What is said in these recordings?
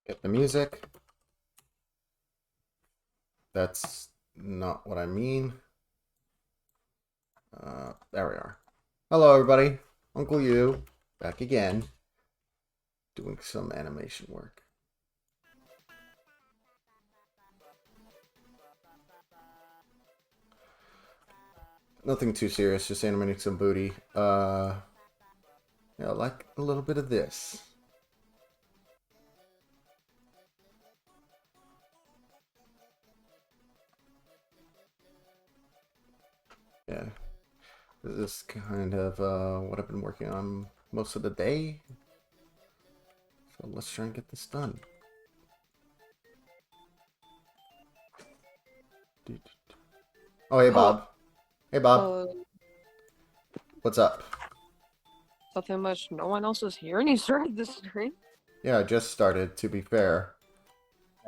Get the music. That's not what I mean. There we are. Hello, everybody. Uncle You, back again, doing some animation work. Nothing too serious, just animating some booty. Yeah, like a little bit of this. Yeah, this is kind of what I've been working on most of the day. So let's try and get this done. Oh, hey, Hello. Bob. Hey, Bob. Uh, What's up? Nothing much. No one else is here, and he started this stream. Yeah, I just started, to be fair.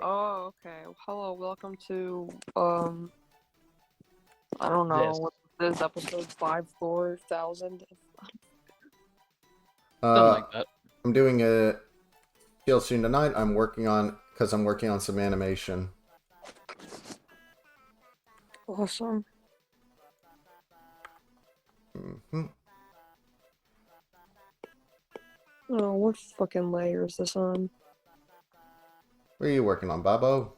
Oh, okay. Hello, welcome to I don't know This. what this is, episode 54,000. Something Uh, like that. I'm doing a deal soon tonight. Because I'm working on some animation. Awesome. Hmm. Oh, what fucking layer is this on? What are you working on, Babo?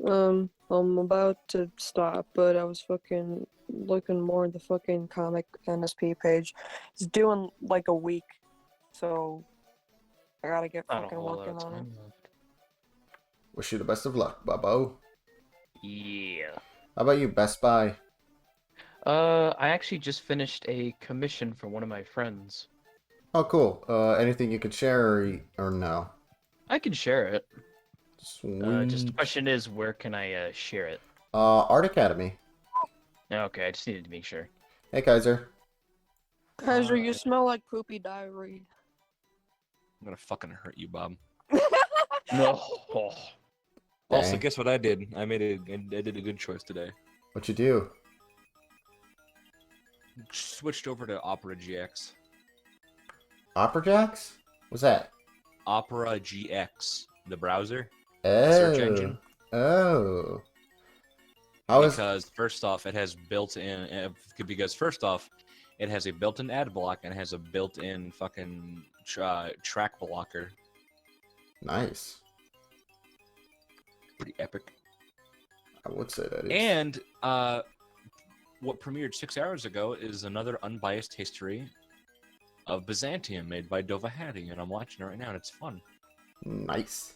I'm about to stop, but I was fucking looking more at the fucking comic NSP page. It's doing like a week, so I gotta get Not a fucking whole lot working of on it. time left. Wish you the best of luck, Babo. Yeah. How about you, Best Buy? I actually just finished a commission for one of my friends. Oh, cool. Anything you could share or no? I can share it. Just the Sweet. question is, where can I share it? Art Academy. Okay, I just needed to make sure. Hey, Kaiser. Kaiser, you Uh, smell like poopy diary. I'm gonna fucking hurt you, Bob. no. Also, Dang. guess what I did? I did a good choice today. What you do? Switched over to Opera GX. Opera Jacks? What's that? Opera GX, the browser, the search Oh. engine. Oh. How is... Because first off, it has built-in. Because first off, it has a built-in ad block and it has a built-in fucking track blocker. Nice. Pretty epic. I would say that is. And what premiered 6 hours ago is another unbiased history of Byzantium made by Dovahati, and I'm watching it right now, and it's fun. Nice.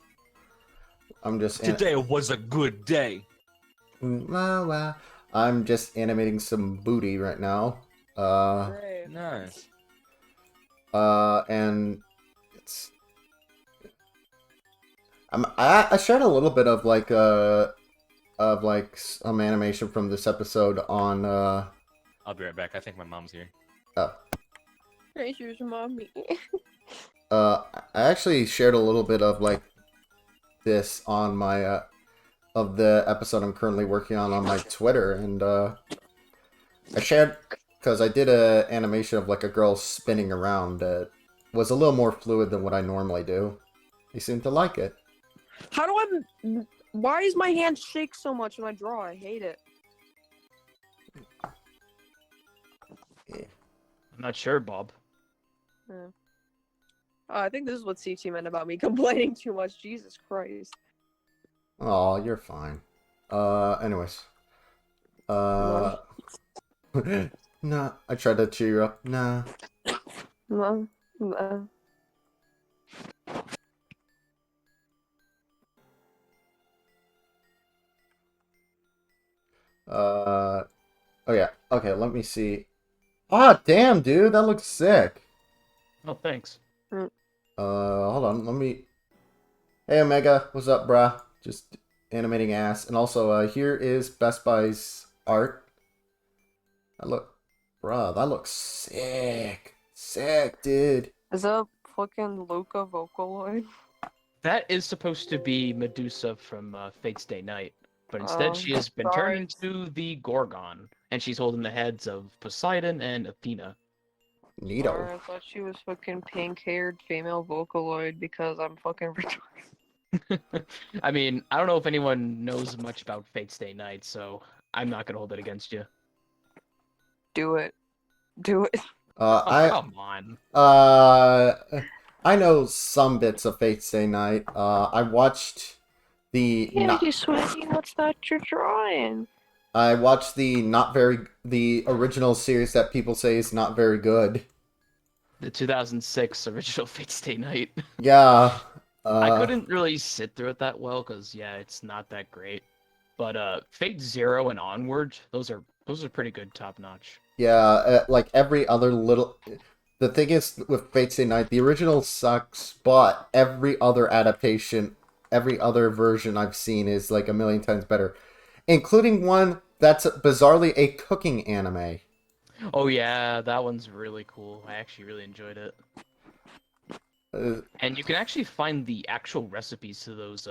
I'm just... Today was a good day. Wow. I'm just animating some booty right now. Great. Nice. And it's... I shared a little bit of some animation from this episode on I'll be right back. I think my mom's here. uh Hey, here's your mommy. I actually shared a little bit of like this on my of the episode I'm currently working on my Twitter, and I shared because I did a animation of like a girl spinning around that was a little more fluid than what I normally do. They seemed to like it. How do I? Why does my hand shake so much when I draw? I hate it. Yeah. I'm not sure, Bob. Yeah. I think this is what CT meant about me complaining too much. Jesus Christ. Oh, you're fine. Anyways. No. Nah, I tried to cheer you up. Nah. No. No. Oh yeah. Okay, let me see. Ah, damn, dude, that looks sick. Oh, thanks. Hold on, let me... Hey, Omega, what's up, brah? Just animating ass. And also, here is Best Buy's art. That looks sick. Sick, dude. Is that fucking Luca Vocaloid? That is supposed to be Medusa from Fate's Day Night, but instead Oh, she has been turned sorry. into the Gorgon, and she's holding the heads of Poseidon and Athena. Neato. Sorry, I thought she was fucking pink-haired female Vocaloid because I'm fucking retarded. I mean, I don't know if anyone knows much about Fate Stay Night, so I'm not gonna hold it against you. Do it. Do it. Oh, I come on. I know some bits of Fate Stay Night. I watched the Yeah, not you sweaty. What's that you're drawing? I watched the original series that people say is not very good. The 2006 original Fate Stay Night. Yeah. I couldn't really sit through it that well because yeah, it's not that great. But Fate Zero and onward, those are pretty good, top notch. Yeah, like every other little. The thing is with Fate Stay Night, the original sucks, but every other adaptation, every other version I've seen is like a million times better, including one that's bizarrely a cooking anime. Oh yeah, that one's really cool. I actually really enjoyed it. Uh, And you can actually find the actual recipes to those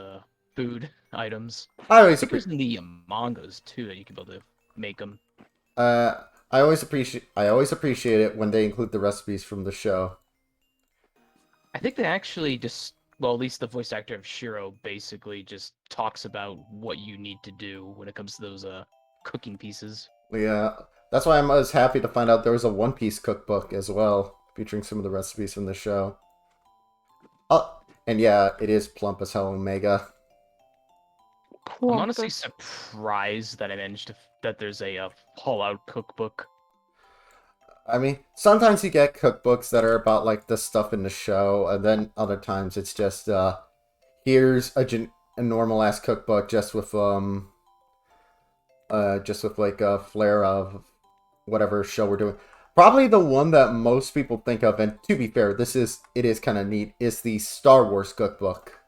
food items. I I always think there's appreciate. in the mangas too that you can be able to make them. I always appreciate it when they include the recipes from the show. I think they actually just, well, at least the voice actor of Shiro basically just talks about what you need to do when it comes to those cooking pieces. Yeah, that's why I'm always happy to find out there was a One Piece cookbook as well, featuring some of the recipes from the show. Oh, and yeah, it is plump as hell Omega. I'm honestly Plumpus. surprised that I managed to that there's a Fallout cookbook. I mean, sometimes you get cookbooks that are about like the stuff in the show, and then other times it's just here's a normal ass cookbook just with like a flair of whatever show we're doing. Probably the one that most people think of, and to be fair, it is kind of neat, is the Star Wars cookbook.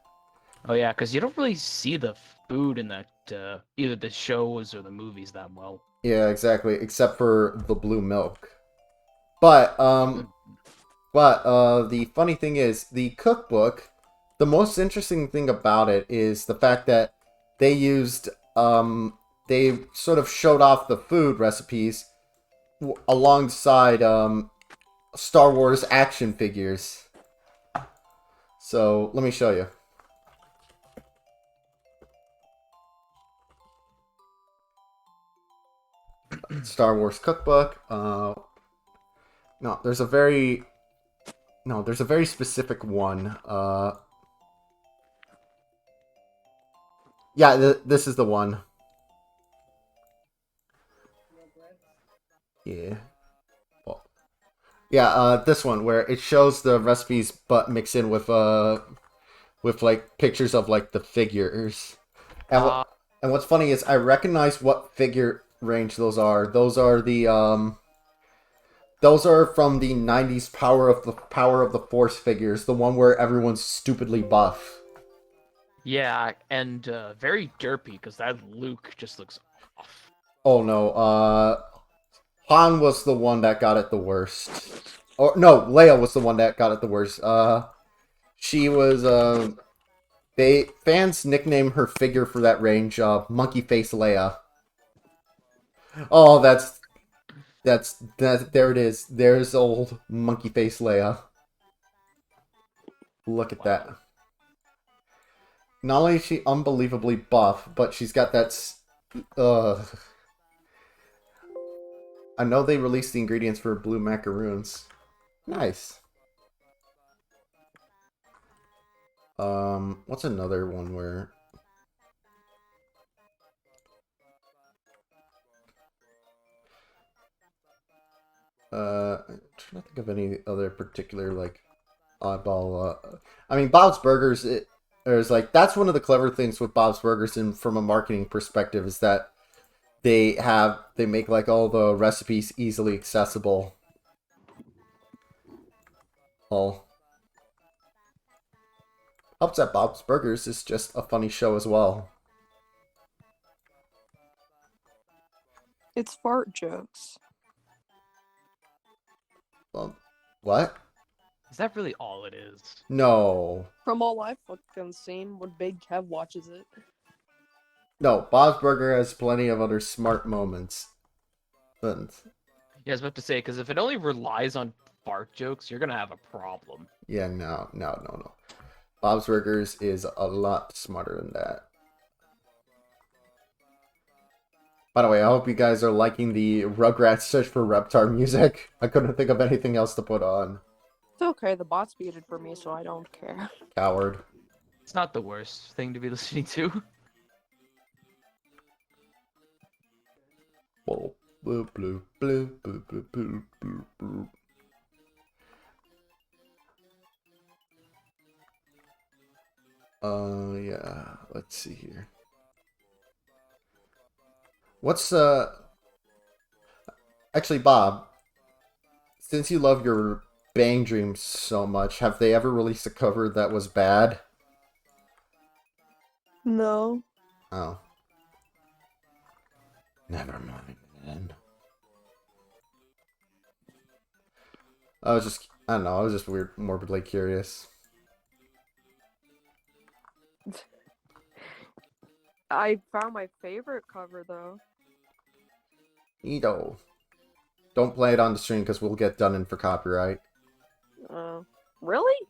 Oh yeah, because you don't really see the food in that either the shows or the movies that well. Yeah, exactly, except for the blue milk. But the funny thing is, the cookbook, the most interesting thing about it is the fact that they used they sort of showed off the food recipes alongside Star Wars action figures. So, let me show you. Star Wars cookbook. No, there's a very specific one. Yeah, this is the one. Yeah. Well, yeah, this one where it shows the recipes but mix in with like pictures of like the figures. And Uh, what's funny is I recognize what figure range those are. Those are from the 90s Power of the Force figures, the one where everyone's stupidly buff. yeah, and very derpy because that Luke just looks off. Oh no, Han was the one that got it the worst. Or no, Leia was the one that got it the worst. She was they fans nickname her figure for that range Monkey Face Leia. Oh, that there it is. There's old Monkey Face Leia. Look at that. Not only is she unbelievably buff, but she's got that I know they released the ingredients for blue macaroons. Nice. What's another one where... I'm trying to think of any other particular, like, oddball, I mean, Bob's Burgers, there's, like, that's one of the clever things with Bob's Burgers, and from a marketing perspective, is that they make, like, all the recipes easily accessible. All helps that Bob's Burgers is just a funny show as well. It's fart jokes. What? Is that really all it is? No. From all I've fucking seen when Big Kev watches it. No, Bob's Burger has plenty of other smart moments. But Yeah, I was about to say, because if it only relies on fart jokes, you're gonna have a problem. Yeah, no. Bob's Burgers is a lot smarter than that. By the way, I hope you guys are liking the Rugrats Search for Reptar music. I couldn't think of anything else to put on. It's okay. The bots muted for me, so I don't care. Coward. It's not the worst thing to be listening to. Whoa. Blue, blue, blue, blue, blue, blue, blue, blue. Yeah. Let's see here. What's Actually, Bob, since you love your Bang Dreams so much, have they ever released a cover that was bad? No. Oh. Never mind then. I don't know, I was just weird, morbidly curious. I found my favorite cover though. Neato. Don't play it on the stream because we'll get done in for copyright. Really?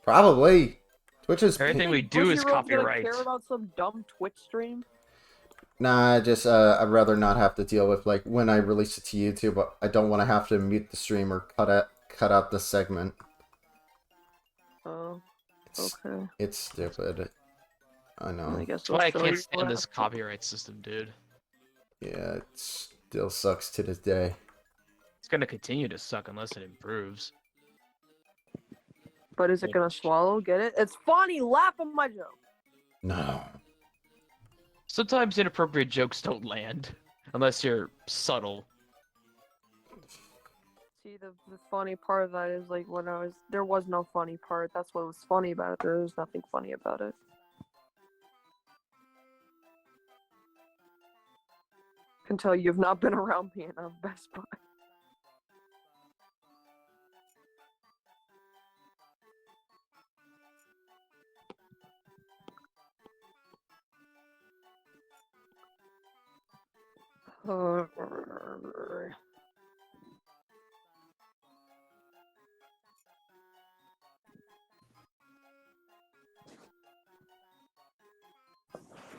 Probably. Twitch is... Everything we do is Bushy-Road's gonna copyright. care about some dumb Twitch stream? Nah, just, I'd rather not have to deal with, like, when I release it to YouTube, but I don't want to have to mute the stream or cut out the segment. Oh, It's, okay. it's stupid. I know. I guess That's why I I'll show can't you stand what this happened. copyright system, dude. Yeah, it still sucks to this day. It's gonna continue to suck unless it improves. But is it gonna swallow? Get it? It's funny! Laugh at my joke! No. Sometimes inappropriate jokes don't land unless you're subtle. See, the funny part of that is like when there was no funny part. That's what was funny about it. There was nothing funny about it. Can tell you've not been around me in a Best Buy.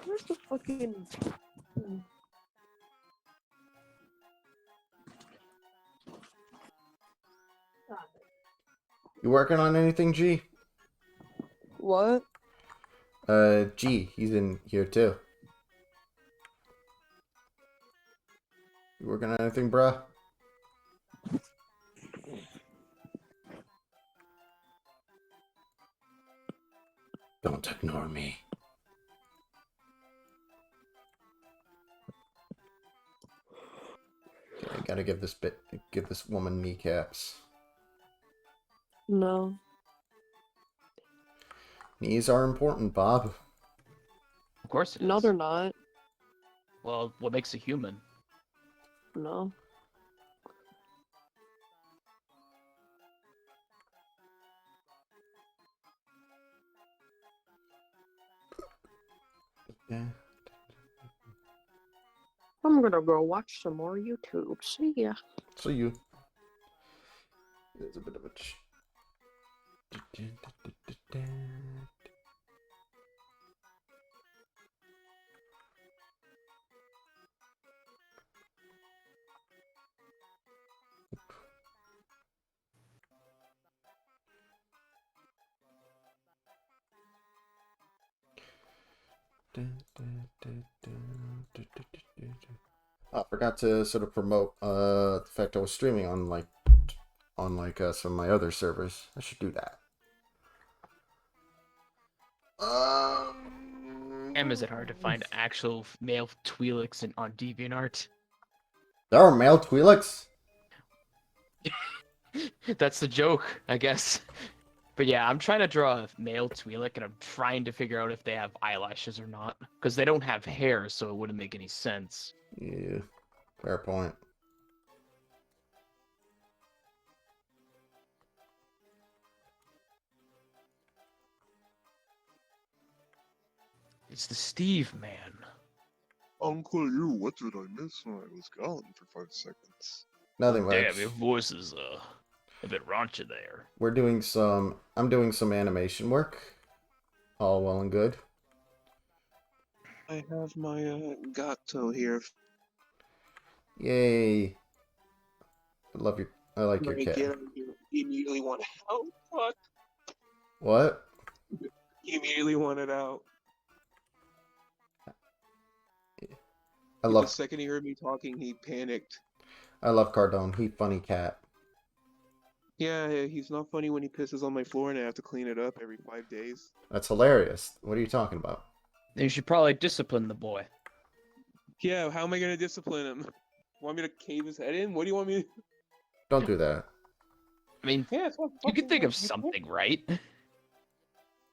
Where's the fucking... You working on anything, G? What? G, he's in here too. You working on anything, bruh? Don't ignore me. Okay, I gotta give this woman kneecaps. No. Knees are important, Bob. Of course it is. No, they're not. Well, what makes a human? No. Yeah. I'm gonna go watch some more YouTube. See ya. So you. There's a bit of a. I forgot to sort of promote the fact I was streaming on some of my other servers. I should do that. Damn, is it hard to find actual male Twi'leks on DeviantArt? There are male Twi'leks? That's the joke, I guess. But yeah, I'm trying to draw a male Twi'lek, and I'm trying to figure out if they have eyelashes or not. Because they don't have hair, so it wouldn't make any sense. Yeah, fair point. It's the Steve man. Uncle you, what did I miss when I was gone for 5 seconds? Nothing Damn, much. your voice is a bit raunchy there. We're doing some. I'm doing some animation work. All well and good. I have my gato here. Yay! I love your. I like your When I cat. get him, he immediately want out. Fuck. What? He immediately wanted out. I The love. second he heard me talking, he panicked. I love Cardone. He funny cat. Yeah, he's not funny when he pisses on my floor and I have to clean it up every 5 days. That's hilarious. What are you talking about? You should probably discipline the boy. Yeah, how am I gonna discipline him? Want me to cave his head in? What do you want me to... Don't do that. I mean, Yeah, it's not you could fucking think of right. You something, right? can't-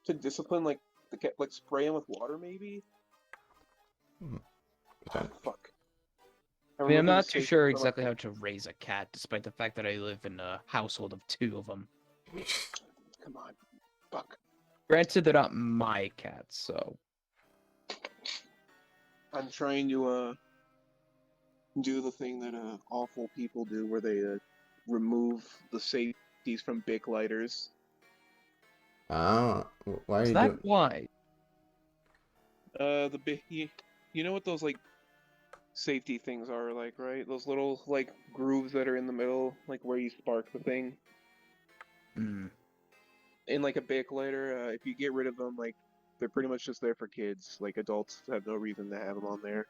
To discipline, like, the cat, like, spray him with water, maybe? Hmm. Oh, fuck. I mean, I'm looking to not too save sure some of exactly my- how to raise a cat, despite the fact that I live in a household of 2 of them. Come on. Fuck. Granted, they're not my cats, so I'm trying to, do the thing that, awful people do where they, remove the safeties from big lighters. Ah, why are is you that doing? why? The big, you know what those, like, safety things are like, right? Those little, like, grooves that are in the middle, like, where you spark the thing. Hmm. In, like, a backlighter, if you get rid of them, like, they're pretty much just there for kids. Like, adults have no reason to have them on there.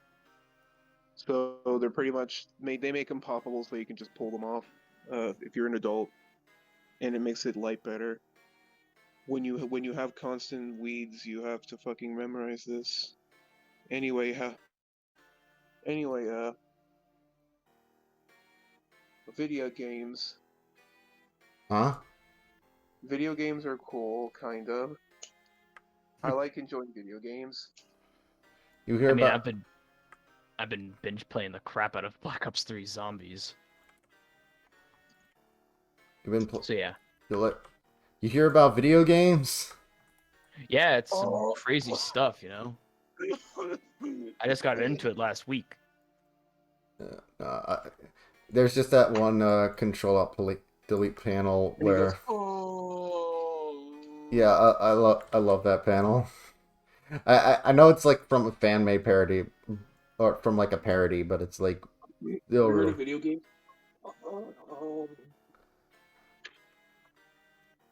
So they're pretty much they make them poppable so you can just pull them off if you're an adult, and it makes it light better. When you have constant weeds, you have to fucking memorize this. Anyway, anyway, video games. Huh? Video games are cool, kind of. I like enjoying video games. You hear I mean, about? I've been binge playing the crap out of Black Ops 3 Zombies. You've been. So yeah, You hear about video games? yeah, it's some Oh. crazy stuff, you know. I just got into it last week. There's just that one Control Alt Delete panel And he goes, where. oh. Yeah, I love that panel. I know it's like from a fan made parody, or from like a parody, but it's like You still heard real. of video games? Oh.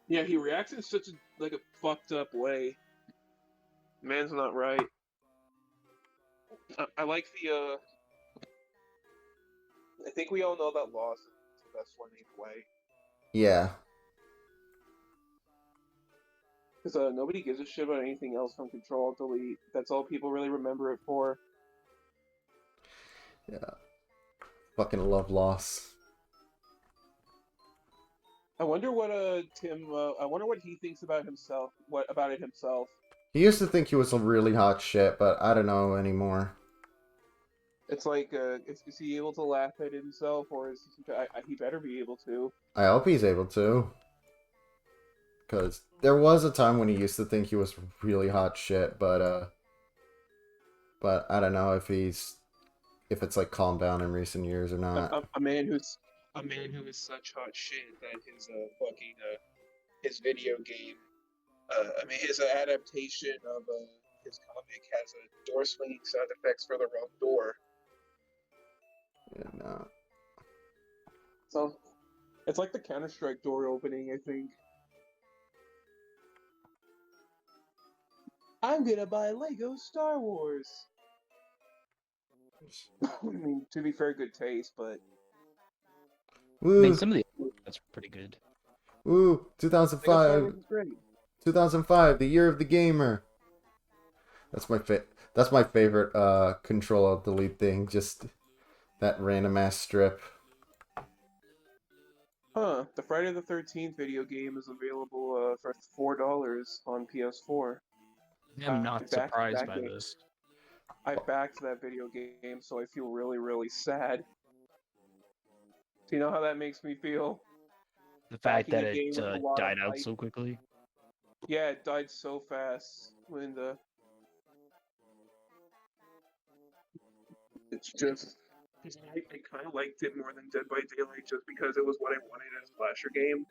Yeah, he reacts in such a fucked up way. Man's not right. I like the I think we all know that loss is the best one either way. Yeah, Because nobody gives a shit about anything else from Control Alt Delete. That's all people really remember it for. yeah. Fucking love Loss. I wonder what Tim. I wonder what he thinks about himself. What about it himself? He used to think he was a really hot shit, but I don't know anymore. It's like, is he able to laugh at himself, or is he better be able to? I hope he's able to. Because there was a time when he used to think he was really hot shit, but I don't know if it's like calmed down in recent years or not. A man who is such hot shit that his fucking his video game, I mean his adaptation of his comic has a door swinging sound effects for the wrong door. Yeah, no. So it's like the Counter-Strike door opening, I think. I'm gonna buy Lego Star Wars. I mean, to be fair, good taste, but I Woo, mean, some of the that's pretty good. woo, Lego Star 2005, Wars is great. 2005, the year of the gamer. That's my favorite Control Alt Delete thing. Just that random ass strip. Huh? The Friday the 13th video game is available for $4 on PS4. I'm not surprised back by game. this. I backed that video game, so I feel really, really sad. Do you know how that makes me feel? The fact Backing that a game it with a lot of died out hype. so quickly. Yeah, it died so fast when the. It's just. I kind of liked it more than Dead by Daylight just because it was what I wanted in a slasher game,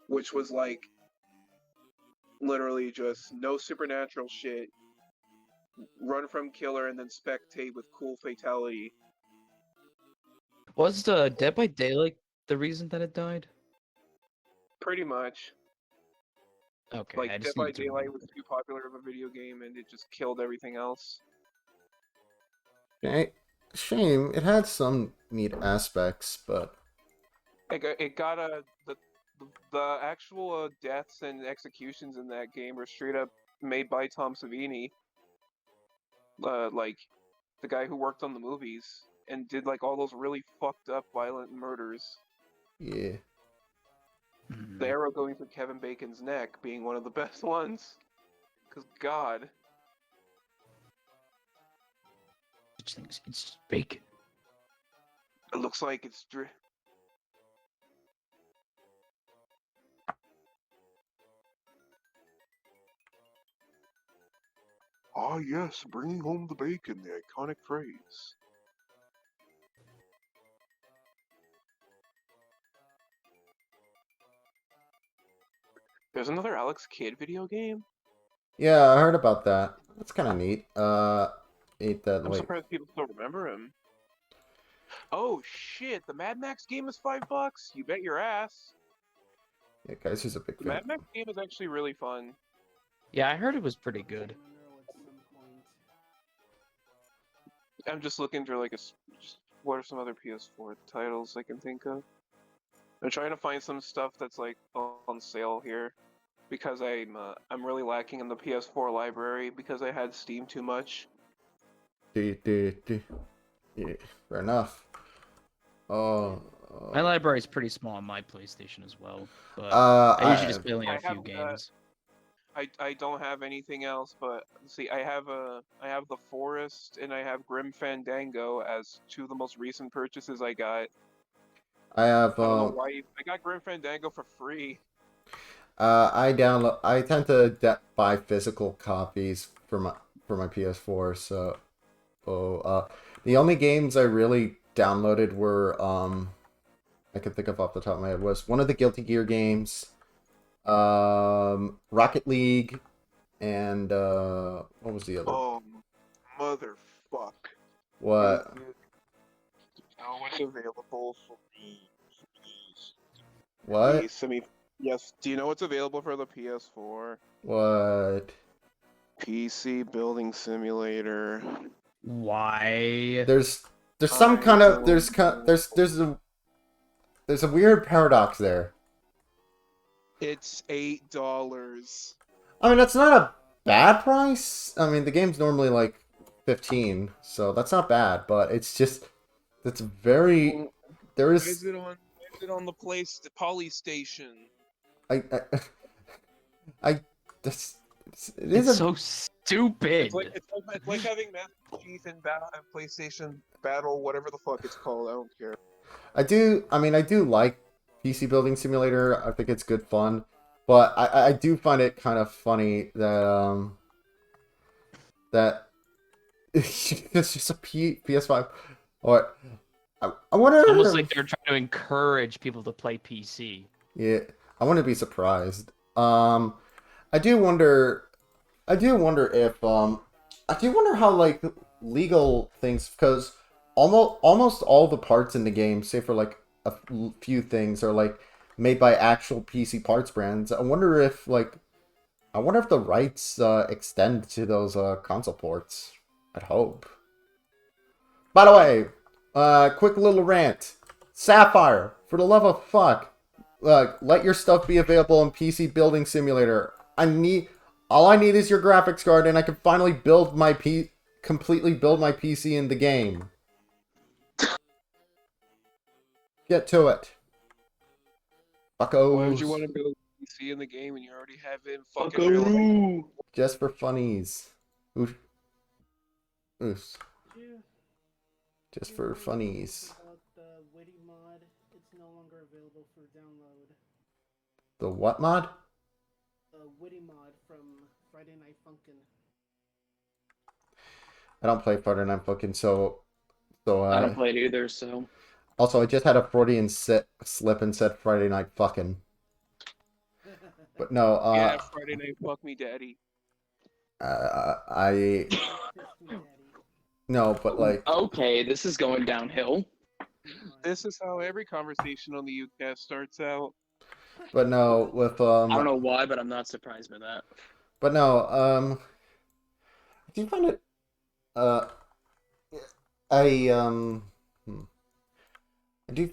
which was like literally just no supernatural shit, run from killer and then spectate with cool fatality. Was the Dead by Daylight the reason that it died? Pretty much. Okay, Like I Dead just by need to Daylight remember. was too popular of a video game and it just killed everything else. Okay. Shame. It had some neat aspects, but It got the actual deaths and executions in that game are straight up made by Tom Savini, like the guy who worked on the movies and did like all those really fucked up violent murders. yeah. The arrow going through Kevin Bacon's neck being one of the best ones. Cause God, Such things. It's bacon. it looks like it's Ah, yes, bringing home the bacon, the iconic phrase. There's another Alex Kidd video game. Yeah, I heard about that. That's kind of neat. Ain't that I'm like surprised people still remember him. Oh shit, the Mad Max game is $5? You bet your ass. yeah, guys, who's a big The fan? Mad Max game is actually really fun. Yeah, I heard it was pretty good. I'm just looking for like what are some other PS4 titles I can think of. I'm trying to find some stuff that's like on sale here because I'm really lacking in the PS4 library because I had Steam too much. Yeah, fair enough. Oh, My library is pretty small on my PlayStation as well, but uh, I usually I just play only I a few have games. I don't have anything else, but see, I have The Forest and I have Grim Fandango as two of the most recent purchases I got. I have I don't know why I got Grim Fandango for free. I tend to buy physical copies for my PS4. So, the only games I really downloaded were I can think of off the top of my head was one of the Guilty Gear games, Rocket League, and what was the other? Oh, motherfuck. What? Know what's available for me? What? Yes. Do you know what's available for the PS4? What? PC Building Simulator. Why? There's some I kind of don't know. there's a weird paradox there. It's $8. I mean, that's not a bad price. I mean, the game's normally like 15, so that's not bad, but it's just that's very there Why is is it on? Why is it on the Poly Station? I I that's it is It's a so stupid. It's like having Master Chief in PlayStation Battle, whatever the fuck it's called. I don't care. I do like PC Building Simulator. I think it's good fun, but I do find it kind of funny that it's just a PS5 or I wonder. Almost like they're trying to encourage people to play PC. Yeah, I wouldn't be surprised. I do wonder. I do wonder if I do wonder how like legal things because almost all the parts in the game, say for like few things, are like made by actual PC parts brands. I wonder if the rights extend to those console ports. I'd hope. By the way, quick little rant. Sapphire, for the love of fuck, let your stuff be available in PC Building Simulator. All I need is your graphics card, and I can finally completely build my PC in the game. Get to it, Why would you want fuckos. to build a PC in the game when you already have it in fucking real life? Just for funnies. Oof. Oof. you Just hear for more funnies. about the Witty mod? It's no longer available for download. The what mod? The Witty mod from Friday Night Funkin'. I don't play Friday Night Funkin', so So I don't play it either, so also I just had a Freudian slip and said Friday night fucking. But no, Yeah, Friday Night Fuck Me Daddy. I Kiss me, daddy. no, but like, okay, this is going downhill. This is how every conversation on the UCast starts out. but no, with I don't know why, but I'm not surprised by that. but no, do you find it, uh, I hmm. I do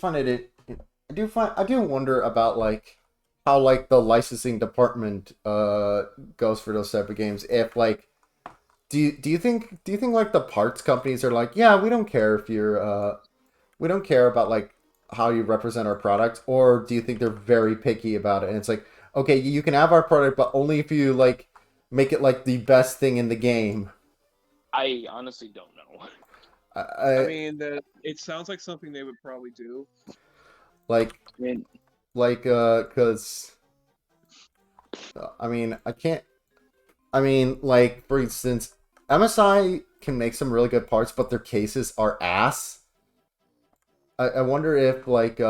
find I do wonder about like how like the licensing department goes for those type of games. If like do you think like the parts companies are like, yeah, we don't care if you're we don't care about like how you represent our product, or do you think they're very picky about it and it's like, okay, you can have our product but only if you like make it like the best thing in the game. I honestly don't know. I I mean, that it sounds like something they would probably do. like I mean, cuz I mean, I can't. I mean, like for instance, MSI can make some really good parts, but their cases are ass. I wonder if like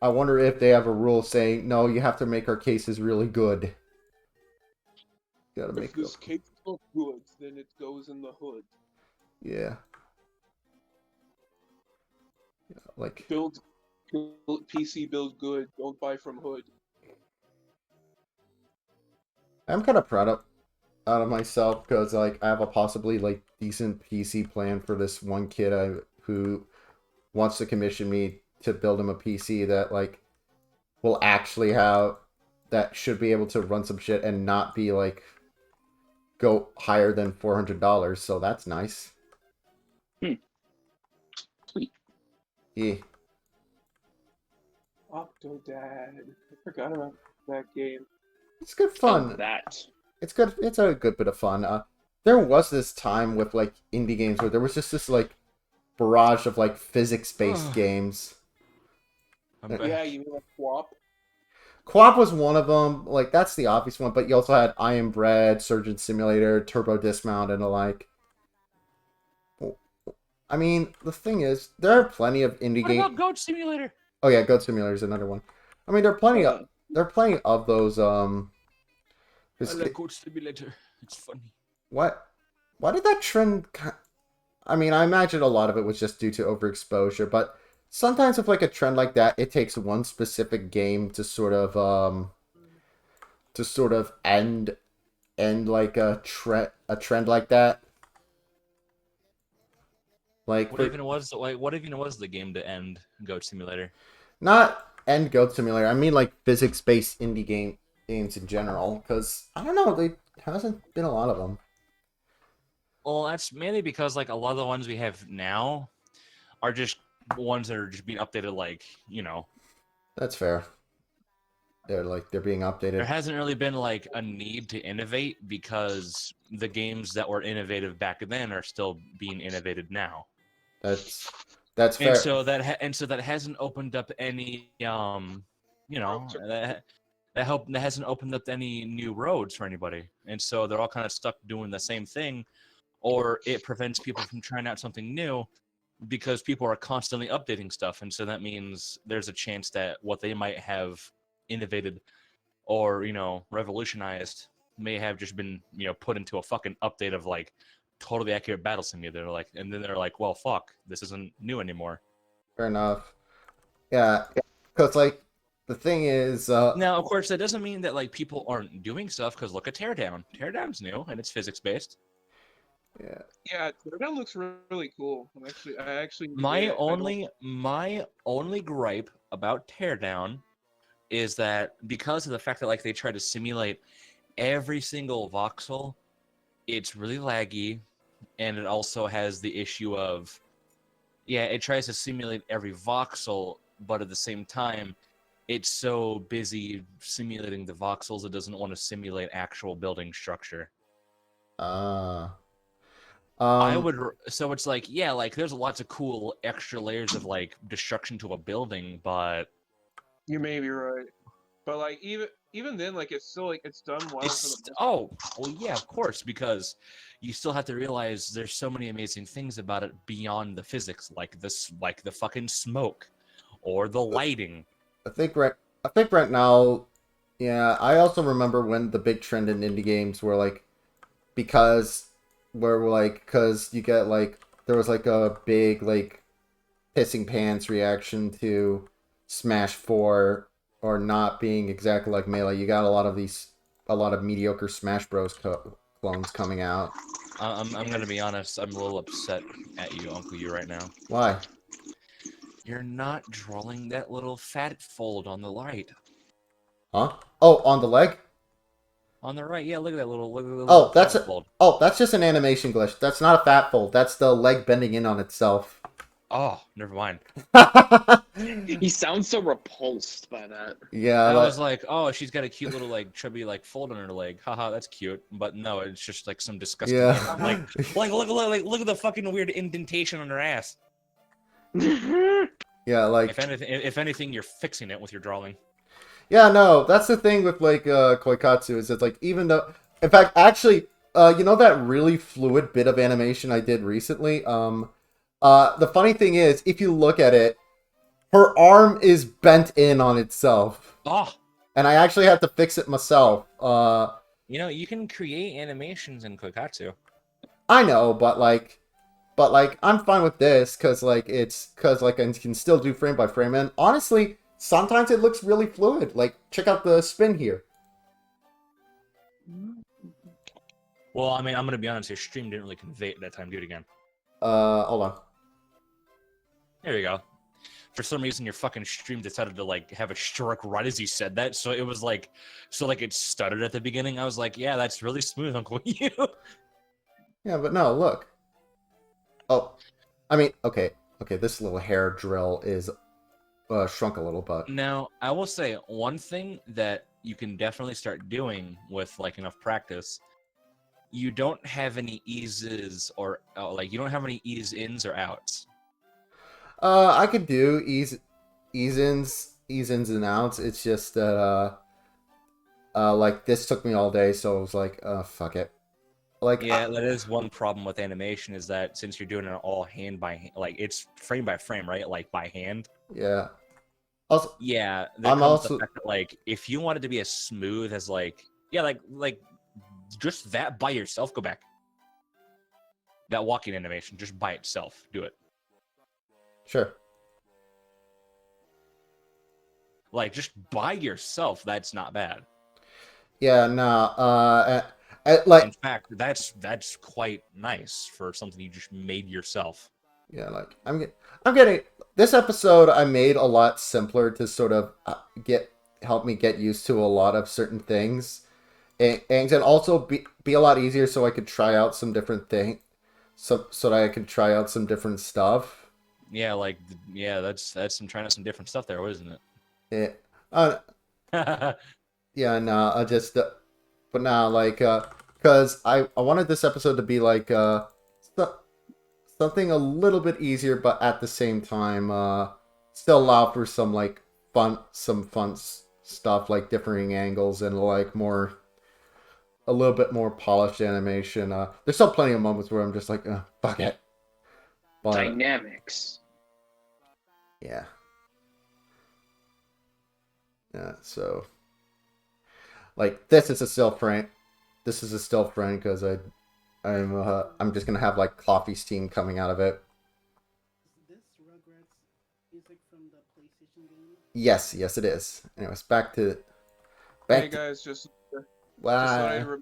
I wonder if they have a rule saying no, you have to make our cases really good. You gotta If make them. this cake's not good, then it goes in the hood. Yeah, like Build PC, build good. Don't buy from hood. I'm kind of proud of out of myself because like I have a possibly like decent PC plan for this one kid who wants to commission me to build him a PC that like will actually have that should be able to run some shit and not be like go higher than $400. So that's nice. sweet. Yeah, Octodad. I forgot about that game. it's good Oh, fun. that. It's good. It's a good bit of fun. There was this time with like indie games where there was just this like barrage of like physics-based games. I'm back. Yeah, you mean like Quap? Co-op was one of them. Like that's the obvious one, but you also had I Am Bread, Surgeon Simulator, Turbo Dismount, and the like. I mean, the thing is, there are plenty of indie What about games. Goat Simulator? Oh yeah, Goat Simulator is another one. I mean, there are plenty of those. I like Goat Simulator. It's funny. What? Why did that trend? I mean, I imagine a lot of it was just due to overexposure, but sometimes with like a trend like that, it takes one specific game to sort of end like a trend like that. Like What even was the game to end Goat Simulator? not end Goat Simulator. I mean like physics-based games in general, because I don't know, there hasn't been a lot of them. Well, that's mainly because like a lot of the ones we have now are just ones that are just being updated. Like That's fair. They're being there updated. hasn't really been like a need to innovate because the games that were innovative back then are still being innovated now. That's that's And fair. so that hasn't opened up any that hasn't opened up any new roads for anybody. And so they're all kind of stuck doing the same thing, or it prevents people from trying out something new because people are constantly updating stuff. And so that means there's a chance that what they might have innovated or revolutionized may have just been put into a fucking update of like totally accurate battle simulator, like, and then they're like, well, fuck, this isn't new anymore. Fair enough. Yeah, because like the thing is, Now, of course, that doesn't mean that like people aren't doing stuff, because look at Teardown. Teardown's new and it's physics based. yeah, Yeah, that looks really cool. I actually need to My get it. my only gripe about Teardown is that because of the fact that like they try to simulate every single voxel, it's really laggy, and it also has the issue of it tries to simulate every voxel, but at the same time it's so busy simulating the voxels it doesn't want to simulate actual building structure. uh, I um, would so it's like like there's lots of cool extra layers of like destruction to a building, but You may be right. But like even then, like it's still like it's done well for the It's most. oh well yeah, of course, because you still have to realize there's so many amazing things about it beyond the physics, like this, like the fucking smoke, or the lighting. I think right now, yeah. I also remember when the big trend in indie games were like because because you get like there was like a big like pissing pants reaction to Smash 4 or not being exactly like Melee. You got a lot of mediocre Smash Bros. Clones coming out. I'm gonna be honest, I'm a little upset at you, Uncle You, right now. Why? You're not drawing that little fat fold on the right. Huh? Oh, on the leg? On the right, yeah, look at that little Oh, fat fold. that's just an animation glitch. That's not a fat fold. That's the leg bending in on itself. Oh, never mind. He sounds so repulsed by that. Yeah, I was but like, oh, she's got a cute little like chubby like fold on her leg. Haha, that's cute. But no, it's just like some disgusting yeah. look at the fucking weird indentation on her ass. Yeah, like If anything, you're fixing it with your drawing. yeah, no, that's the thing with like Koikatsu is it's like even though in fact actually you know that really fluid bit of animation I did recently? The funny thing is if you look at it, her arm is bent in on itself. Oh, And I actually had to fix it myself. you know, you can create animations in Koikatsu. I know, but like I'm fine with this because like I can still do frame by frame, and honestly, sometimes it looks really fluid. Like check out the spin here. Well, I mean, I'm gonna be honest, your stream didn't really convey it that time. Do it again. Hold on. There you go. For some reason, your fucking stream decided to like have a stroke right as you said that, so it was like, it stuttered at the beginning. I was like, yeah, that's really smooth, Uncle You. Yeah, but no, look. Oh, I mean, okay, this little hair drill is shrunk a little, but Now, I will say one thing that you can definitely start doing with like enough practice. You don't have any eases or like you don't have any ease ins or outs. I could do ease ins and outs. It's just that like this took me all day, so I was like, fuck it. Like Yeah, that is one problem with animation is that since you're doing it all hand by hand, like it's frame by frame, right? Like by hand. yeah. Also, Yeah, there I'm comes also the fact that like if you want it to be as smooth as like yeah, like just that by yourself, go back. That walking animation just by itself, do it. sure. Like just by yourself, that's not bad. Yeah, nah. In Like fact, that's quite nice for something you just made yourself. yeah, like I'm getting this episode. I made a lot simpler to sort of help me get used to a lot of certain things, and then also be a lot easier so I could try out some different things, so that I could try out some different stuff. Yeah, like yeah, that's some trying out some different stuff there, isn't Yeah, uh, it? yeah, nah. I just but now like because I wanted this episode to be like so, something a little bit easier, but at the same time, still allow for some like fun stuff like differing angles and like a little bit more polished animation. There's still plenty of moments where I'm just like, fuck it. But Dynamics. yeah, yeah. So like this is a still frame. This is a still frame because I'm just gonna have like coffee steam coming out of it. Is this Rugrats music from the PlayStation game? Yes, it is. Anyways, back Hey to guys, just thought wow.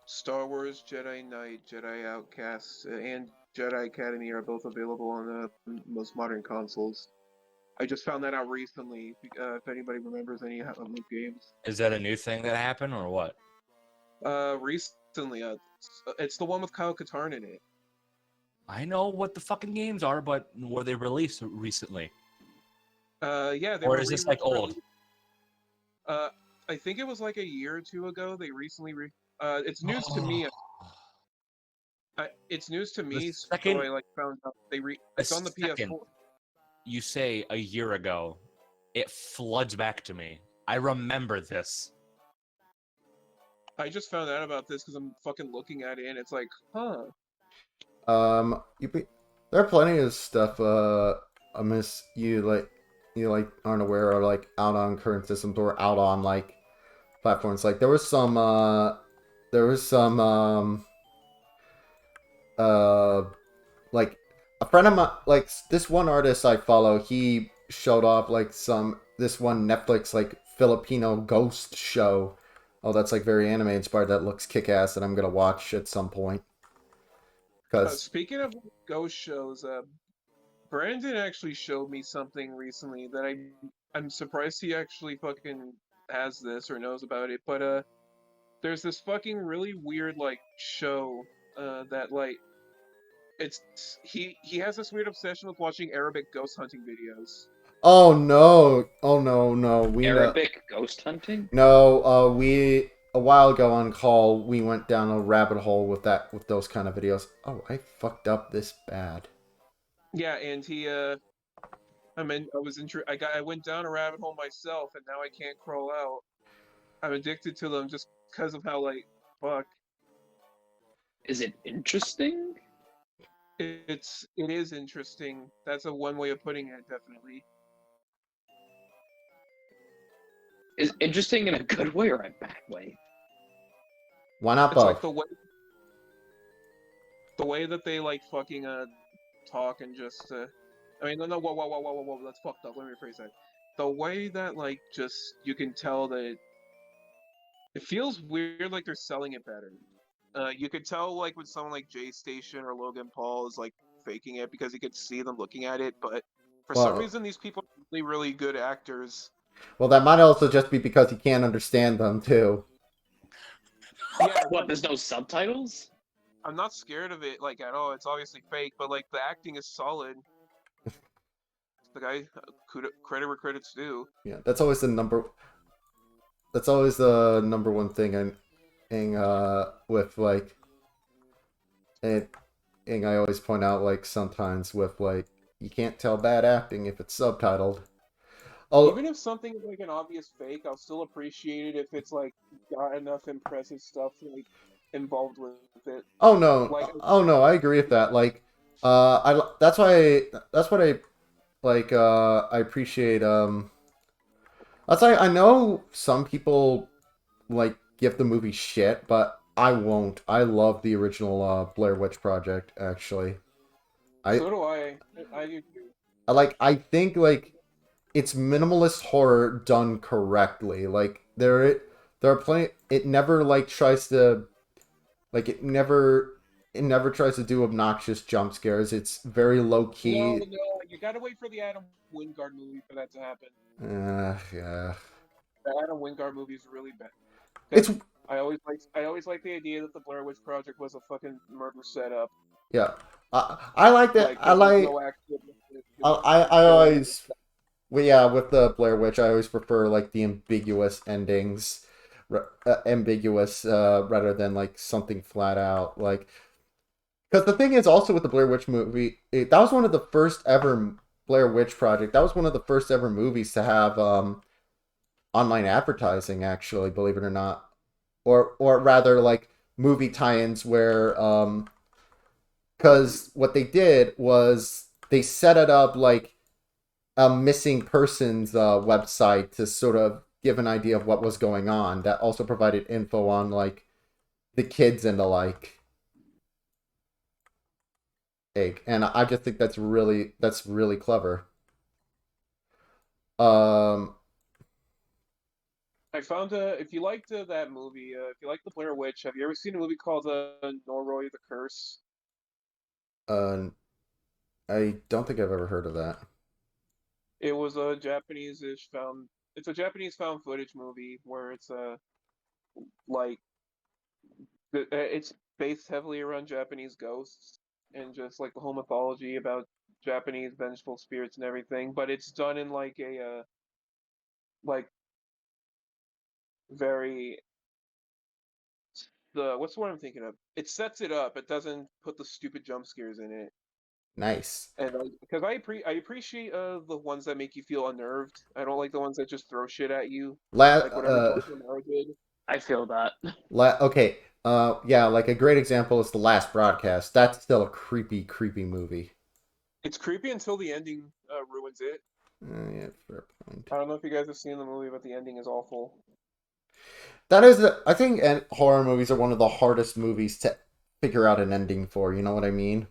Star Wars Jedi Knight, Jedi Outcast, and Jedi Academy are both available on the most modern consoles. I just found that out recently. If anybody remembers any of those games, Is that a new thing that happened or what? recently, it's the one with Kyle Katarn in it. I know what the fucking games are, but were they released recently? Yeah, they Or were is this like old? I think it was like a year or two ago. They recently it's news to me. It's news to me. So second- I like found out it's on the second. PS4. You say a year ago. it floods back to me. I remember this. I just found out about this because I'm fucking looking at it and it's like, huh. There are plenty of stuff. I miss you like aren't aware or like out on current systems or out on like platforms. Like there was some uh like a friend of mine, like this one artist I follow, he showed off like this one Netflix like Filipino ghost show. Oh, that's like very anime inspired. That looks kick ass, that I'm gonna watch at some point. Cause Speaking of ghost shows, Brandon actually showed me something recently that I'm surprised he actually fucking has this or knows about it. But there's this fucking really weird like show that like it's he has this weird obsession with watching Arabic ghost hunting videos. oh no, we know. Arabic ghost hunting? No, we a while ago on call we went down a rabbit hole with those kind of videos. Oh, I fucked up this bad. Yeah, and I went down a rabbit hole myself, and now I can't crawl out. I'm addicted to them just because of how like fuck. Is it interesting? It is interesting. That's a one way of putting it, definitely. Is interesting in a good way or a bad way? Why not It's like both? the way that they like fucking talk and just I mean no whoa, that's fucked up. Let me rephrase that. The way that like just you can tell that it feels weird like they're selling it better. You could tell like with someone like Jay Station or Logan Paul is like faking it because you could see them looking at it, but for some Well, reason these people are really, really good actors. well, that might also just be because you can't understand them too. Yeah, What, there's no subtitles? I'm not scared of it like at all. It's obviously fake, but like the acting is solid. The guy, credit where credit's due. Yeah, that's always the number. That's always the number one thing with like and I always point out like sometimes with like you can't tell bad acting if it's subtitled. Oh, Even if something is like an obvious fake, I'll still appreciate it if it's like got enough impressive stuff like involved with it. Like, oh no, I agree with that. Like, that's what I like. I appreciate. That's why I know some people like give the movie shit, but I won't. I love the original Blair Witch Project. Actually, I so do I. I do too. I think like it's minimalist horror done correctly. Like there are plenty. It never like tries to like it never tries to do obnoxious jump scares. It's very low No, key. no, you gotta wait for the Adam Wingard movie for that to happen. Yeah. The Adam Wingard movie is really bad. It's 'Cause I always like the idea that the Blair Witch Project was a fucking murder setup. yeah. I like that. Like there was no actual I killing. always well, yeah, with the Blair Witch, I always prefer like the ambiguous endings, ambiguous rather than like something flat out. Like, because the thing is also with the Blair Witch movie, that was one of the first ever Blair Witch Project. That was one of the first ever movies to have online advertising. Actually, believe it or not, or rather like movie tie-ins where because what they did was they set it up like a missing persons website to sort of give an idea of what was going on. That also provided info on like the kids and the like. Egg, and I just think that's really clever. Um, I found if you liked that movie, if you like the Blair Witch, have you ever seen a movie called Noroi the Curse? uh, I don't think I've ever heard of that. It was a Japanese-ish found. It's a Japanese found footage movie where it's like it's based heavily around Japanese ghosts and just like the whole mythology about Japanese vengeful spirits and everything. But it's done in like a like very the what's the word I'm thinking of? It sets it up. It doesn't put the stupid jump scares in it. Nice. And because I appreciate the ones that make you feel unnerved. I don't like the ones that just throw shit at you, La like whatever George Romero did. I feel that. okay. Yeah, like a great example is The Last Broadcast. That's still a creepy, creepy movie. It's creepy until the ending ruins it. Yeah, fair point. I don't know if you guys have seen the movie, but the ending is awful. That is, I think, horror movies are one of the hardest movies to figure out an ending for. You know what I mean?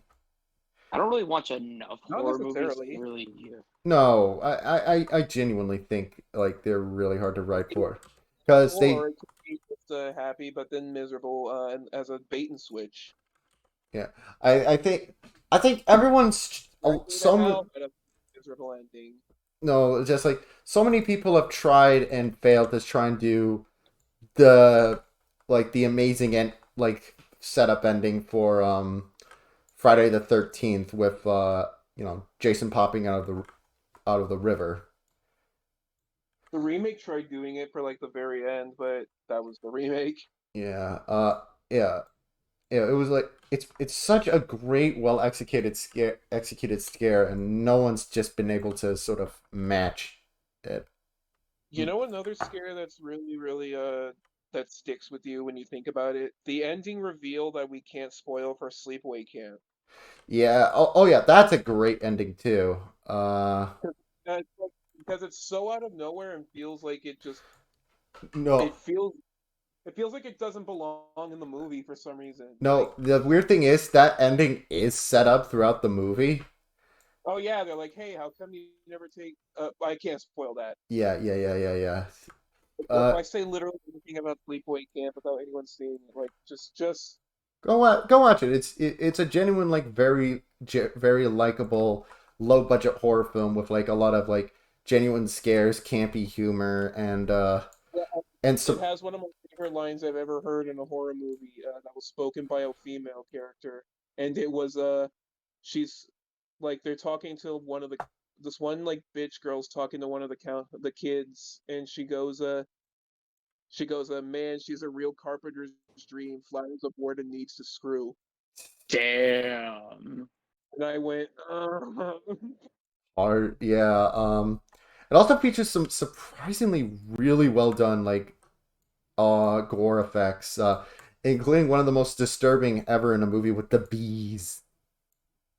I don't really watch enough Not horror movies to necessarily. really. No, I genuinely think like they're really hard to write for, because they, Or it could be just happy but then miserable, and as a bait and switch. yeah, I think everyone's Drag me to some hell, but a miserable ending. no, just like so many people have tried and failed to try and do the the amazing and like setup ending for Friday the 13th with Jason popping out of the river. The remake tried doing it for like the very end, but that was the remake. Yeah. Yeah. Yeah, it was like it's such a great, well executed scare, and no one's just been able to sort of match it. You know another scare that's really that sticks with you when you think about it? The ending reveal that we can't spoil for Sleepaway Camp. Yeah. Oh yeah, that's a great ending too. Because it's so out of nowhere and feels like No, it feels it feels like it doesn't belong in the movie for some reason. Like, no. The weird thing is that ending is set up throughout the movie. oh yeah, they're like, hey, how come you never take? I can't spoil that. Yeah. If Uh, I say literally anything about Sleepaway Camp without anyone seeing it, like just go watch it. It's a genuine like very likable low budget horror film with like a lot of like genuine scares, campy humor, and it some. has one of my favorite lines I've ever heard in a horror movie that was spoken by a female character, and it was she's like they're talking to one of the this one like bitch girl's talking to one of the kids, and she goes man, she's a real carpenter's dream, flatters a board and needs to screw, Damn. and I went, Art, yeah. It also features some surprisingly really well done like gore effects, including one of the most disturbing ever in a movie with the bees.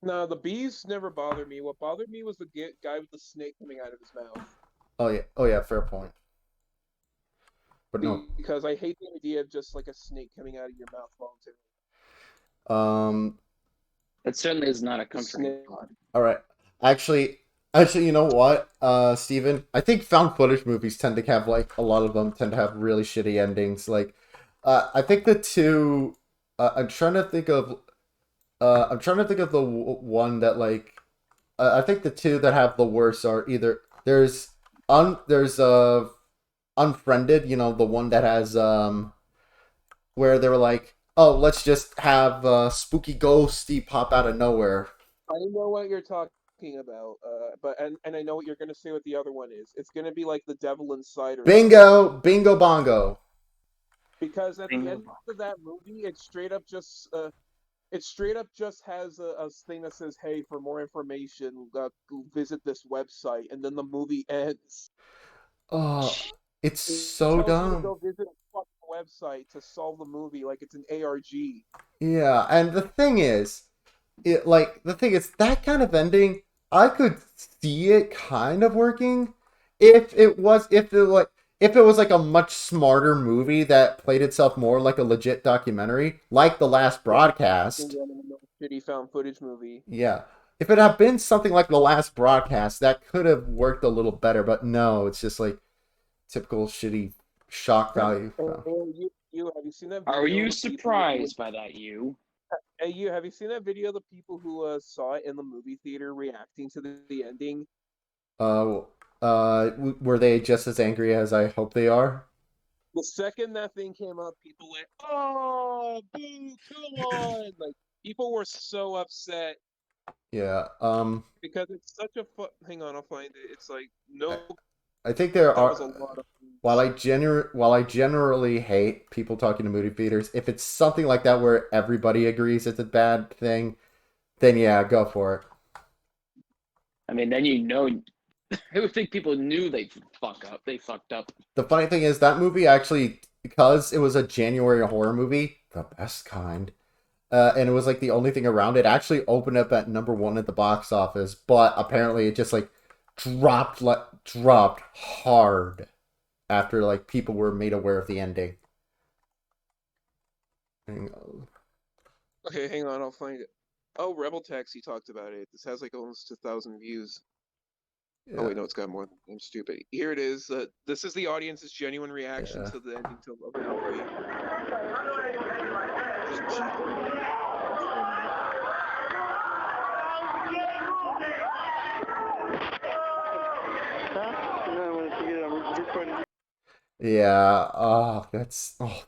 No, the bees never bothered me. What bothered me was the guy with the snake coming out of his mouth. Oh yeah, fair point. But no, Because I hate the idea of just like a snake coming out of your mouth voluntarily. um, That certainly is not a The comforting snake. thought. all right. Actually, you know what, Steven? I think found footage movies tend to have like a lot of them tend to have really shitty endings. Like, I think the two. I'm trying to think of. I'm trying to think of the one that like. I think the two that have the worst are either there's Unfriended. You know, the one that has where they were like, oh, let's just have spooky ghosty pop out of nowhere. I know what you're talking about, but and I know what you're gonna say. What the other one is? It's gonna be like the Devil Inside or something. Bingo, bongo. Because at the Bingo. end of that movie, it straight up just has a thing that says, "Hey, for more information, visit this website," and then the movie ends. Oh, it's It so tells you to go dumb. visit a fucking website to solve the movie like it's an ARG. Yeah, and the thing is that kind of ending, I could see it kind of working if it was like a much smarter movie that played itself more like a legit documentary, like The Last Yeah, Broadcast. shitty found footage movie. Yeah. If it had been something like The Last Broadcast, that could have worked a little better, but no, it's just like typical shitty shock value. You have you seen that Are video you of the people who surprised by that, you? hey you have you seen that video of the people who saw it in the movie theater reacting to the ending? Uh, were they just as angry as I hope they are? The second that thing came up, people went, "Oh, boo! Come on!" Like people were so upset Yeah. because it's such a hang on, I'll find it. It's like I, no, I think there that was are. a lot of boos. While I generally hate people talking to movie theaters, if it's something like that where everybody agrees it's a bad thing, then yeah, go for it. I mean, then you know, I would think people knew they fuck up. They fucked up. The funny thing is that movie actually, because it was a January horror movie, the best kind, and it was like the only thing around it, actually opened up at #1 at the box office, but apparently it just like dropped hard after like people were made aware of the ending. Okay, hang on, I'll find it. Oh, Rebel Taxi talked about it. This has like almost 1,000 views. Oh Yeah, wait, no, it's got more. I'm stupid. Here it is. This is the audience's genuine reaction yeah. to the ending of the movie. Yeah,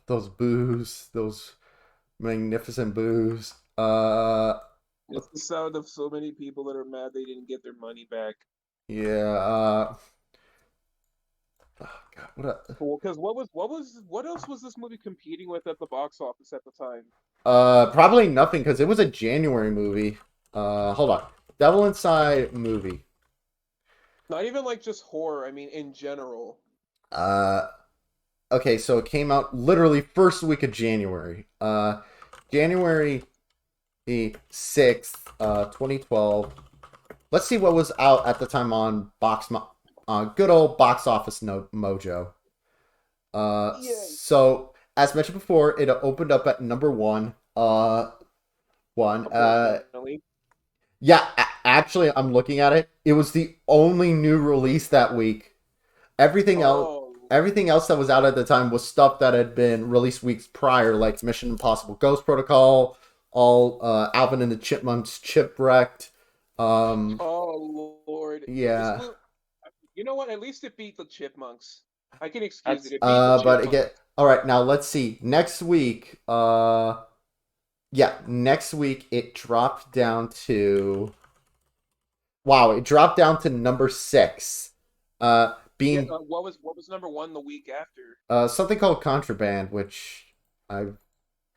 those boos, those magnificent boos. It's the sound of so many people that are mad they didn't get their money back. Yeah, oh God, Well, because what else was this movie competing with at the box office at the time? probably nothing because it was a January movie. Hold on, Devil Inside movie. Not even like just horror. I mean, in general. Uh, okay, so it came out literally first week of January. January the 6th, 2012. Let's see what was out at the time on good old box office mojo. Yeah. So as mentioned before, it opened up at #1. One. Unfortunately. Yeah, actually, I'm looking at it. It was the only new release that week. Everything else, Oh. everything else that was out at the time was stuff that had been released weeks prior, like Mission Impossible: Ghost Protocol, all Alvin and the Chipmunks Chipwrecked. Oh Lord. This Yeah. movie. You know what? At least it beat the Chipmunks. I can excuse it. It beat the But Chipmunks. again, all right. Now let's see. Next week, yeah, next week it dropped down to wow. It dropped down to #6. Yeah. Being What was #1 the week after? something called Contraband, which I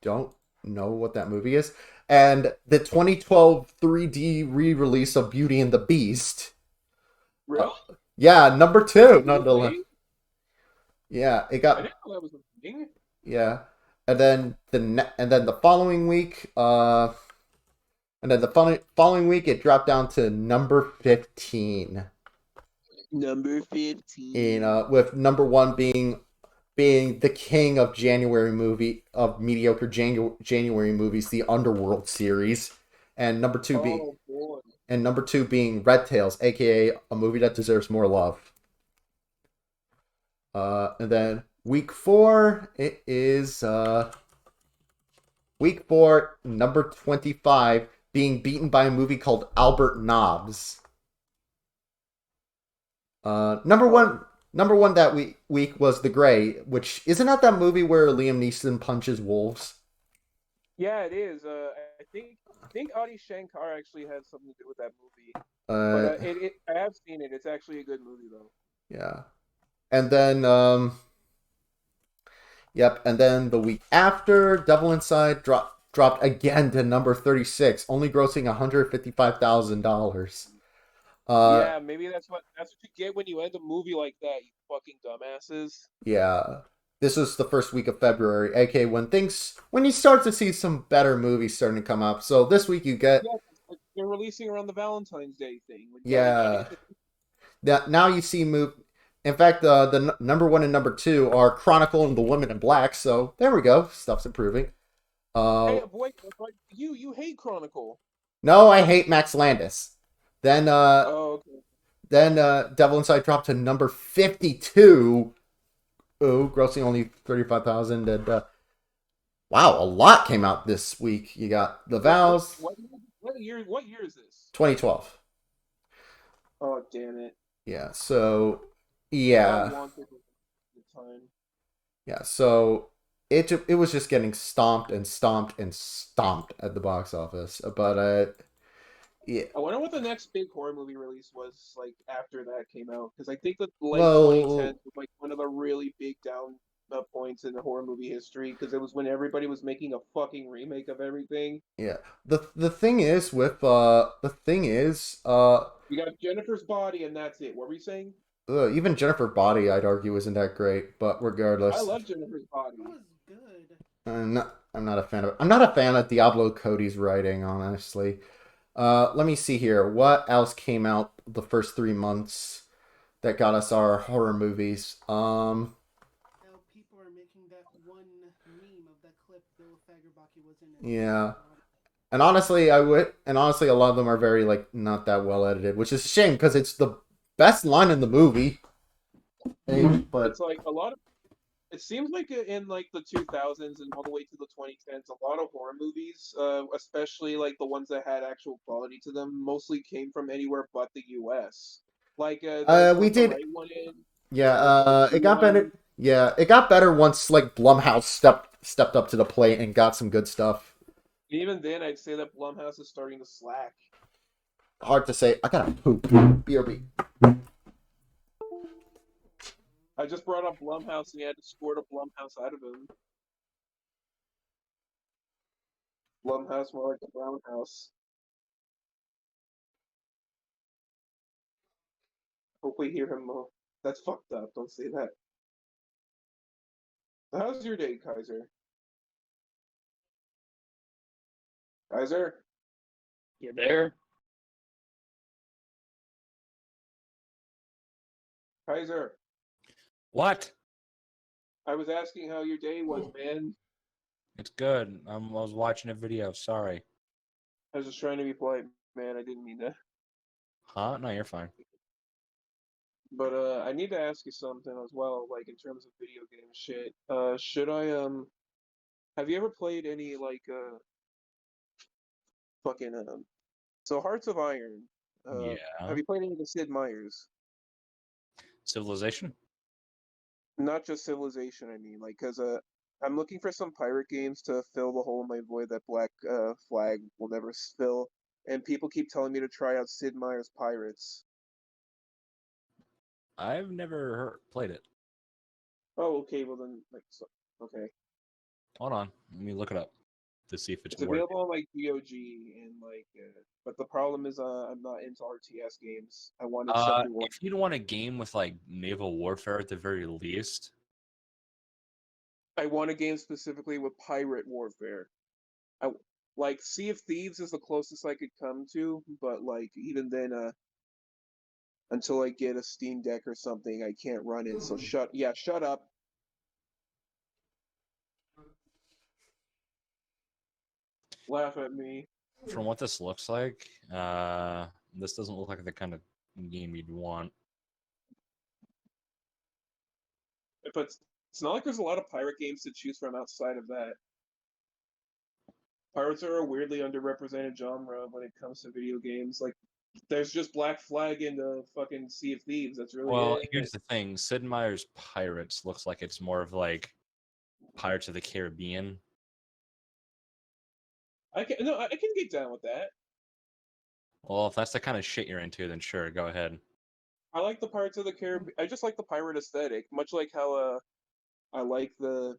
don't know what that movie is, and the 2012 3D re-release of Beauty and the Beast. Uh, Really? yeah, #2, That was a nonetheless. thing? Yeah, it I got didn't know that was a thing. yeah, and then the following week, and then the following week it dropped down to #15. Number In 15. with #1 being the king of mediocre January movies, the Underworld series, and Oh boy. #2 being Red Tails, aka a movie that deserves more love. And then week 4, it is week 4, #25, being beaten by a movie called Albert Nobbs. Number one that week was The Gray, which isn't that movie where Liam Neeson punches wolves. Yeah, it is. I think Adi Shankar actually had something to do with that movie. But Uh, I have seen it. It's actually a good movie though. yeah, and then yep, and then the week after, Devil Inside dropped again to #36, only grossing $155,000. Yeah, maybe that's what you get when you end a movie like that, you fucking dumbasses. Yeah. This was the first week of February, aka when you start to see some better movies starting to come up. So this week you get Yeah, like they're releasing around the Valentine's Day thing when everybody. yeah. Now you see move. In fact, the #1 and #2 are Chronicle and The Woman in Black. So there we go. Stuff's improving. Hey, Uh, boy, but you hate Chronicle. no, I hate Max Landis. Then Oh, okay. Devil Inside dropped to #52. Oh, grossing only 35,000. And wow, a lot came out this week. You got The Vows, What year is this? 2012. Oh, damn it. Yeah. So I thought yeah, Wanted was the time. yeah. So it was just getting stomped and stomped and stomped at the box office. But yeah. I wonder what the next big horror movie release was like after that came out because I think that late 2010 Well, was like one of the really big points in the horror movie history because it was when everybody was making a fucking remake of everything. Yeah. The thing is with You got Jennifer's Body, and that's it. What were you saying? even Jennifer Body, I'd argue, isn't that great. But I regardless, love Jennifer's It Body. was good. I'm not a fan of. I'm not a fan of Diablo Cody's writing, honestly. Let me see here. What else came out the first 3 months that got us our horror movies? Now people are making that one meme of that clip Bill Fagerbaki was in. Yeah. And honestly, a lot of them are very like not that well edited, which is a shame because it's the best line in the movie. But It's like a lot of. It seems like in like the 2000s and all the way to the 2010s, a lot of horror movies, especially like the ones that had actual quality to them, mostly came from anywhere but the U.S. Like there's we like the did right one in, yeah, there's the it blue got better. one. Yeah, it got better once like Blumhouse stepped up to the plate and got some good stuff. Even then, I'd say that Blumhouse is starting to slack. Hard to say. I gotta poop. BRB. I just brought up Blumhouse and you had to squirt a Blumhouse out of him. Blumhouse more like a brown house. Hope we hear him. That's fucked up. Don't say that. How's your day, Kaiser? Kaiser? You there? Kaiser? What? I was asking how your day was, man. It's good. I was watching a video. Sorry. I was just trying to be polite, man. I didn't mean that. Huh? No, you're fine. But I need to ask you something as well, like in terms of video game shit. Should I have you ever played any like fucking so Hearts of Iron? Yeah. Have you played any of the Sid Meier's? Civilization? Not just Civilization, I mean, like, cause I'm looking for some pirate games to fill the hole in my void that Black Flag will never fill, and people keep telling me to try out Sid Meier's Pirates. I've never played it. Oh, okay, well then, like, so, okay. Hold on. Let me look it up to see if it's It's worth available on like GOG and like, but the problem is I'm not into RTS games. I wanted something more. If you'd want a game with like naval warfare at the very least, I want a game specifically with pirate warfare. I like Sea of Thieves is the closest I could come to, but like even then, until I get a Steam Deck or something, I can't run it. So shut up. Laugh at me. from what this looks like, this doesn't look like the kind of game you'd want. But it's not like there's a lot of pirate games to choose from outside of that. Pirates are a weirdly underrepresented genre when it comes to video games. Like, there's just Black Flag and fucking Sea of Thieves. That's really Well, it. here's the thing: Sid Meier's Pirates looks like it's more of like Pirates of the Caribbean. I can get down with that. Well, if that's the kind of shit you're into, then sure, go ahead. I like the Pirates of the Caribbean. I just like the pirate aesthetic, much like how I like the.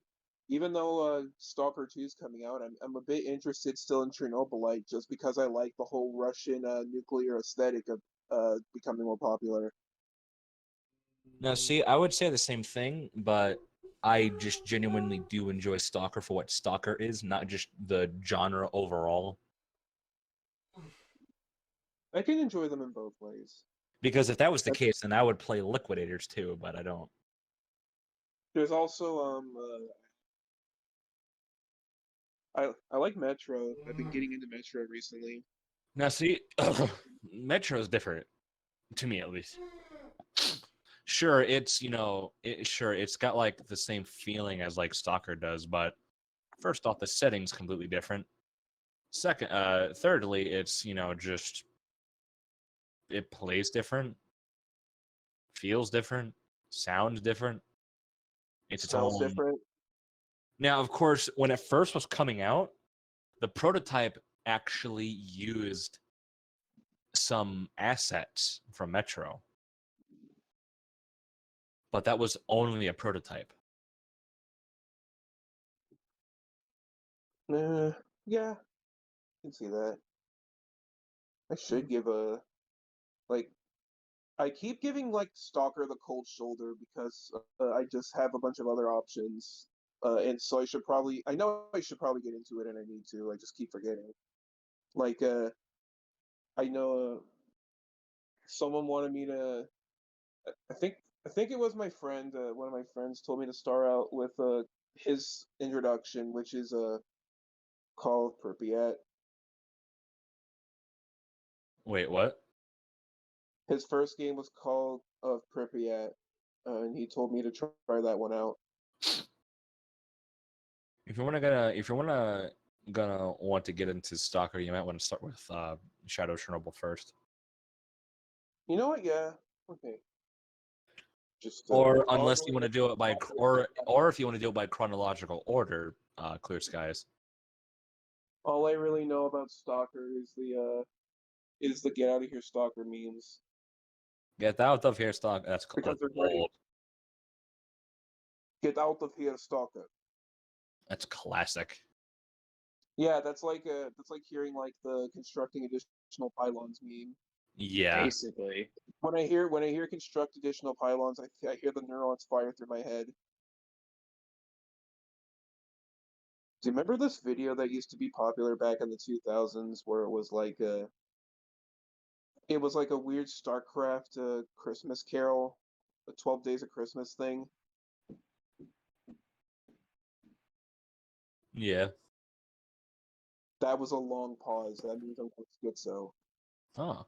Even though Stalker 2 is coming out, I'm a bit interested still in Chernobylite just because I like the whole Russian nuclear aesthetic of becoming more popular. Now, see, I would say the same thing, but I just genuinely do enjoy Stalker for what Stalker is, not just the genre overall. I can enjoy them in both ways. Because if that was the That's- case, then I would play Liquidators too, but I don't. There's also I like Metro. I've been getting into Metro recently. Now, see, Metro is different to me, at least. Sure, it's got like the same feeling as like Stalker does, but first off, the setting's completely different. Thirdly, it's just it plays different, feels different, sounds different. It's its Smells own. different. Now, of course, when it first was coming out, the prototype actually used some assets from Metro, but that was only a prototype. Yeah, I can see that. I should give a like. I keep giving like Stalker the cold shoulder because I just have a bunch of other options, and so I should probably. I know I should probably get into it, and I need to. I just keep forgetting. Like, I know someone wanted me to. I think I think it was my friend. One of my friends told me to start out with his introduction, which is Call of Pripyat. Wait, what? His first game was Call of Pripyat, and he told me to try that one out. If you gonna want to get into Stalker, you might want to start with Shadow Chernobyl first. You know what? Yeah. Okay. Just Or I'll unless go you want to with do it by Stalker. or if you want to do it by chronological order, Clear Skies. All I really know about Stalker is the get out of here Stalker memes Get out of here, Stalker. because That's they're great. old. Get out of here Stalker. That's classic. Yeah, that's like hearing like the constructing additional pylons meme. Yeah. Basically. When I hear construct additional pylons, I hear the neurons fire through my head. Do you remember this video that used to be popular back in the 2000s where it was like a weird StarCraft Christmas carol, a 12 Days of Christmas thing? Yeah. That was a long pause. That means I'm schizo. Oh.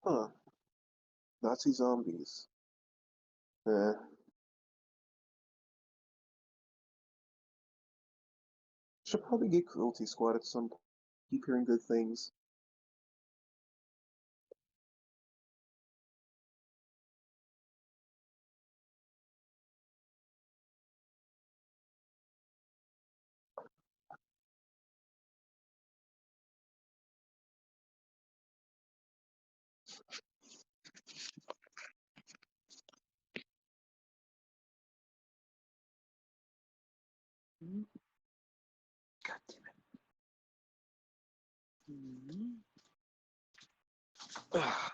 Huh. Nazi zombies. Eh. Should probably get Cruelty Squad at some point. Keep hearing good things. God damn it. Ugh.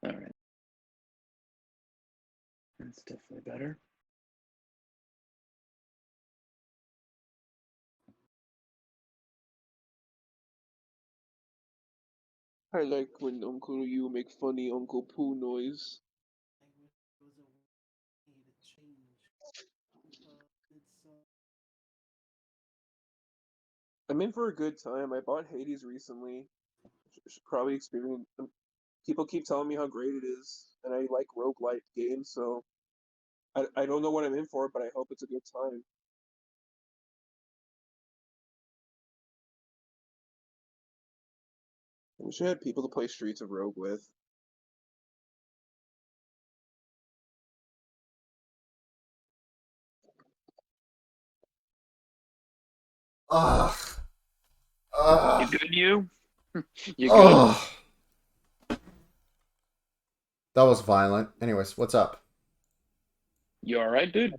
All right. That's definitely better. I like when Uncle You make funny Uncle Pooh noise. Like, it was a way to change. It's I'm in for a good time. I bought Hades recently. Should probably experience. People keep telling me how great it is, and I like roguelike games, so I don't know what I'm in for, but I hope it's a good time. I wish I had people to play Streets of Rogue with. Ugh. You Ugh. good, you? You good? Ugh. That was violent. Anyways, what's up? You alright, dude?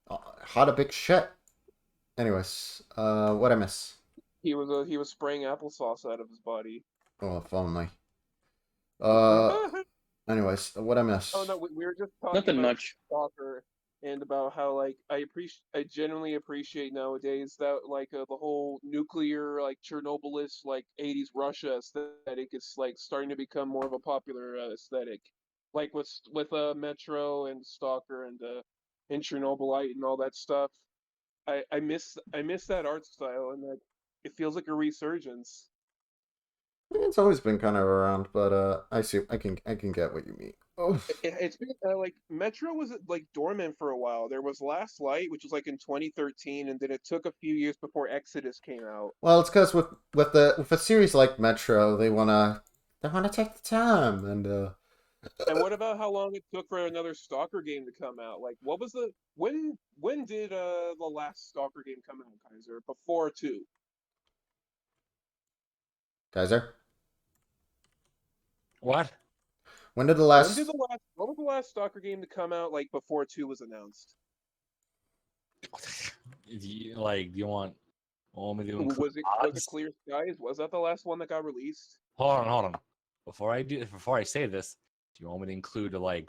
Hot a big shit. Anyways, what I miss? He was spraying applesauce out of his body. Oh, if only. Uh, anyways, what I Oh miss? no, we were just talking Nothing about much. soccer and about how like I genuinely appreciate nowadays that like the whole nuclear like Chernobylist like 80s Russia aesthetic is like starting to become more of a popular aesthetic. Like with Metro and Stalker and Chernobylite and all that stuff. I miss that art style and that it feels like a resurgence. It's always been kind of around, but I see. I can get what you mean. Oh, It's been like Metro was like dormant for a while. There was Last Light, which was like in 2013, and then it took a few years before Exodus came out. well, it's because with a series like Metro, they wanna take the time and And what about how long it took for another Stalker game to come out? Like, what was the when did the last Stalker game come out, Kaiser? Before two. Kaiser. What? When did the When did last? the last what was the last Stalker game to come out like before two was announced? Do you want me to include Was it mods? Clear Skies? Was that the last one that got released? Hold on. Before I say this, do you want me to include like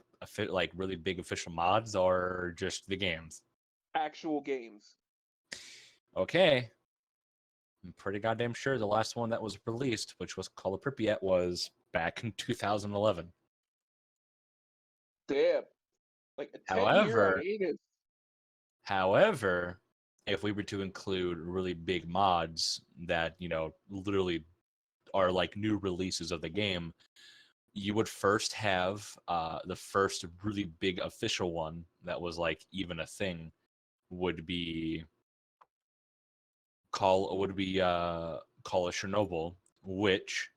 really big official mods or just the games? Actual games. Okay. I'm pretty goddamn sure the last one that was released, which was Call of Pripyat, was back in 2011. Damn. Like a 10-year However, hiatus. however, if we were to include really big mods that, literally are like new releases of the game, you would first have the first really big official one that was like even a thing would be Call of Chernobyl, which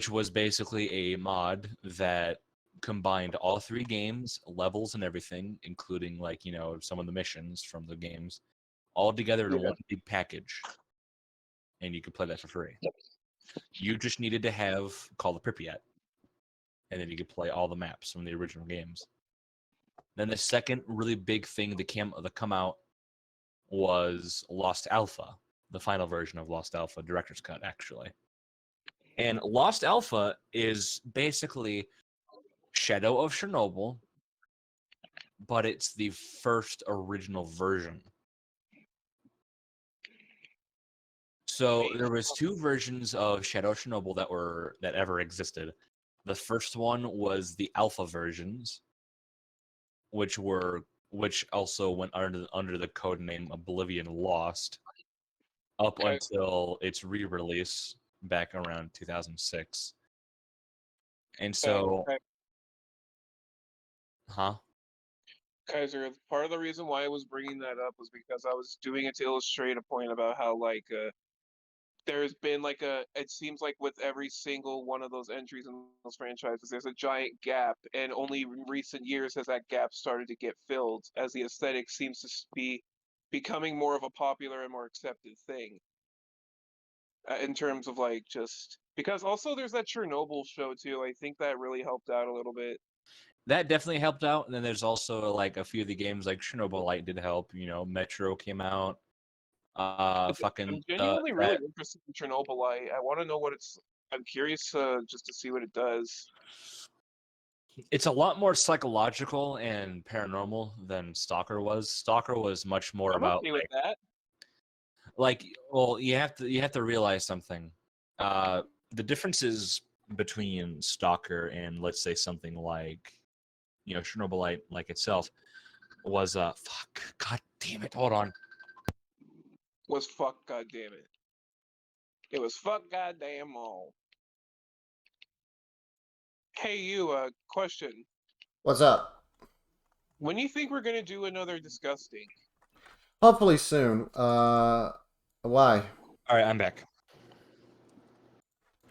was basically a mod that combined all three games, levels and everything, including some of the missions from the games, all together in Yeah. one big package, and you could play that for free. You just needed to have Call of Pripyat, and then you could play all the maps from the original games. Then the second really big thing that come out was Lost Alpha, the final version of Lost Alpha, director's cut actually. And Lost Alpha is basically Shadow of Chernobyl, but it's the first original version. So there was two versions of Shadow of Chernobyl that ever existed. The first one was the alpha versions, which also went under the code name Oblivion Lost up Okay. until its re-release back around 2006. And Okay. so, huh? Kaiser, part of the reason why I was bringing that up was because I was doing it to illustrate a point about how there's been it seems like with every single one of those entries in those franchises there's a giant gap, and only in recent years has that gap started to get filled as the aesthetic seems to be becoming more of a popular and more accepted thing, in terms of like just because also there's that Chernobyl show too. I think that really helped out a little bit. That definitely helped out. And then there's also like a few of the games like Chernobyl Light did help. Metro came out. I'm Fucking genuinely really that interested in Chernobyl. I want to know what it's. I'm curious just to see what it does. it's a lot more psychological and paranormal than Stalker was. Stalker was much more I'm about okay with that. well, you have to realize something. Uh, the differences between Stalker and let's say something like Chernobyl Light like itself was fuck, god damn it, hold on. Was fuck, goddamn it. It was fuck, goddamn all. Hey, you. Question. What's up? When do you think we're gonna do another disgusting? Hopefully soon. Why? All right, I'm back.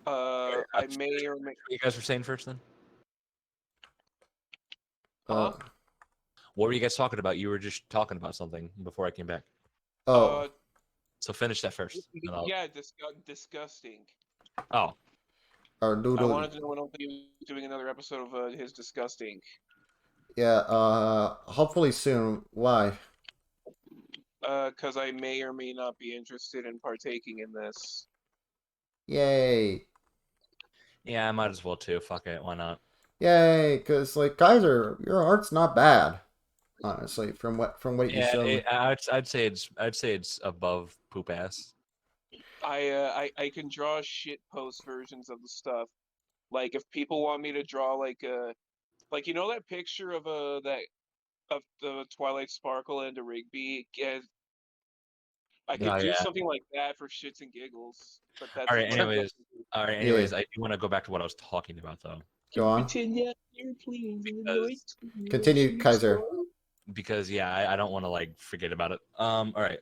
I may or may. What you guys were saying first then? Uh, Huh? What were you guys talking about? You were just talking about something before I came back. oh, So finish that first. And Yeah, disgusting. Oh, or I doodle. wanted to know when he was doing another episode of his disgusting. Yeah. Hopefully soon. Why? Because I may or may not be interested in partaking in this. Yay! yeah, I might as well too. Fuck it, why not? Yay! Because like Kaiser, your art's not bad. Honestly, from what you Yeah, showed me. I'd say it's above poop ass. I can draw shit post versions of the stuff. Like if people want me to draw like that picture of that of the Twilight Sparkle and a Rigby. I Oh could do yeah. something like that for shits and giggles, but All that's right. like Anyways, all right. Yeah. Anyways, I do want to go back to what I was talking about though, Go on. because Continue, Kaiser. yeah, I don't want to like forget about it. All right.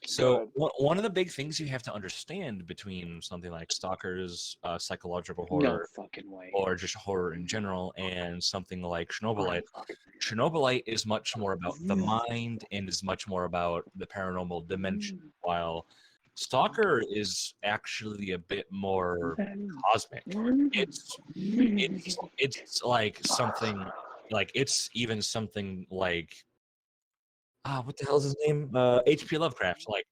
Go So ahead. one of the big things you have to understand between something like Stalker's psychological No horror fucking way. or just horror in general, and something like Chernobylite. I'm fucking- Chernobylite is much more about the mind and is much more about the paranormal dimension, while Stalker is actually a bit more cosmic. It's like something like it's even something like what the hell is his name? H.P. Lovecraft. Like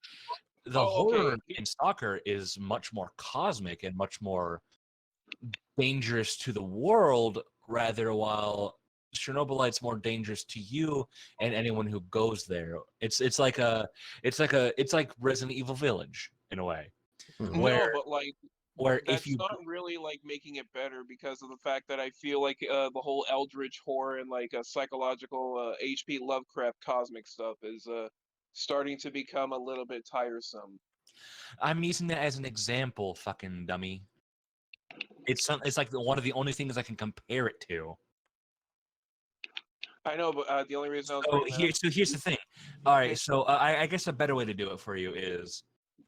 the Oh, horror okay. in Stalker is much more cosmic and much more dangerous to the world, rather while Chernobylite's more dangerous to you and anyone who goes there. It's like Resident Evil Village in a way, Mhm. No, where but like if that's you not really like making it better because of the fact that I feel like the whole eldritch horror and like psychological H.P. Lovecraft cosmic stuff is starting to become a little bit tiresome. I'm using that as an example, fucking dummy. It's like one of the only things I can compare it to. I know, but the only reason I was So bringing that up. here's the thing. All right, so I guess a better way to do it for you is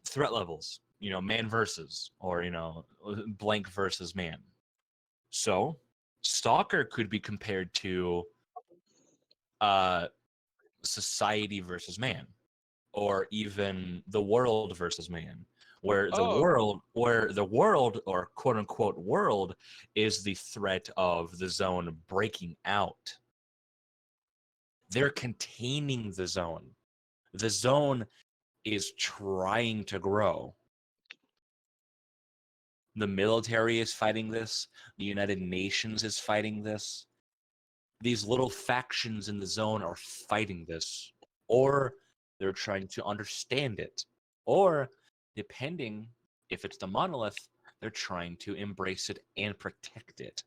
threat levels. You know, man versus, or blank versus man. So, Stalker could be compared to uh, society versus man, or even the world versus man, Oh, where the world, or quote unquote world, is the threat of the zone breaking out. They're containing the zone. The zone is trying to grow. The military is fighting this. The United Nations is fighting this. These little factions in the zone are fighting this, or they're trying to understand it, or depending if it's the monolith, they're trying to embrace it and protect it.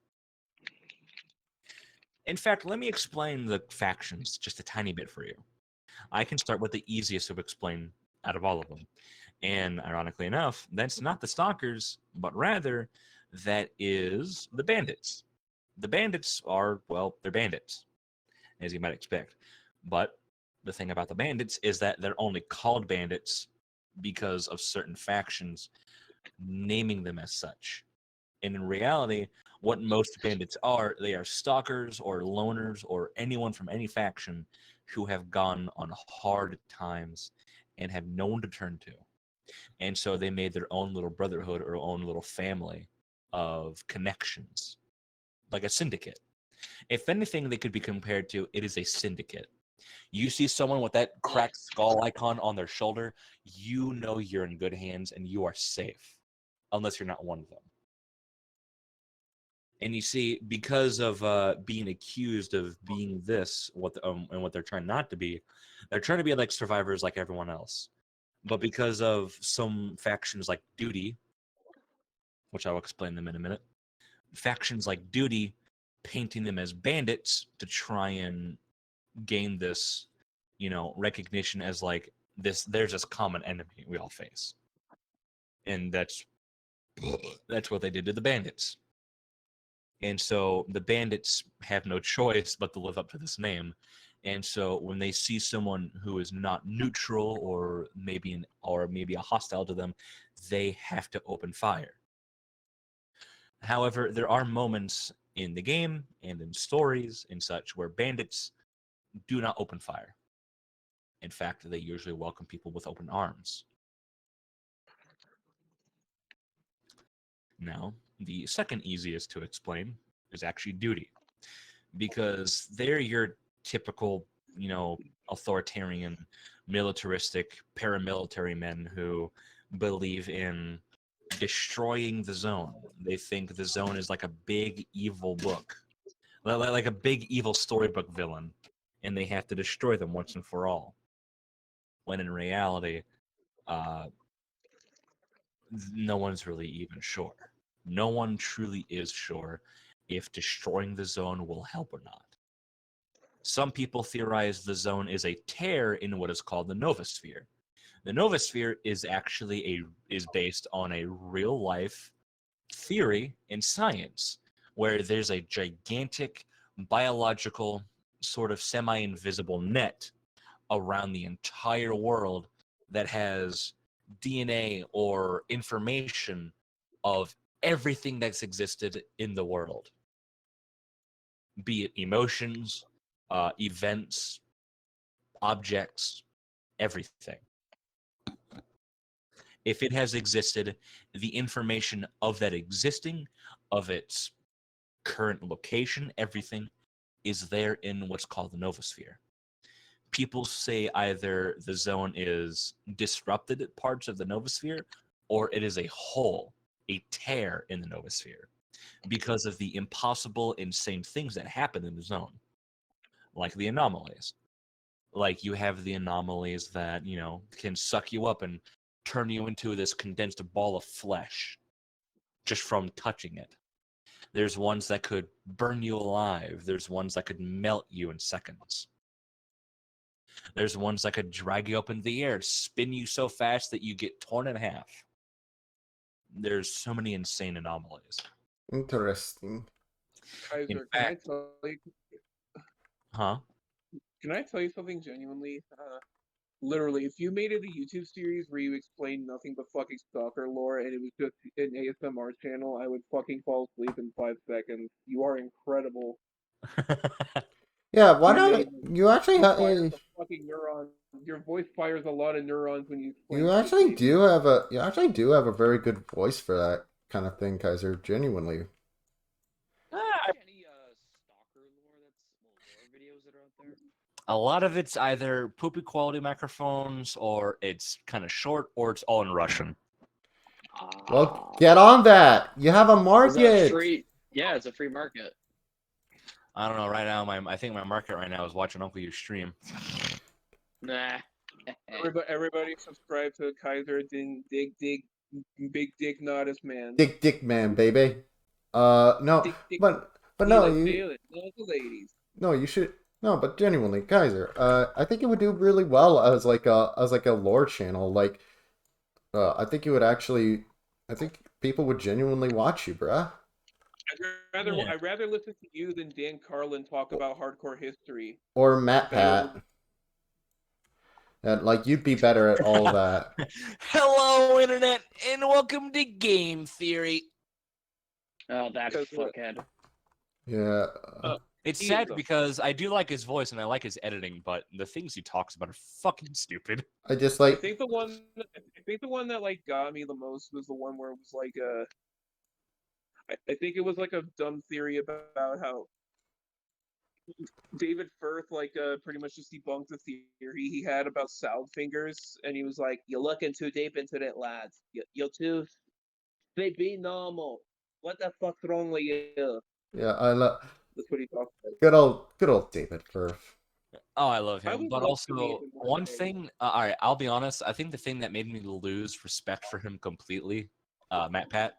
In fact, let me explain the factions just a tiny bit for you. I can start with the easiest to explain out of all of them. And ironically enough, that's not the stalkers, but rather that is the bandits. The bandits are, well, they're bandits, as you might expect. But the thing about the bandits is that they're only called bandits because of certain factions naming them as such. And in reality, what most bandits are, they are stalkers or loners or anyone from any faction who have gone on hard times and have no one to turn to. And so they made their own little brotherhood or own little family of connections, like a syndicate. If anything, they could be compared to it is a syndicate. You see someone with that cracked skull icon on their shoulder, you know you're in good hands and you are safe, unless you're not one of them. And you see, because of being accused of being this, and what they're trying not to be, they're trying to be like survivors like everyone else. But because of some factions like Duty, which I'll explain them in a minute, factions like Duty painting them as bandits to try and gain this, recognition as like this. There's this common enemy we all face, and that's what they did to the bandits. And so the bandits have no choice but to live up to this name. And so when they see someone who is not neutral or maybe a hostile to them, they have to open fire. However, there are moments in the game and in stories and such where bandits do not open fire. In fact, they usually welcome people with open arms. Now, the second easiest to explain is actually Duty, because they're your typical, authoritarian, militaristic, paramilitary men who believe in destroying the zone. They think the zone is like a big evil book, like a big evil storybook villain, and they have to destroy them once and for all. When in reality, uh, no one's really even sure. No one truly is sure if destroying the zone will help or not. Some people theorize the zone is a tear in what is called the Novosphere. The Novosphere is actually is based on a real life theory in science where there's a gigantic biological sort of semi-invisible net around the entire world that has DNA or information of everything that's existed in the world, be it emotions, events, objects, everything. If it has existed, the information of that existing, of its current location, everything is there in what's called the Novosphere. People say either the zone is disrupted parts of the Novosphere or it is a hole, a tear in the Novosphere because of the impossible, insane things that happen in the zone, like the anomalies. Like you have the anomalies that, can suck you up and turn you into this condensed ball of flesh just from touching it. There's ones that could burn you alive. There's ones that could melt you in seconds. There's ones that could drag you up into the air, spin you so fast that you get torn in half. There's so many insane anomalies. Interesting. In Kaiser, fact, huh? can I tell you something genuinely? Literally, if you made it a YouTube series where you explained nothing but fucking stalker lore and it was just an ASMR channel, I would fucking fall asleep in 5 seconds. You are incredible. Yeah, why You're don't amazing. you actually You fire have the fucking neurons. Your voice fires a lot of neurons when you explain you shit, actually David. do have a very good voice for that kind of thing, Kaiser, genuinely. Any stalker lore videos that are out there? A lot of it's either poopy quality microphones, or it's kind of short, or it's all in Russian. Well, get on that. You have a Is that market. free? Yeah, it's a free market. I don't know. Right now, I think my market right now is watching Uncle You stream. Nah. Everybody subscribe to Kaiser Big Dick Nodis Man. Dick man, baby. No, Dick, but he no, like you feeling, not the ladies. no, you should no, but genuinely, Kaiser. I think it would do really well as like a lore channel. Like, I think you would actually, I think people would genuinely watch you, bruh. I'd rather listen to you than Dan Carlin talk about hardcore history. Or Matt Better. Pat. And like you'd be better at all that. Hello, internet, and welcome to Game Theory. Oh, that Because, fuckhead. Yeah. It's He sad is a- because I do like his voice and I like his editing, but the things he talks about are fucking stupid. I just I like think the one that like got me the most was the one where it was like I think it was like a dumb theory about how David Firth pretty much just debunked the theory he had about salad fingers, and he was like, "You're looking too deep into that, lads. You're too. They be normal. What the fuck's wrong with you?" yeah, I love That's what he talked about. good old David Firth. Oh, I love I him. would But love to meet also, him one day. thing, all right, I'll be honest. I think the thing that made me lose respect for him completely, Matt Pat,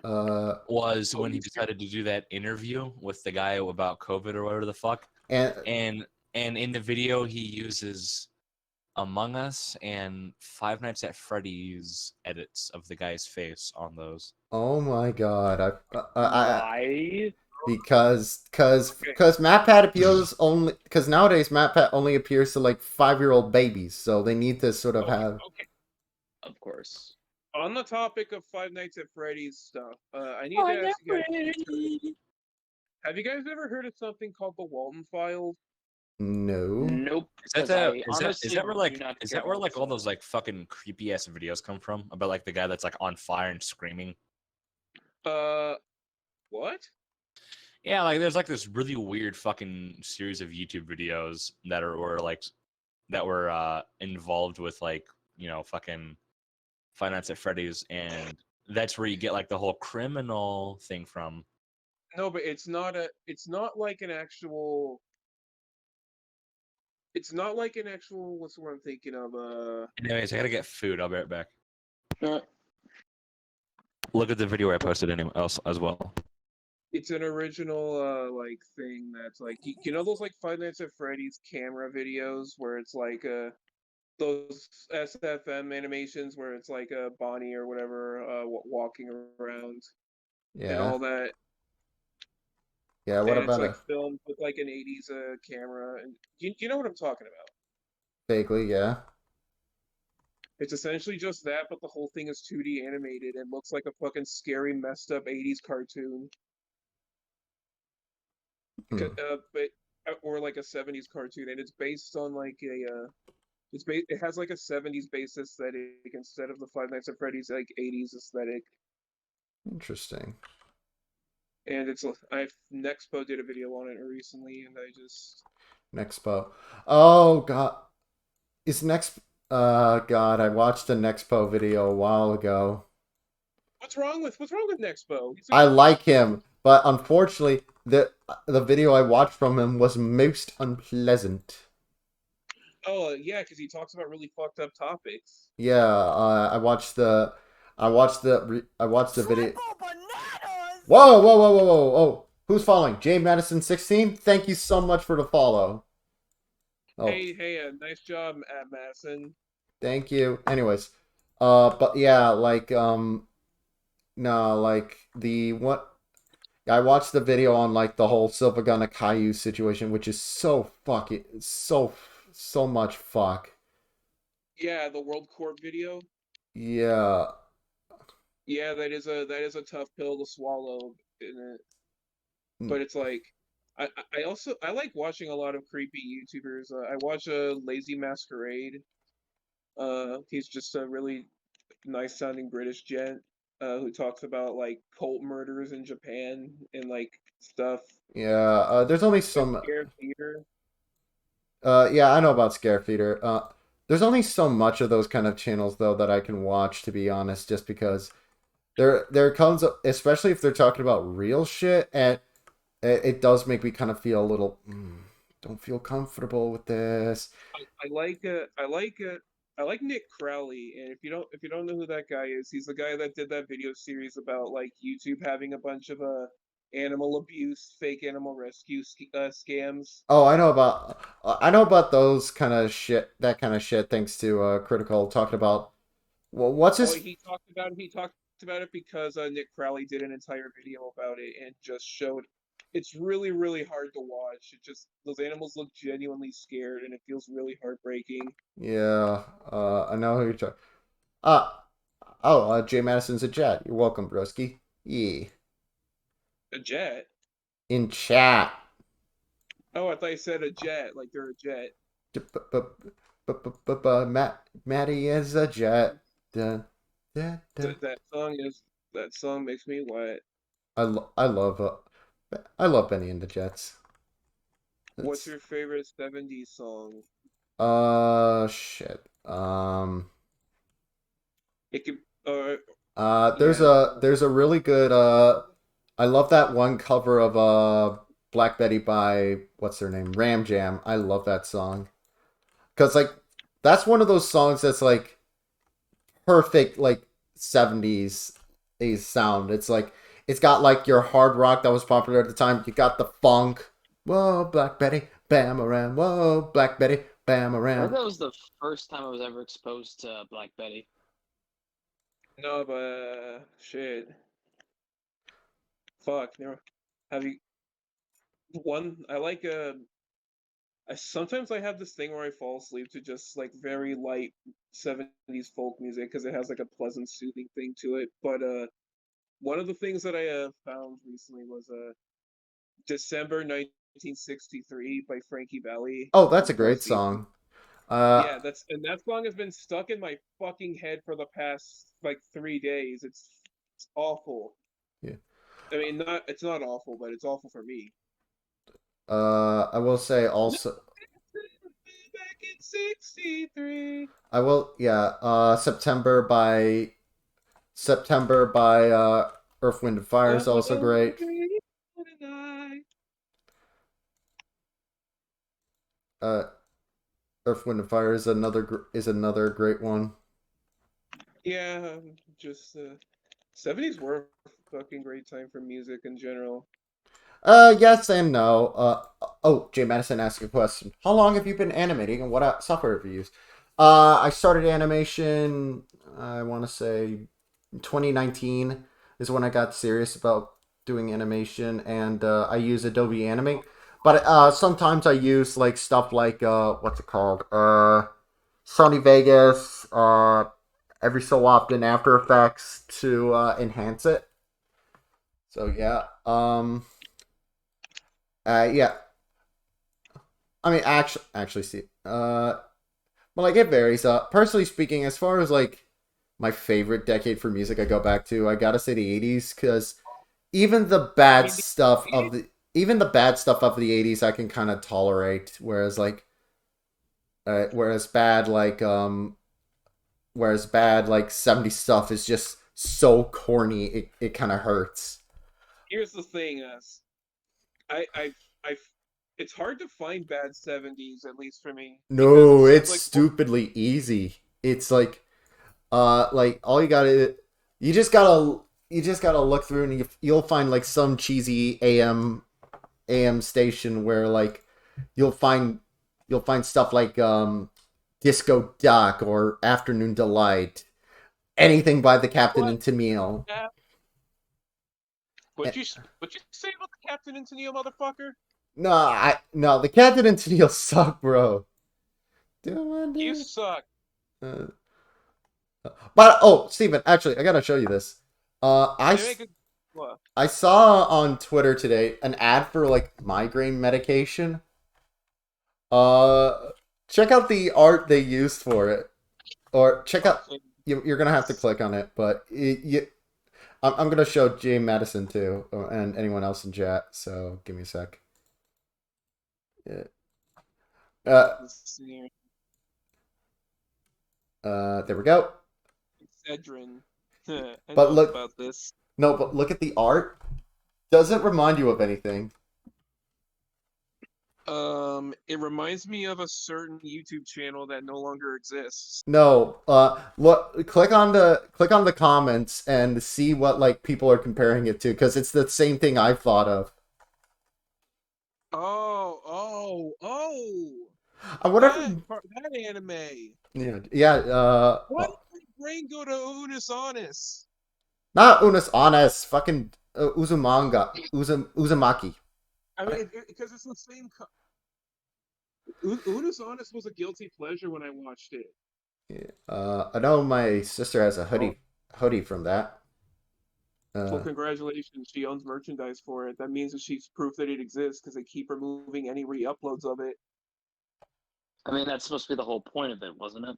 was when he decided to do that interview with the guy about COVID or whatever the fuck. And And in the video, he uses Among Us and Five Nights at Freddy's edits of the guy's face on those. oh my god, Why? because Matt Pat appeals only because nowadays Matt Pat only appears to like 5-year-old babies, so they need to sort of have Okay. Of course. On the topic of Five Nights at Freddy's stuff, I need to ask you guys: have you guys ever heard of something called the Walton Files? no. Nope. Is that 'cause the, I is that honestly is that where do like not is care that where about like all this those like fucking creepy ass videos come from about like the guy that's like on fire and screaming? What? Yeah, like there's like this really weird fucking series of YouTube videos that were involved with like fucking Five Nights at Freddy's, and that's where you get like the whole criminal thing from. No, but it's not like an actual. It's not like an actual. What's the word I'm thinking of? Anyways, I gotta get food. I'll be right back. Uh, Look at the video I posted else as well. It's an original like thing that's like you know those like Five Nights at Freddy's camera videos where it's like those SFM animations where it's like a Bonnie or whatever walking around and Yeah. all that, Yeah, what and it's about like a filmed with like an '80s camera, and you know what I'm talking about. vaguely, yeah. It's essentially just that, but the whole thing is 2D animated and looks like a fucking scary, messed up '80s cartoon. Hmm. But or like a '70s cartoon, and it's based on like it has like a '70s base aesthetic instead of the Five Nights at Freddy's like '80s aesthetic. Interesting. And it's I Nexpo did a video on it recently, and I just Nexpo. Oh god. Is Next God, I watched a Nexpo video a while ago. what's wrong with Nexpo? He's a I like him, but unfortunately the video I watched from him was most unpleasant. oh yeah, because he talks about really fucked up topics. Yeah, I watched the video. Whoa, whoa, whoa, whoa, whoa, whoa! Who's following? J Madison 16. Thank you so much for the follow. Oh, Hey, nice job, Madison. thank you. Anyways, but yeah, no, like the what? I watched the video on like the whole Silvagana Caillou situation, which is so fucking so much fuck. Yeah, the World Court video. Yeah. Yeah, that is a tough pill to swallow, in it. Mm, But it's like I also I like watching a lot of creepy YouTubers. I watch a Lazy Masquerade. He's just a really nice sounding British gent who talks about like cult murders in Japan and like stuff. yeah. There's only Like some. Scare Theater. Yeah, I know about Scarefeeder. There's only so much of those kind of channels though that I can watch, to be honest, just because there comes, especially if they're talking about real shit, and it does make me kind of feel a little. Don't feel comfortable with this. I like Nick Crowley, and if you don't know who that guy is, he's the guy that did that video series about like YouTube having a bunch of animal abuse, fake animal rescue scams. Oh, I know about those kind of shit, that kind of shit, thanks to Critical talking about. Well, what's Oh, his? he talked about it because Nick Crowley did an entire video about it and just showed it's really hard to watch. It just those animals look genuinely scared and it feels really heartbreaking. Yeah, I know who you're talking. Ah, oh, Jay Madison's a jet. You're welcome, broski. Yeah, A jet? in chat. Oh, I thought you said a jet, like they're a jet. Maddie is a jet. Dun, dun, dun. That song is that song makes me wet. I love Benny and the Jets. What's It's your favorite '70s song? shit. It could yeah. There's a really good I love that one cover of Black Betty by what's her name? Ram Jam. I love that song. Cuz like that's one of those songs that's like perfect like 70s sound. It's like it's got like your hard rock that was popular at the time. You got the funk. Whoa, Black Betty, bam around. Whoa, Black Betty, bam I think around. that was the first time I was ever exposed to Black Betty. No, but shit. Fuck. Never, have you one? I like sometimes I have this thing where I fall asleep to just like very light '70s folk music because it has like a pleasant, soothing thing to it. But one of the things that I found recently was December 1963 by Frankie Valli Oh, that's from a Four great Seasons. song. Yeah, that song has been stuck in my fucking head for the past like 3 days. It's awful. Yeah. I mean, not it's not awful, but it's awful for me. I will say No, also, back in '63. I will, yeah, September by Earth, Wind, and Fire I is also will great. be tonight. Uh, Earth, Wind, and Fire is is another great one. Yeah, just '70s were a fucking great time for music in general. Yes and no. Oh, Jay Madison asked a question. How long have you been animating and what software have you used? I started animation. I want to say 2019 is when I got serious about doing animation, and I use Adobe Animate. But sometimes I use like stuff like what's it called? Sony Vegas. Every so often After Effects to enhance it. So yeah. Yeah. I mean, actually, see. Well, like it varies. Personally speaking, as far as like my favorite decade for music, I go back to, I gotta say the '80s, because even the I bad mean, stuff of the even the bad stuff of the '80s I can kind of tolerate. Whereas bad like '70s stuff is just so corny. It kind of hurts. here's the thing, I, it's hard to find bad '70s, at least for me, because No, it seems it's like stupidly easy. It's like all you just gotta look through, and you'll find like some cheesy AM station where like you'll find you'll find stuff like Disco Duck or Afternoon Delight, anything by the Captain what? and Tennille. Yeah. What you say about the Captain and Tennille, motherfucker? No, the Captain and Tennille suck, bro. You suck. Uh, but oh, Steven, actually, I gotta show you this. Uh, I They make a what? I saw on Twitter today an ad for like migraine medication. Uh, check out the art they used for it, or check out. Okay. You're gonna have to click on it, but I'm gonna show Jay Madison too, and anyone else in chat. So give me a sec. Yeah. Uh, Let's see. there we go. Excedrin. I But know look, about this. no, but look at the art. Doesn't remind you of anything. It reminds me of a certain YouTube channel that no longer exists. No, look, click on the comments and see what like people are comparing it to, because it's the same thing I've thought of. Oh! Whatever. That anime. Yeah. Why did my brain go to Unus Annus? Not Unus Honest, fucking Uzumaki. I mean, because it's the same. Unus Annus was a guilty pleasure when I watched it. Yeah. I know my sister has a Oh, hoodie from that. well, Uh, congratulations. She owns merchandise for it. That means that she's proof that it exists because they keep removing any re-uploads of it. I mean, that's supposed to be the whole point of it, wasn't it?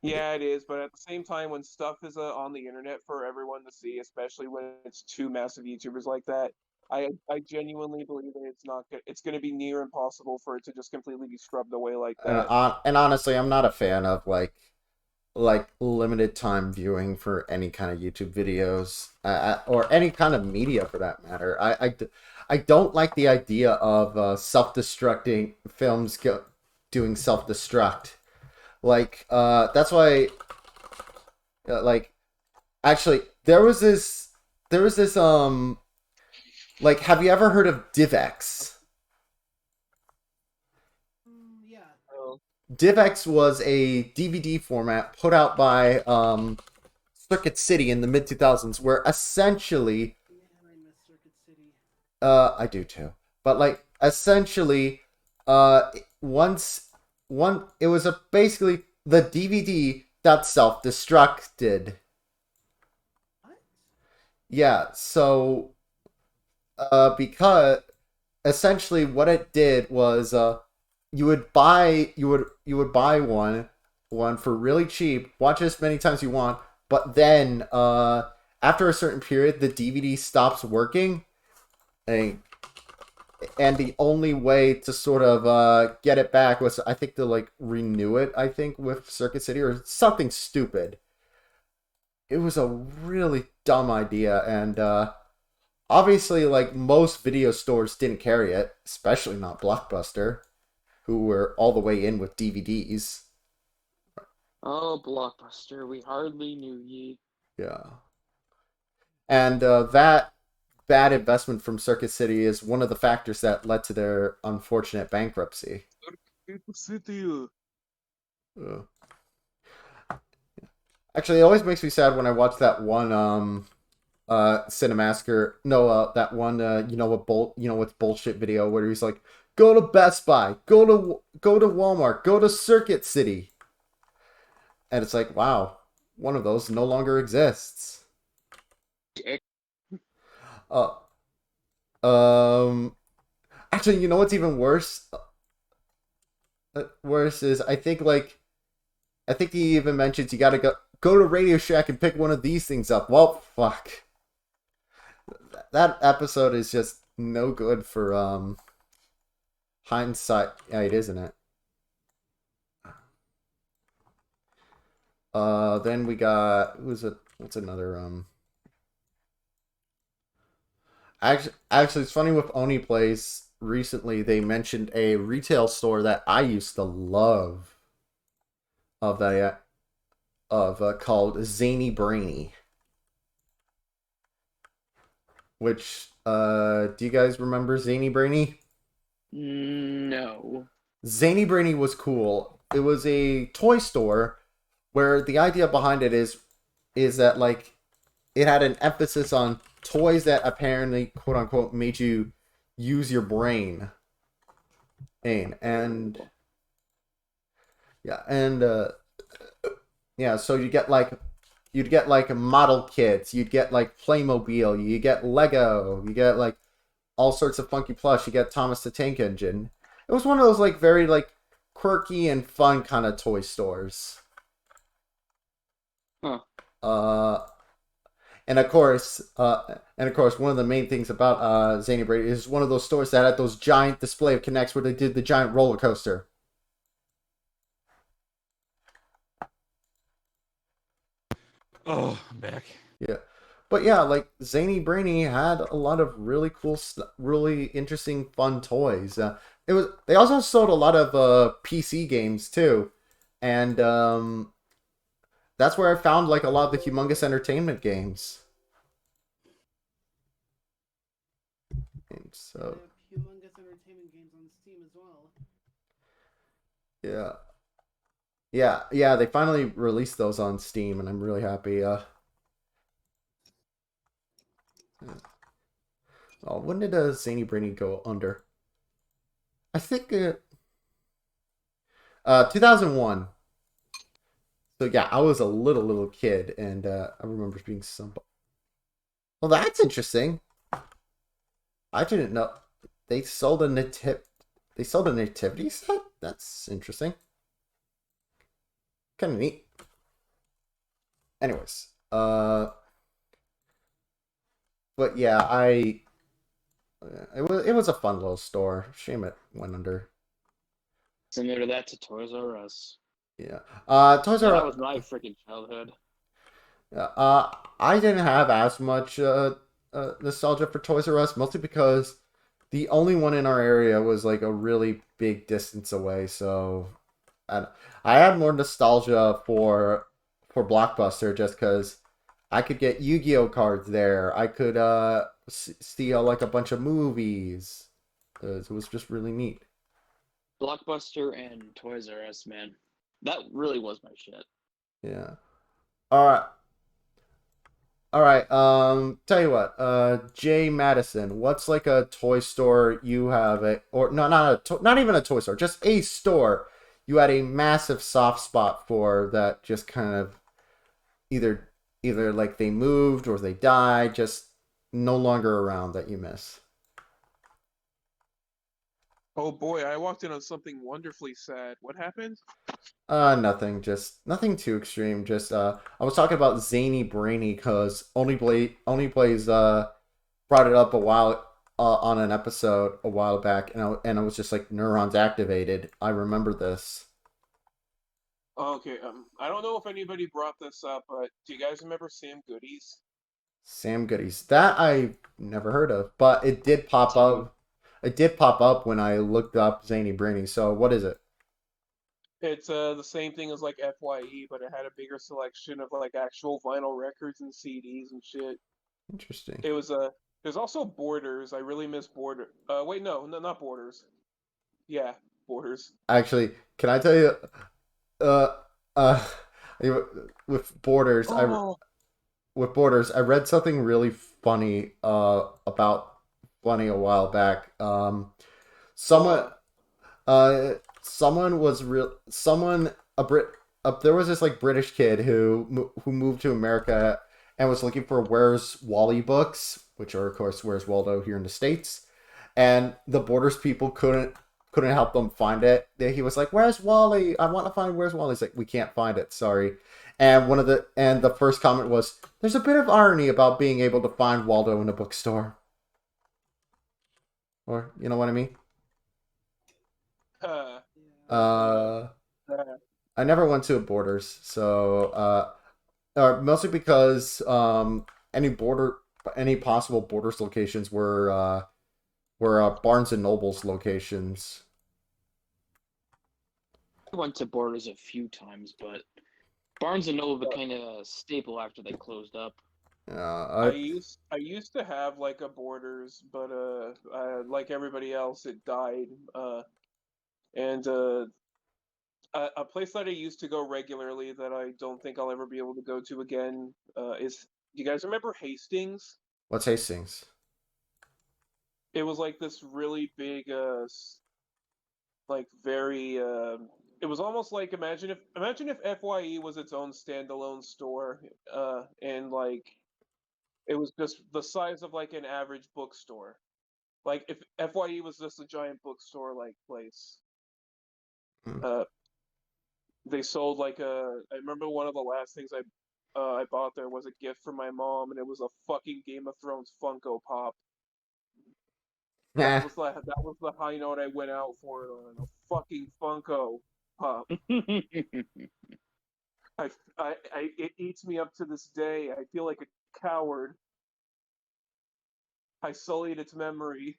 Yeah, it is, but at the same time, when stuff is on the internet for everyone to see, especially when it's two massive YouTubers like that, I genuinely believe that it's going to be near impossible for it to just completely be scrubbed away like that. and honestly, I'm not a fan of like limited time viewing for any kind of YouTube videos, or any kind of media for that matter. I don't like the idea of self-destructing films doing self-destruct. Like that's why like actually there was this like, have you ever heard of DivX? Yeah. Oh. DivX was a DVD format put out by Circuit City in the mid 2000s, where essentially, Man, I miss Circuit City. I do too, but like essentially, once it was basically the DVD that self destructed. What? Yeah, so because essentially what it did was you would buy one for really cheap, watch it as many times you want, but then after a certain period the DVD stops working, and the only way to sort of get it back was, I think, to like renew it, I think, with Circuit City or something stupid. It was a really dumb idea, and obviously like most video stores didn't carry it, especially not Blockbuster, who were all the way in with DVDs. Oh, Blockbuster, we hardly knew ye. Yeah. And that bad investment from Circuit City is one of the factors that led to their unfortunate bankruptcy. City. Ugh. Actually, it always makes me sad when I watch that one Cinemasker. No, that one you know what's bullshit video where he's like, go to Best Buy, go to Walmart, go to Circuit City, and it's like, wow, one of those no longer exists. Uh, um, actually, you know what's even worse? Worse is I think he even mentions you gotta go to Radio Shack and pick one of these things up. Well, fuck. That episode is just no good for hindsight. Yeah, it isn't it? Then we got who's it? What's another Actually, it's funny with Oni Place. Recently, they mentioned a retail store that I used to love of that of called Zany Brainy. Which do you guys remember Zany Brainy? No. Zany Brainy was cool. It was a toy store where the idea behind it is that like it had an emphasis on toys that apparently quote unquote made you use your brain. And yeah, and yeah, so you'd get like model kits, you'd get like Playmobil, you get Lego, you get like all sorts of funky plush. You get Thomas the Tank Engine. It was one of those like very like quirky and fun kind of toy stores. Huh. Uh, and of course, one of the main things about Zany Brady is one of those stores that had those giant display of Kinects where they did the giant roller coaster. Oh, I'm back. Yeah. But yeah, like Zany Brainy had a lot of really cool, really interesting, fun toys. It was. They also sold a lot of PC games too, and that's where I found like a lot of the Humongous Entertainment games. And They so have humongous entertainment games on Steam as well. yeah, yeah. They finally released those on Steam, and I'm really happy. Oh, when did Zany Brainy go under? I think 2001. So yeah, I was a little kid, and I remember being some. Well, that's interesting. I didn't know they sold a They sold a nativity set. That's interesting. Kind of neat. Anyways, but yeah, it was a fun little store. Shame it went under. Similar to that to Toys R Us. Yeah. Toys Yeah, R that Us. was my freaking childhood. I didn't have as much nostalgia for Toys R Us, mostly because the only one in our area was like a really big distance away. So I, I had more nostalgia for Blockbuster just because I could get Yu-Gi-Oh cards there. I could steal like a bunch of movies. It was just really neat. Blockbuster and Toys R Us, man. That really was my shit. Yeah. All right. All right. Tell you what. Jay Madison, what's like a toy store you have or no, not even a toy store, just a store you had a massive soft spot for that just kind of either like they moved or they died, just no longer around that you miss. Oh boy, I walked in on something wonderfully sad. What happened? Nothing, just nothing too extreme. Just I was talking about Zany Brainy because Only Plays brought it up a while on an episode a while back, and I was just like neurons activated. I remember this. Okay, I don't know if anybody brought this up, but do you guys remember Sam Goodies? Sam Goodies. That I never heard of, but it did pop up. It did pop up when I looked up Zany Brainy. So what is it? It's the same thing as like FYE, but it had a bigger selection of like actual vinyl records and CDs and shit. Interesting. It was there's also Borders. I really miss Border. Wait, no, not Borders. Yeah, Borders. Actually, can I tell you? uh, uh, with Borders, Oh, I read something really funny about funny a while back. Someone What? someone was real someone a Brit there was this like British kid who moved to America and was looking for Where's Wally books, which are of course Where's Waldo here in the States, and the Borders people couldn't help them find it. He was like, "Where's Wally? I want to find Where's Wally." He's like, "We can't find it, sorry." And the first comment was, "There's a bit of irony about being able to find Waldo in a bookstore," or you know what I mean. Uh, Yeah. Uh, uh, I never went to Borders, so mostly because any possible Borders locations were Barnes and Noble's locations. I went to Borders a few times, but Barnes and Noble became a staple after they closed up. Uh, I used to have like a Borders, but like everybody else, it died. And a place that I used to go regularly that I don't think I'll ever be able to go to again is. Do you guys remember Hastings? what's Hastings? It was like this really big, like very. It was almost like imagine if FYE was its own standalone store, and like it was just the size of like an average bookstore. Like if FYE was just a giant bookstore like place. Hmm. Uh, they sold like a. I remember one of the last things I bought there was a gift from my mom, and it was a fucking Game of Thrones Funko Pop. Nah. That was the high note I went out for it on a fucking Funko Pop. It eats me up to this day. I feel like a coward. I sullied its memory.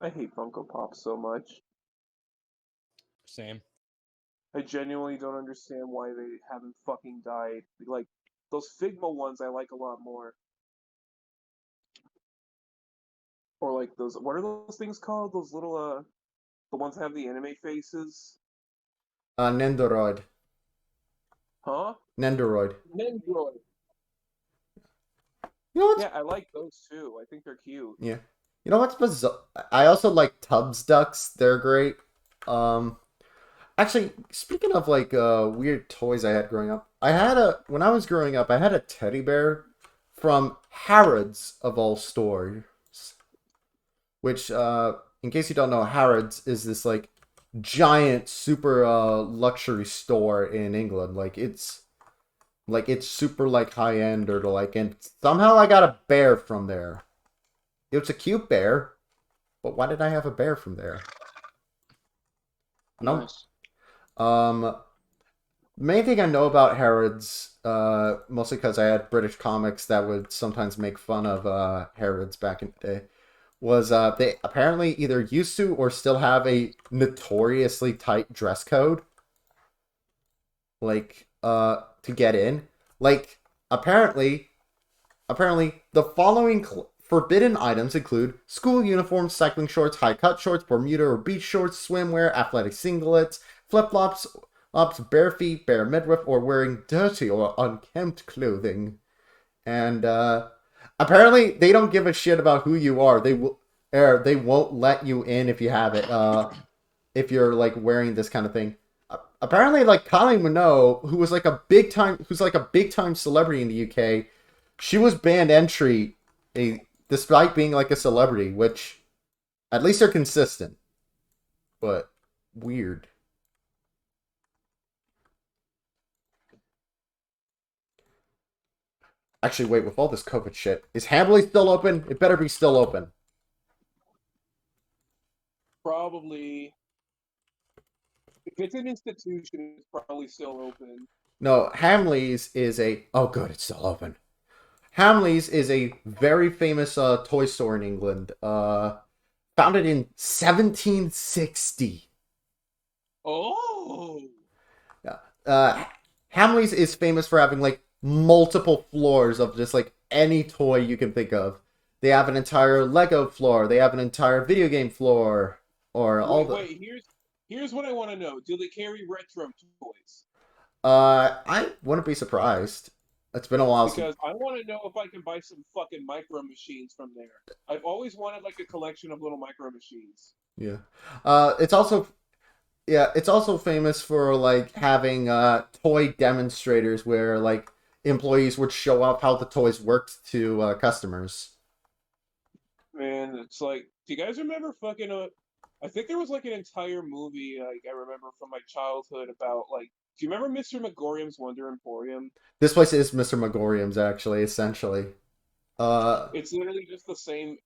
I hate Funko Pops so much. Same. I genuinely don't understand why they haven't fucking died. Like those Figma ones, I like a lot more. Or like those, what are those things called? Those little the ones that have the anime faces, Nendoroid. huh? Nendoroid. Nendroid. You know what's Yeah, I like those too. I think they're cute. Yeah. You know what's bizarre? I also like Tubbs ducks. They're great. Um, Actually, speaking of like weird toys I had growing up, when I was growing up, I had a teddy bear from Harrods of all stores, which in case you don't know, Harrods is this like giant super luxury store in England. It's super like high end or like, and somehow I got a bear from there. It was a cute bear, but why did I have a bear from there? No. Nice. Um, Main thing I know about Harrods, mostly because I had British comics that would sometimes make fun of Harrods back in the day, was they apparently either used to or still have a notoriously tight dress code, like to get in. Like apparently, the following forbidden items include school uniforms, cycling shorts, high cut shorts, Bermuda or beach shorts, swimwear, athletic singlets, flip flops, bare feet, bare midriff, or wearing dirty or unkempt clothing. And apparently, they don't give a shit about who you are. They won't let you in if you have it. If you're like wearing this kind of thing. Apparently, like Kylie Minogue, who's like a big time celebrity in the UK, she was banned entry, despite being like a celebrity, which at least they're consistent, but weird. Actually, wait, with all this COVID shit, is Hamley still open? It better be still open. Probably, if it's an institution, it's probably still open. No, Hamley's is a. Oh, good, it's still open. Hamley's is a very famous toy store in England. Founded in 1760. Oh, Yeah. Hamley's is famous for having like multiple floors of just like any toy you can think of. They have an entire Lego floor. They have an entire video game floor. or all the. Wait. Here's what I want to know. Do they carry retro toys? I wouldn't be surprised. It's been a while since. Because I want to know if I can buy some fucking micro machines from there. I've always wanted like a collection of little micro machines. Yeah. It's also Yeah, it's also famous for like having toy demonstrators where like employees would show off how the toys worked to customers. Man, it's like, do you guys remember fucking I think there was like an entire movie like I remember from my childhood about like, do you remember Mr. Megorium's Wonder Emporium? This place is Mr. Megorium's actually, essentially. Uh, It's literally just the same.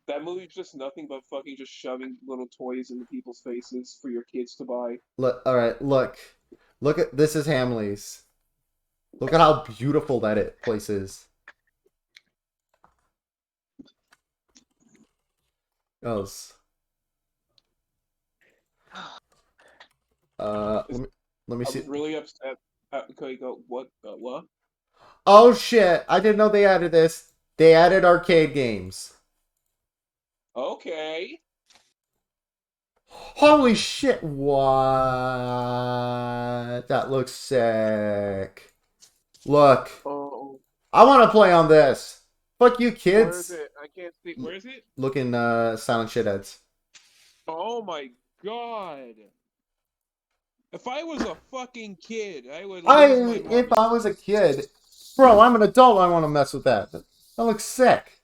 That movie's just nothing but fucking just shoving little toys into people's faces for your kids to buy. look, all right, look at this is Hamley's. Look at how beautiful place is. Oh, let me I see. was really upset. Okay, go what? What? Oh shit! I didn't know they added this. They added arcade games. Okay. Holy shit, what? That looks sick. Look, Oh, I want to play on this. Fuck you, where is kids. it? I can't see. Where is it? Looking silent shitheads. Oh my god. If I was a fucking kid, I would lose my If mind. I was a kid, bro, I'm an adult. I want to mess with that. That looks sick.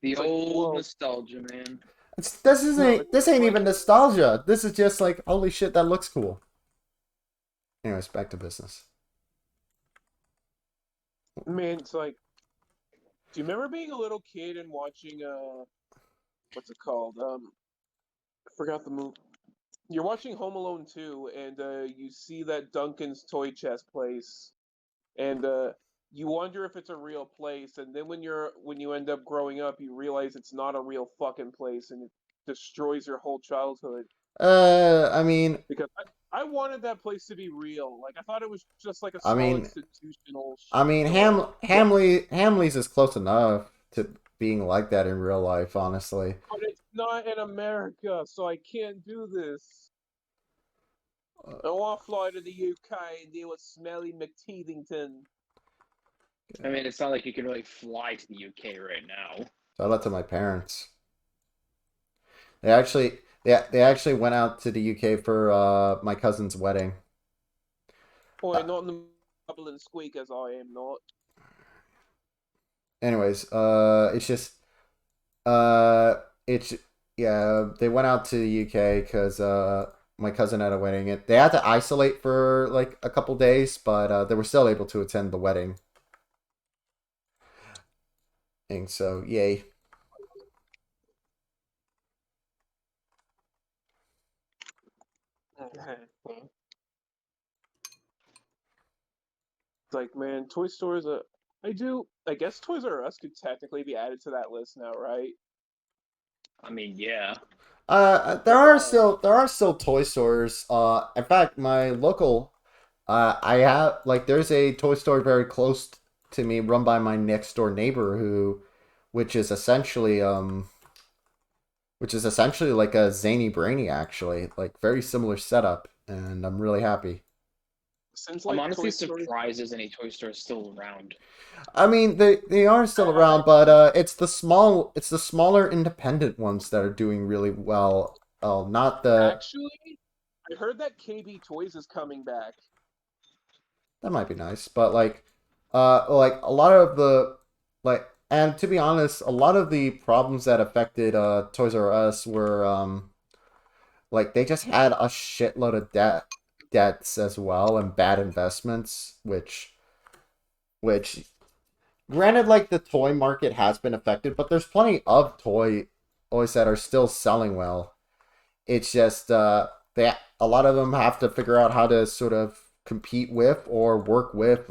The It's like, old whoa. nostalgia, man. This ain't like- even nostalgia. This is just like, holy shit, that looks cool. Anyways, back to business. Man, it's like, do you remember being a little kid and watching what's it called? I forgot the movie. You're watching Home Alone 2, and you see that Duncan's toy chest place, and you wonder if it's a real place, and then when you end up growing up, you realize it's not a real fucking place, and it destroys your whole childhood. I mean, Because I wanted that place to be real. Like I thought it was just like a I small mean, institutional store. Hamley's is close enough to being like that in real life, honestly. But it's not in America, so I can't do this. I want to fly to the UK and deal with smelly McTeethington. I mean, it's not like you can really fly to the UK right now. Shout out to my parents. They actually went out to the UK for my cousin's wedding. Boy, not in the bubble and squeak as I am not. Anyways, uh, it's yeah, they went out to the UK because my cousin had a wedding. They had to isolate for like a couple days, but they were still able to attend the wedding. And so, yay. Like, man, toy stores. I guess Toys R Us could technically be added to that list now, right? I mean, yeah. There are still toy stores. In fact, my local, I have like there's a toy store very close to me, run by my next door neighbor, which is essentially like a Zany Brainy, actually, like very similar setup, and I'm really happy. Since I'm like honestly Toy Story. surprised there's any toy stores still around. I mean, they are still around, but it's the smaller independent ones that are doing really well. Oh, not the Actually, I heard that KB Toys is coming back. that might be nice, but like a lot of the like, and to be honest, a lot of the problems that affected Toys R Us were like they just had a shitload of debts as well and bad investments, which granted, like the toy market has been affected, but there's plenty of toys that are still selling well. It's just a lot of them have to figure out how to sort of compete with or work with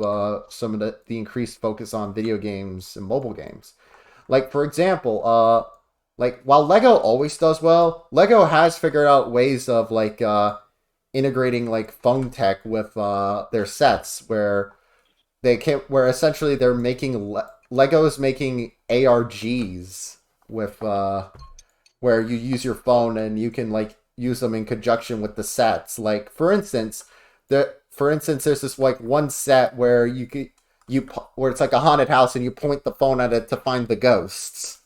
some of the increased focus on video games and mobile games. Like for example, like while Lego always does well, Lego has figured out ways of like integrating like phone tech with their sets where essentially they're making Lego's making ARGs with where you use your phone and you can like use them in conjunction with the sets. Like for instance, there's this like one set where where it's like a haunted house and you point the phone at it to find the ghosts.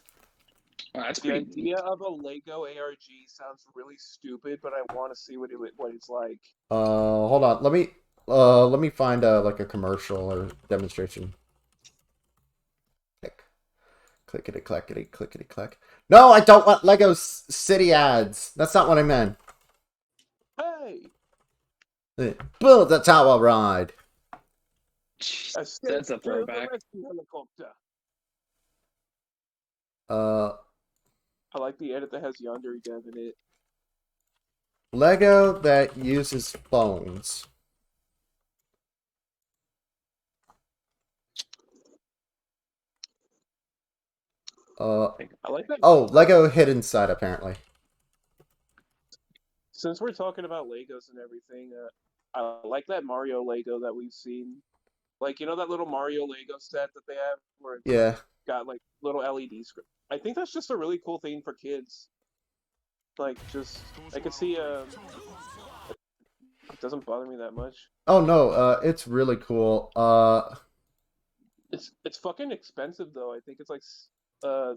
Oh, that's The pretty neat. idea of a Lego ARG sounds really stupid, but I want to see what it's like. Hold on. Let me find like a commercial or demonstration. Click. Clickety clackety clickety clack. No, I don't want Lego City ads. That's not what I meant. Hey, Build the tower ride. Jeez, escape that's a to the throwback. rescue helicopter. Uh, I like the edit that has Yandere Dev in it. Lego that uses phones. I like that. Oh, Lego Hidden Side apparently. Since we're talking about Legos and everything, I like that Mario Lego that we've seen. Like, you know that little Mario Lego set that they have where it's Yeah. got like little LED screen. I think that's just a really cool thing for kids. Like, just I could see. It doesn't bother me that much. Oh no, it's really cool. It's fucking expensive though. I think it's like uh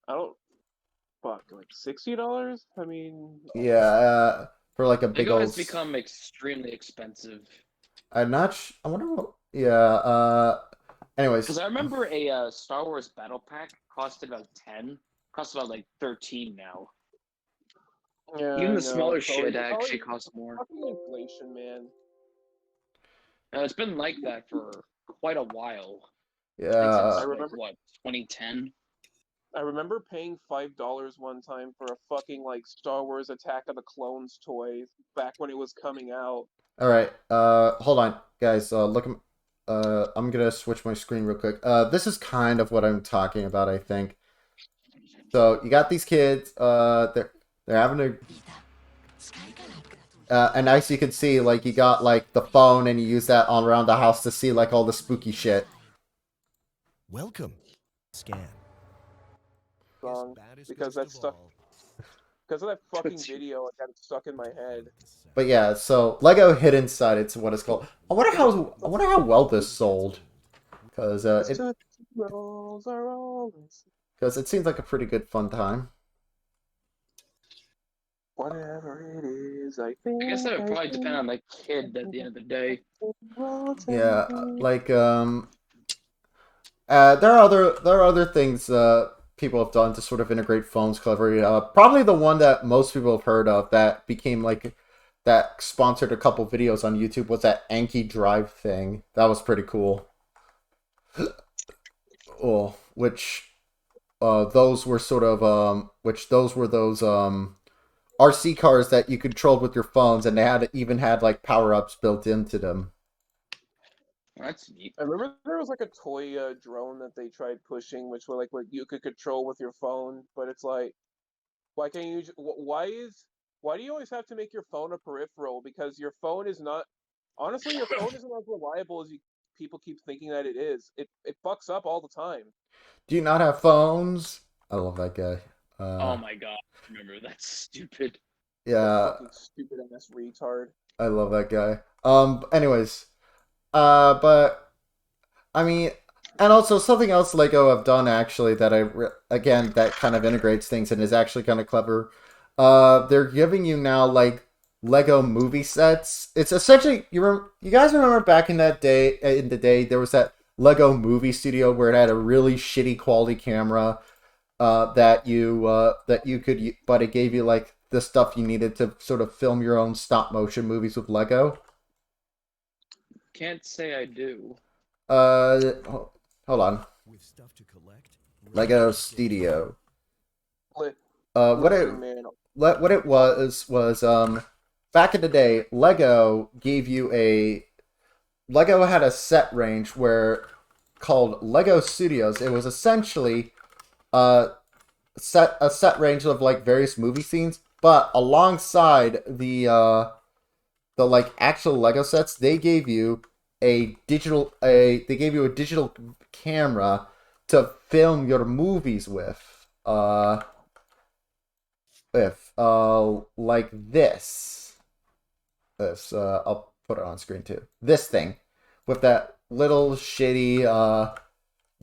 I don't fuck like $60. I mean, Yeah, for like a big Lego old. has become extremely expensive. I'm not. I wonder what. Yeah. Anyways. Because I remember a Star Wars battle pack costed about 10, costs about like 13 now. yeah, Even I the know. smaller It's shit always actually costs more. fucking inflation, man. It's been like that for quite a while. Like Yeah. since I like remember. what 2010. I remember paying $5 one time for a fucking like Star Wars Attack of the Clones toy back when it was coming out. All right. Hold on, guys. I'm gonna switch my screen real quick. This is kind of what I'm talking about, I think. So you got these kids. They're having a. And as you can see, like you got like the phone, and you use that all around the house to see like all the spooky shit. Welcome. Scan. Song because that's stuck because of that fucking video. I got it stuck in my head. But yeah, so Lego Hidden Side, it's what it's called. I wonder how well this sold, because it seems like a pretty good fun time. Whatever it is, I think. I guess that would probably depend on the kid at the end of the day. Yeah, like there are other things people have done to sort of integrate phones cleverly. Probably the one that most people have heard of that became like that sponsored a couple videos on YouTube was that Anki Drive thing. That was pretty cool. Oh, which those were sort of those were those RC cars that you controlled with your phones, and they even had like power-ups built into them. That's neat. I remember there was like a toy drone that they tried pushing, which were like what you could control with your phone. But it's like, why can't you? Why do you always have to make your phone a peripheral? Because your phone is not. Honestly, your phone isn't as reliable as people keep thinking that it is. It fucks up all the time. Do you not have phones? I love that guy. Oh my god, remember that's stupid. Yeah, Fucking stupid ass retard. I love that guy. Anyways, but I mean, and also something else Lego have done actually that again that kind of integrates things and is actually kind of clever. They're giving you now like Lego movie sets. It's essentially you guys remember back in the day there was that Lego movie studio where it had a really shitty quality camera that you could, but it gave you like the stuff you needed to sort of film your own stop motion movies with Lego. Can't say I do. Hold on. With stuff to collect. Lego Studio. What What it was back in the day, Lego had a set range where called Lego Studios. It was essentially a set range of like various movie scenes, but alongside the like actual Lego sets, they gave you a digital camera to film your movies with. if like this I'll put it on screen too. This thing with that little shitty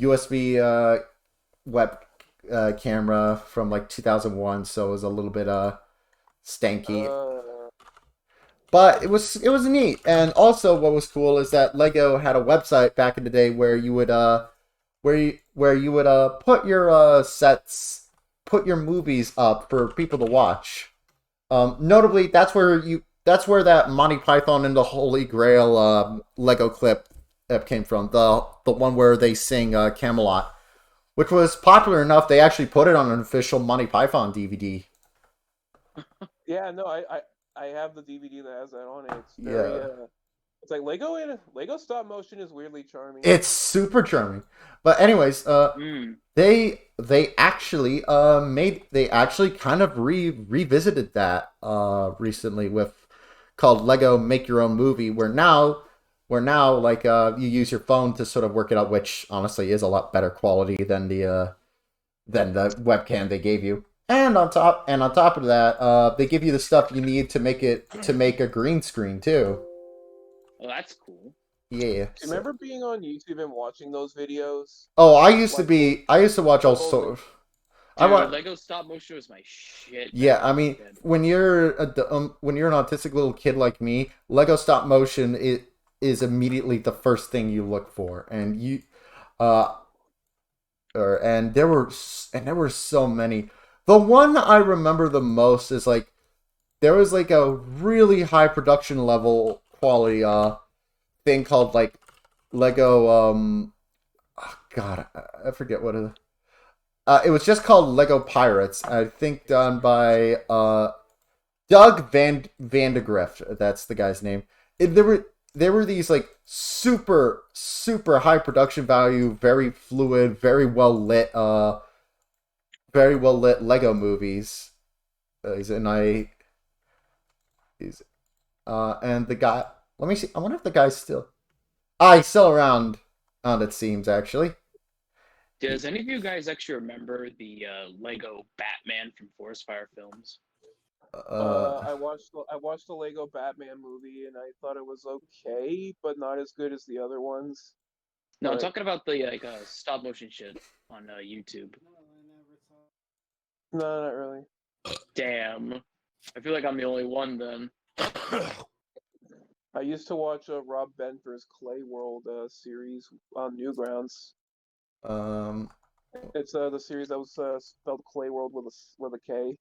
USB web camera from like 2001, so it was a little bit stanky. But it was neat. And also what was cool is that Lego had a website back in the day where you would where you would put your sets, put your movies up for people to watch. Notably, that's where that Monty Python and the Holy Grail Lego clip came from. The one where they sing Camelot, which was popular enough they actually put it on an official Monty Python DVD. Yeah, no, I have the DVD that has that on it. It's very Yeah, it's like Lego stop motion is weirdly charming. it's super charming. But anyways, Mm. they actually kind of revisited that recently with called Lego Make Your Own Movie, where now like you use your phone to sort of work it out, which honestly is a lot better quality than the webcam they gave you. And on top of that, they give you the stuff you need to make a green screen too. Well, that's cool. Yeah. Do you remember being on YouTube and watching those videos? Oh, I used to Like be. I used to watch all old, sort. I Dude, want. Lego stop motion was my shit Yeah, back I when I was mean, a kid. when you're an autistic little kid like me, Lego stop motion is immediately the first thing you look for, and uh, and there were so many. The one I remember the most is like there was like a really high production level quality thing called like Lego oh God, I forget what it was just called Lego Pirates. I think done by Doug Vandegrift. That's the guy's name. There were these like super super high production value, very fluid, very well lit Lego movies. And I he's and the guy. Let me see. I wonder if the guy's still. He's still around. It seems actually. Does any of you guys actually remember the Lego Batman from Forest Fire Films? Uh, I watched the Lego Batman movie and I thought it was okay, but not as good as the other ones. No, I'm But talking about the like stop motion shit on YouTube. No, I never saw. no, not really. Damn, I feel like I'm the only one then. I used to watch Rob Benfer's Clay World series on Newgrounds. um, It's the series that was spelled Clay World with a K.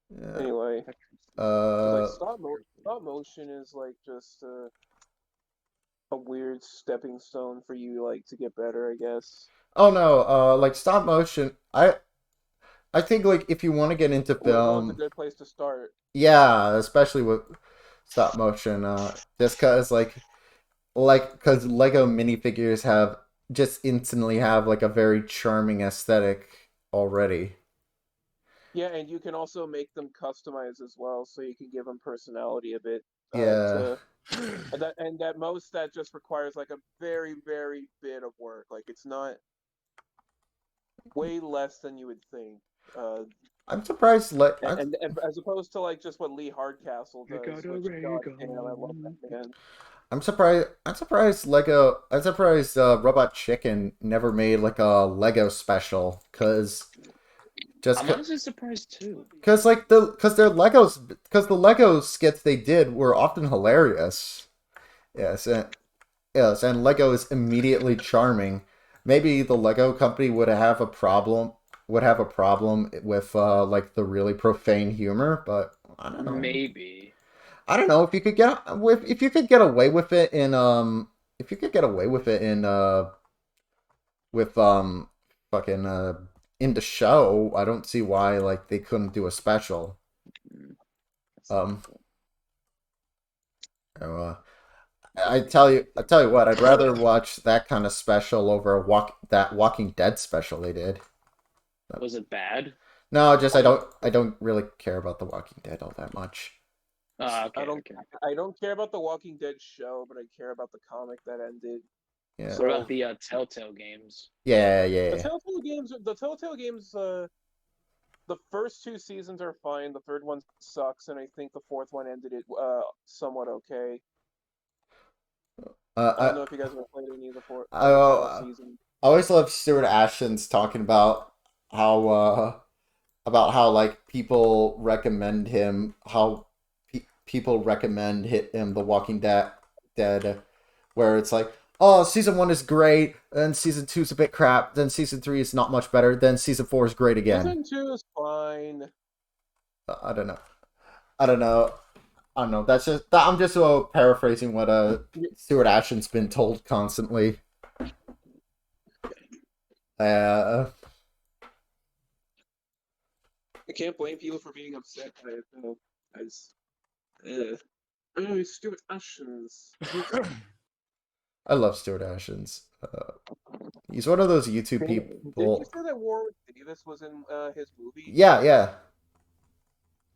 yeah. Anyway, it's like Uh, stop motion is like just a weird stepping stone for you like to get better, I guess. oh no, like stop motion. I think like if you want to get into Lego is a film, good place to start. yeah, especially with stop motion, just cause Lego minifigures just instantly have like a very charming aesthetic already. Yeah, and you can also make them customized as well, so you can give them personality a bit. Yeah, To and that most that just requires like a very very bit of work. Like it's not way less than you would think. Uh, I'm surprised. and as opposed to like just what Lee Hardcastle You does, gotta which God damn, I love Lego. that man. I'm surprised. I'm surprised Lego. I'm surprised Robot Chicken never made like a Lego special, just I'm honestly surprised too. because the Lego skits they did were often hilarious. Yes, and Lego is immediately charming. Maybe the Lego company would have a problem with like the really profane humor, but I don't know. Maybe. I don't know if you could get away with it in if you could get away with it in with fucking in the show, I don't see why like they couldn't do a special. Mm, that's Um, doubtful. uh, I tell you what, I'd rather watch that kind of special over that Walking Dead special they did. Was it bad? No, just I don't really care about the Walking Dead all that much. Okay, I don't okay. I don't care about the Walking Dead show, but I care about the comic that ended. Yeah. What about So the Telltale games? Yeah, the yeah. Telltale games, the first two seasons are fine. The third one sucks, and I think the fourth one ended it somewhat okay. I don't Uh, know if you guys ever played any of I, the final I, season. I always love Stuart Ashton's talking how about how like people recommend him how people recommend him The Walking Dead, where it's like, oh, season one is great, then season two is a bit crap, then season three is not much better, then season four is great again. Season two is fine. I don't know. I don't know. I don't know. I'm just paraphrasing what Stuart Ashton's been told constantly. Uh, I can't blame people for being upset by it though. As oh, stupid Ashens. I love Stuart Ashton's. He's one of those YouTube Did you people. say that Warwick Davis was in his movie? Yeah, yeah,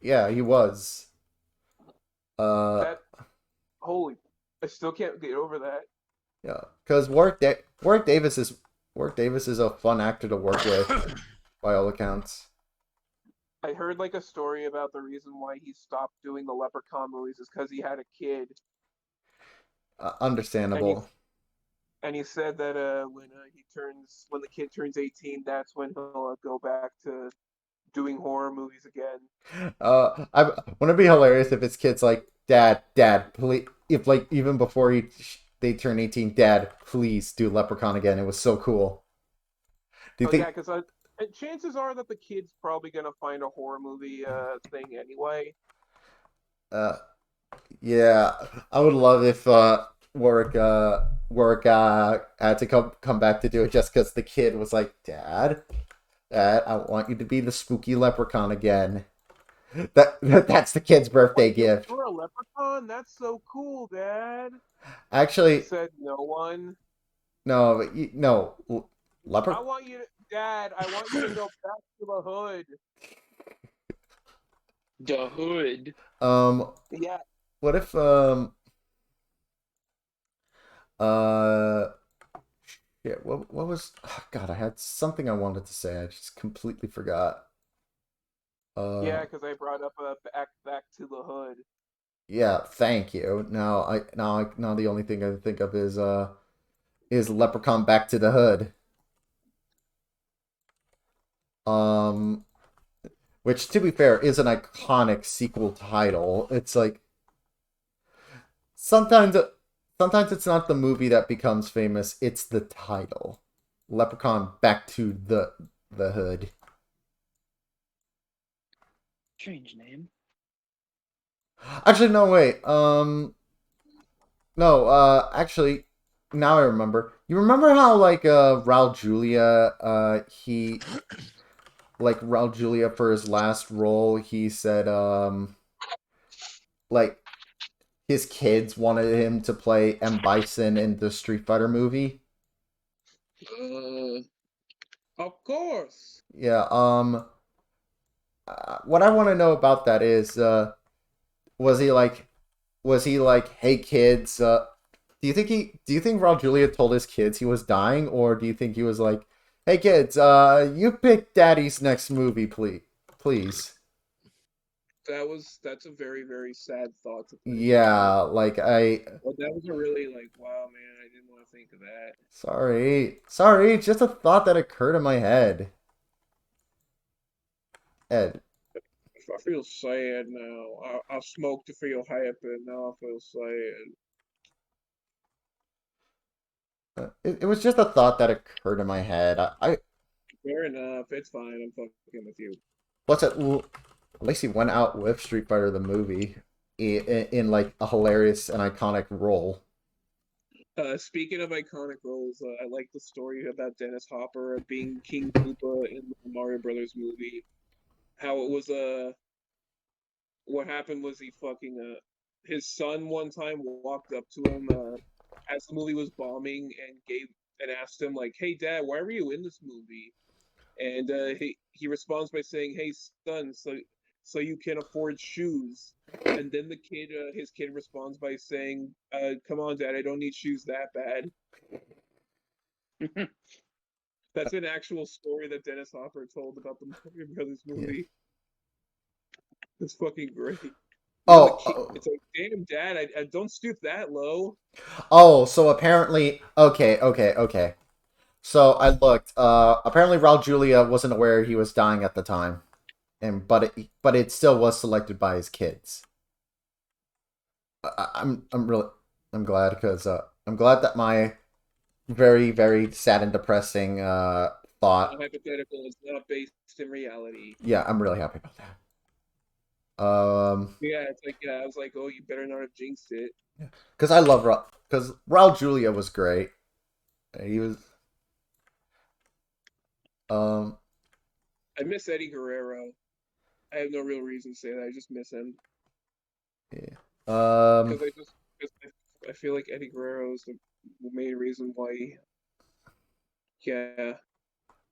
yeah. He was. Uh, That holy, I still can't get over that. yeah, because Warwick Davis is a fun actor to work with, by all accounts. I heard like a story about the reason why he stopped doing the Leprechaun movies is because he had a kid, and he Understandable. and he said that when the kid turns 18, that's when he'll go back to doing horror movies again. I want to be hilarious if his kid's like, Dad, please. If like even before they turn 18, Dad, please do Leprechaun again. It was so cool. Do you Oh yeah, think? because and chances are that the kid's probably gonna find a horror movie thing anyway. Uh, yeah, I would love if Warwick had to come back to do it just because the kid was like, Dad, I want you to be the spooky leprechaun again. That's the kid's birthday What, gift. you're a leprechaun? That's so cool, Dad. Actually, Said no one. no, no, I leprechaun. want you to, Dad, I want you to go back to the hood. The Hood. Um, Yeah. what if uh yeah, what was oh, God, I had something I wanted to say. I just completely forgot. Yeah, Uh because I brought up back to the hood. yeah, thank you. Now the only thing I can think of is Leprechaun Back to the Hood. Um which to be fair is an iconic sequel title. It's like sometimes sometimes it's not the movie that becomes famous, it's the title. Leprechaun Back to the Hood. Strange name. Actually, no, wait. No, actually, now I remember. You remember how like Raul Julia, Raul Julia for his last role, he said like his kids wanted him to play M Bison in the Street Fighter movie. Of course. Yeah. What I want to know about that is, was he like, hey kids, do you think Raul Julia told his kids he was dying, or do you think he was like, hey kids, you pick Daddy's next movie, please. That's a very, very sad thought to think about. Yeah, like But that was a really like, wow, man, I didn't want to think of that. sorry, just a thought that occurred in my head. Ed, I feel sad now. I smoked to feel happy, now I feel sad. it was just a thought that occurred in my head. Fair enough, it's fine, I'm fucking with you. What's it? At least he went out with Street Fighter the movie in like a hilarious and iconic role. Speaking of iconic roles, I like the story about Dennis Hopper being King Koopa in the Mario Brothers movie. How it was what happened was his son one time walked up to him as the movie was bombing and asked him like, "Hey Dad, why were you in this movie?" And he responds by saying, "Hey son, so you can afford shoes." And then his kid responds by saying, "Come on, Dad, I don't need shoes that bad." That's an actual story that Dennis Hopper told about the Mario Brothers Yeah. movie. It's fucking great. Oh, It's like, damn, Dad, I don't stoop that low. oh, so apparently, okay. So I looked. Apparently Raul Julia wasn't aware he was dying at the time, and but it still was selected by his kids. I'm glad because I'm glad that my very sad and depressing A thought. hypothetical is not based in reality. Yeah, I'm really happy about that. Yeah, it's like, yeah, I was like, oh, you better not have jinxed it. Because I love because Raul Julia was great. He was um I miss Eddie Guerrero. I have no real reason to say that. I just miss him yeah. because I feel like Eddie Guerrero is the main reason why. Yeah.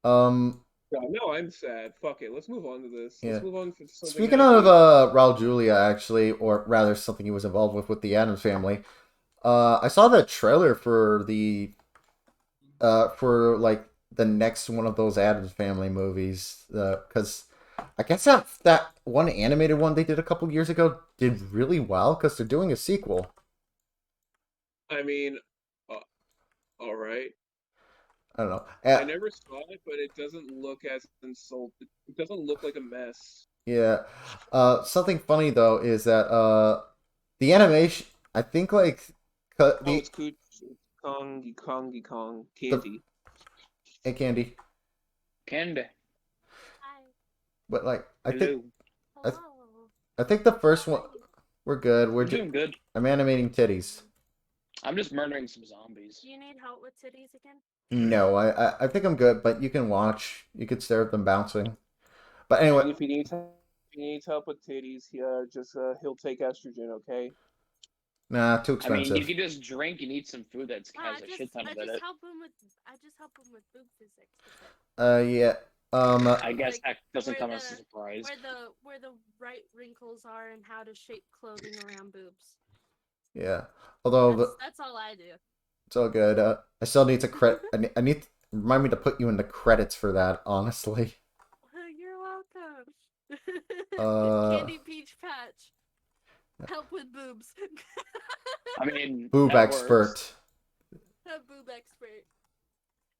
um God, no, I'm sad. Fuck it. Let's move on to this. Let's yeah. move on to something Speaking of happy. Raul Julia, actually, or rather something he was involved with the Adams Family. I saw the trailer for like the next one of those Adams Family movies. Because I guess that one animated one they did a couple years ago did really well because they're doing a sequel. I mean, uh, all right. I don't know. I never saw it, but it doesn't look as insulted. It doesn't look like a mess. Yeah. Something funny though is that the animation. I think like Oh, the it's Cooch, Kong, the Candy. hey Candy, Candy. but like Hello. I, th- I think the first one we're good. I'm doing good. I'm animating titties. I'm just murdering some zombies. Do you need help with titties again? No, I think I'm good, but you can watch. You could stare at them bouncing. But anyway, And if he needs help with titties, he'll take estrogen. Okay. nah, too I mean, you expensive. can just drink and eat some food that No, has a shit ton of it. I just help him with boob physics. That's it. Yeah. I guess Like, that doesn't where come as a the- surprise. Where the right wrinkles are and how to shape clothing around boobs. Yeah. Although That's all I do. it's all good. I still need to I need to remind me to put you in the credits for that. Honestly. You're welcome. Uh, Candy Peach Patch. Help with boobs. I mean, boob that works. expert. A boob expert.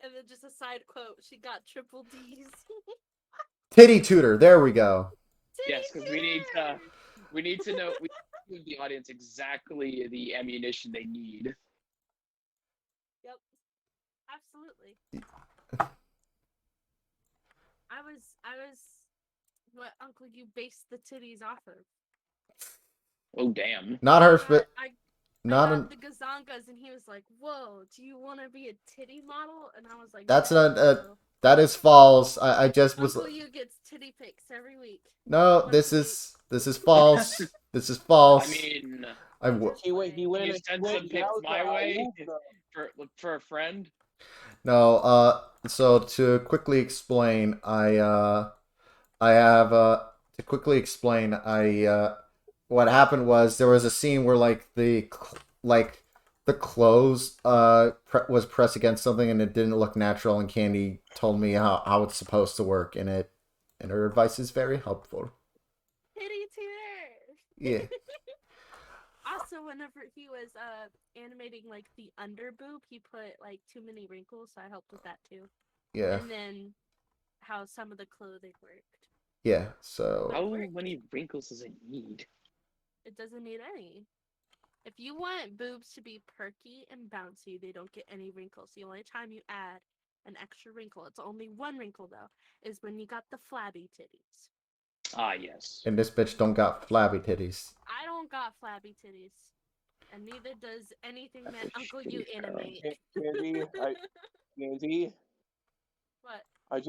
And then just a side quote. She got triple D's. Titty tutor. There we go. Yes, because we need to know we give the audience exactly the ammunition they need. Yep. Absolutely. I was what Uncle you based the titties off of. Oh damn! Not her. I Not got an. the gazonkas and he was like, "Whoa, do you want to be a titty model?" And I was like, That's "Yeah, not. so." That is false. I just was. Uncle you gets titty pics every week. No, Once a this is false. This is I false. mean, I w- He went. can you send some pics my way though. for a friend? No. So to quickly explain, I have to quickly explain. What happened was there was a scene where like the clothes was pressed against something and it didn't look natural, and Candy told me how it's supposed to work, and her advice is very helpful. Titty tutor. Yeah. Also, whenever he was animating like the under boob, he put like too many wrinkles, so I helped with that too. Yeah. And then how some of the clothing worked. Yeah. So. How many wrinkles does it need? It doesn't need any. If you want boobs to be perky and bouncy, they don't get any wrinkles. The only time you add an extra wrinkle, it's only one wrinkle though, is when you got the flabby titties. Ah, yes. And this bitch don't got flabby titties. I don't got flabby titties. And neither does anything That's that a Uncle You shitty animate. Candy, What? I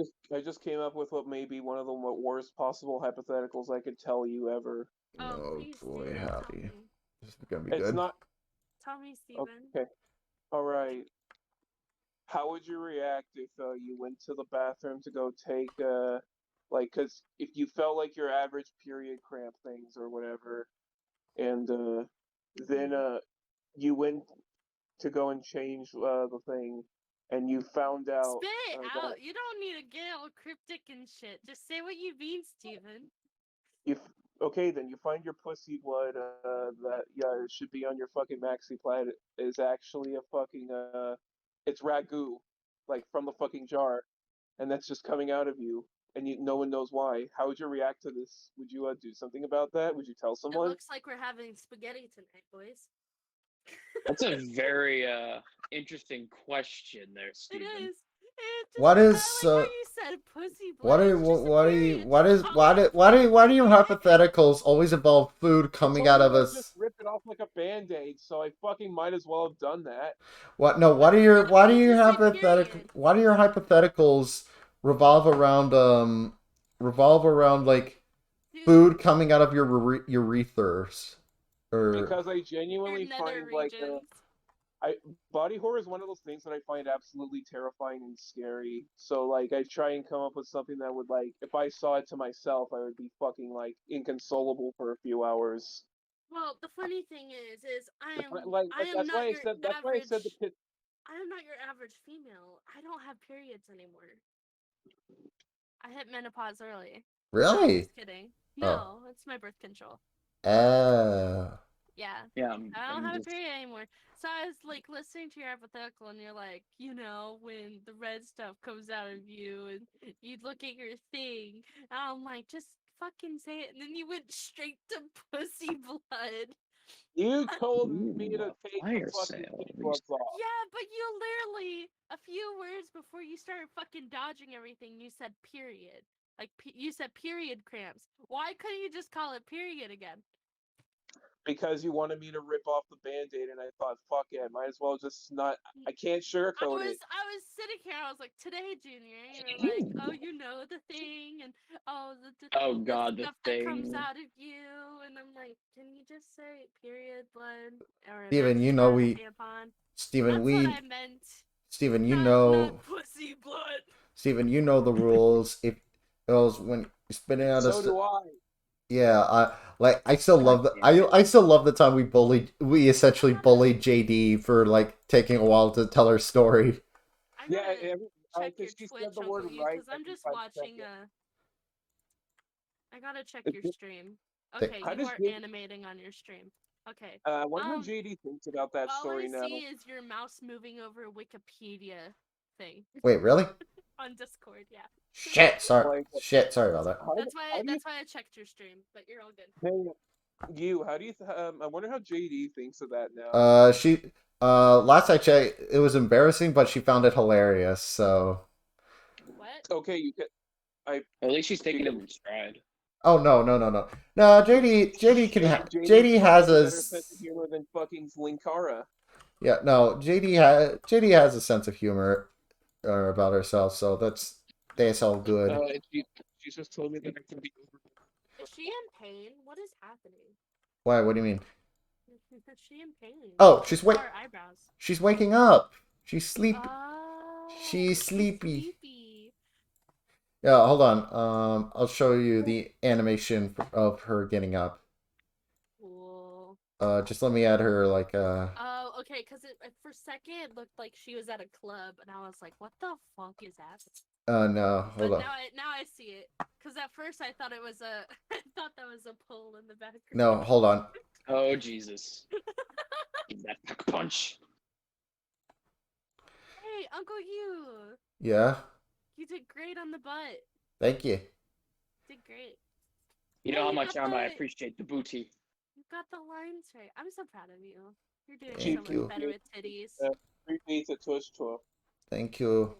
just came up with what may be one of the worst possible hypotheticals I could tell you ever. Oh Please boy, do. howdy. Tell me. This is gonna be It's good. not Tell me, Steven. okay. All right. How would you react if you went to the bathroom to go take because if you felt like your average period cramp things or whatever, and then you went to go and change the thing, and you found out Spit it that out. You don't need to get all cryptic and shit. Just say what you mean, Steven. if okay, then you find your pussy blood that it should be on your fucking maxi pad is actually a fucking it's ragu, like from the fucking jar, and that's just coming out of you, and no one knows why. How would you react to this? Would you do something about that? Would you tell It someone? looks like we're having spaghetti tonight, boys. That's a very interesting question there, It Steven. is. It just, What I is like how you said pussy what blood. are It's just a what are you period. what Just is call why it do pussy your blood. hypotheticals always involve food I coming told out you of I'd just us? rip it off like a band-aid, so I fucking might as well have done that. What no, Why did you say period? why do your hypotheticals revolve around like Dude, food coming out of your urethers? Or Because I your genuinely nether find like regions. body horror is one of those things that I find absolutely terrifying and scary. So like I try and come up with something that would like if I saw it to myself, I would be fucking like inconsolable for a few hours. Well, the funny thing is Like I am that's not why I your said the average. pit. I am not your average female. I don't have periods anymore. I hit menopause early. No, really? just kidding. Oh. No, it's my birth control. Uh, Yeah. Yeah, I don't I'm have a just period anymore. So I was like listening to your hypothetical and you're like, you know, when the red stuff comes out of you and you look at your thing, and I'm like, just fucking say it. And then you went straight to pussy blood. You told me ooh, to a take the fire fucking sale. pit gloves off Yeah, but you literally, a few words before you started fucking dodging everything, you said period. Like, you said period cramps. Why couldn't you just call it period again? because you wanted me to rip off the band-aid, and I thought, fuck it, might as well just not. I can't sugarcoat it. I was sitting here. I was like, today, Junior. You were like, oh, you know the thing, and oh, Oh the God, the stuff that comes thing. out of you, and I'm like, can you just say period blood or a Steven, maxi you know pad, a we tampon? Steven, That's what I meant. Steven, Not pussy blood. Steven, you know the rules. If it was when you're spitting out So do I. yeah, I still God love the damn it. I still love the time we essentially bullied JD for like taking a while to tell her story. I Yeah, gotta check your because she said Twitch, the word Uncle You, right because I'm every just 5 seconds. watching. I gotta check your It's- stream. Th- Okay, How you does are JD, animating on your stream. Okay. I wonder what JD thinks about that All I story now. see is your mouse moving over Wikipedia thing Wait, really? on Discord. Yeah. Like, Sorry about that. how do you That's why I checked your stream, but you're all good. how do you I wonder how JD thinks of that now. She last I checked, it was embarrassing, but she found it hilarious. So, What? Okay, you can. At least she's taking it in stride. oh no. JD Probably has has a better sense of a humor than fucking Linkara. yeah no JD has a sense of humor about herself, so that's all good. And she just told me that I can be over. Is she in pain? What is happening? Why? What do you mean? Is she in pain? Oh, Saw her eyebrows. she's waking up. She's Oh, She's sleepy. sleepy. Yeah, hold on. I'll show you the animation of her getting up. Cool. Just let me add her like Oh, okay, because for a second it looked like she was at a club, and I was like, "What the fuck is that?" no, But hold on. now I see it. Because at first I thought it was I thought that was a pull in the background. No, hold on. Oh Jesus! Give that fuck punch. Hey, Uncle You! Yeah, You did great on the butt. thank you. Did great. You know Hey, how you much got I the- appreciate the booty. You got the lines right. I'm so proud of you. You're doing Thank so you. much better with titties. Repeat the tush tour. Thank you.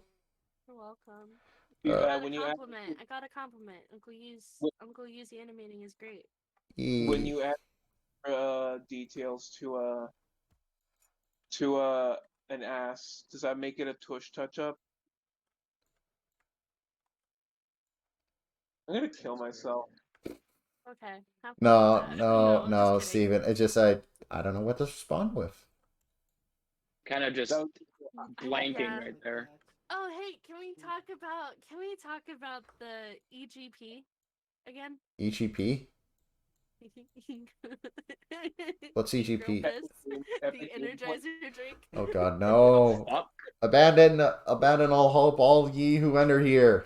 You're welcome. When you add I got a compliment. Uncle Yu's animating is great. when you add details to an ass, does that make it a tush touch up? I'm gonna kill myself. Okay. Have fun with No, that. no, I'm no, just kidding. Steven. It just I don't know what to respond with. Kind of just That was- blanking Yeah. right there. Oh, hey, can we talk about the EGP again? EGP? What's EGP? Girl piss. The Energizer drink. Oh God, no. Fuck. abandon all hope, all ye who enter here.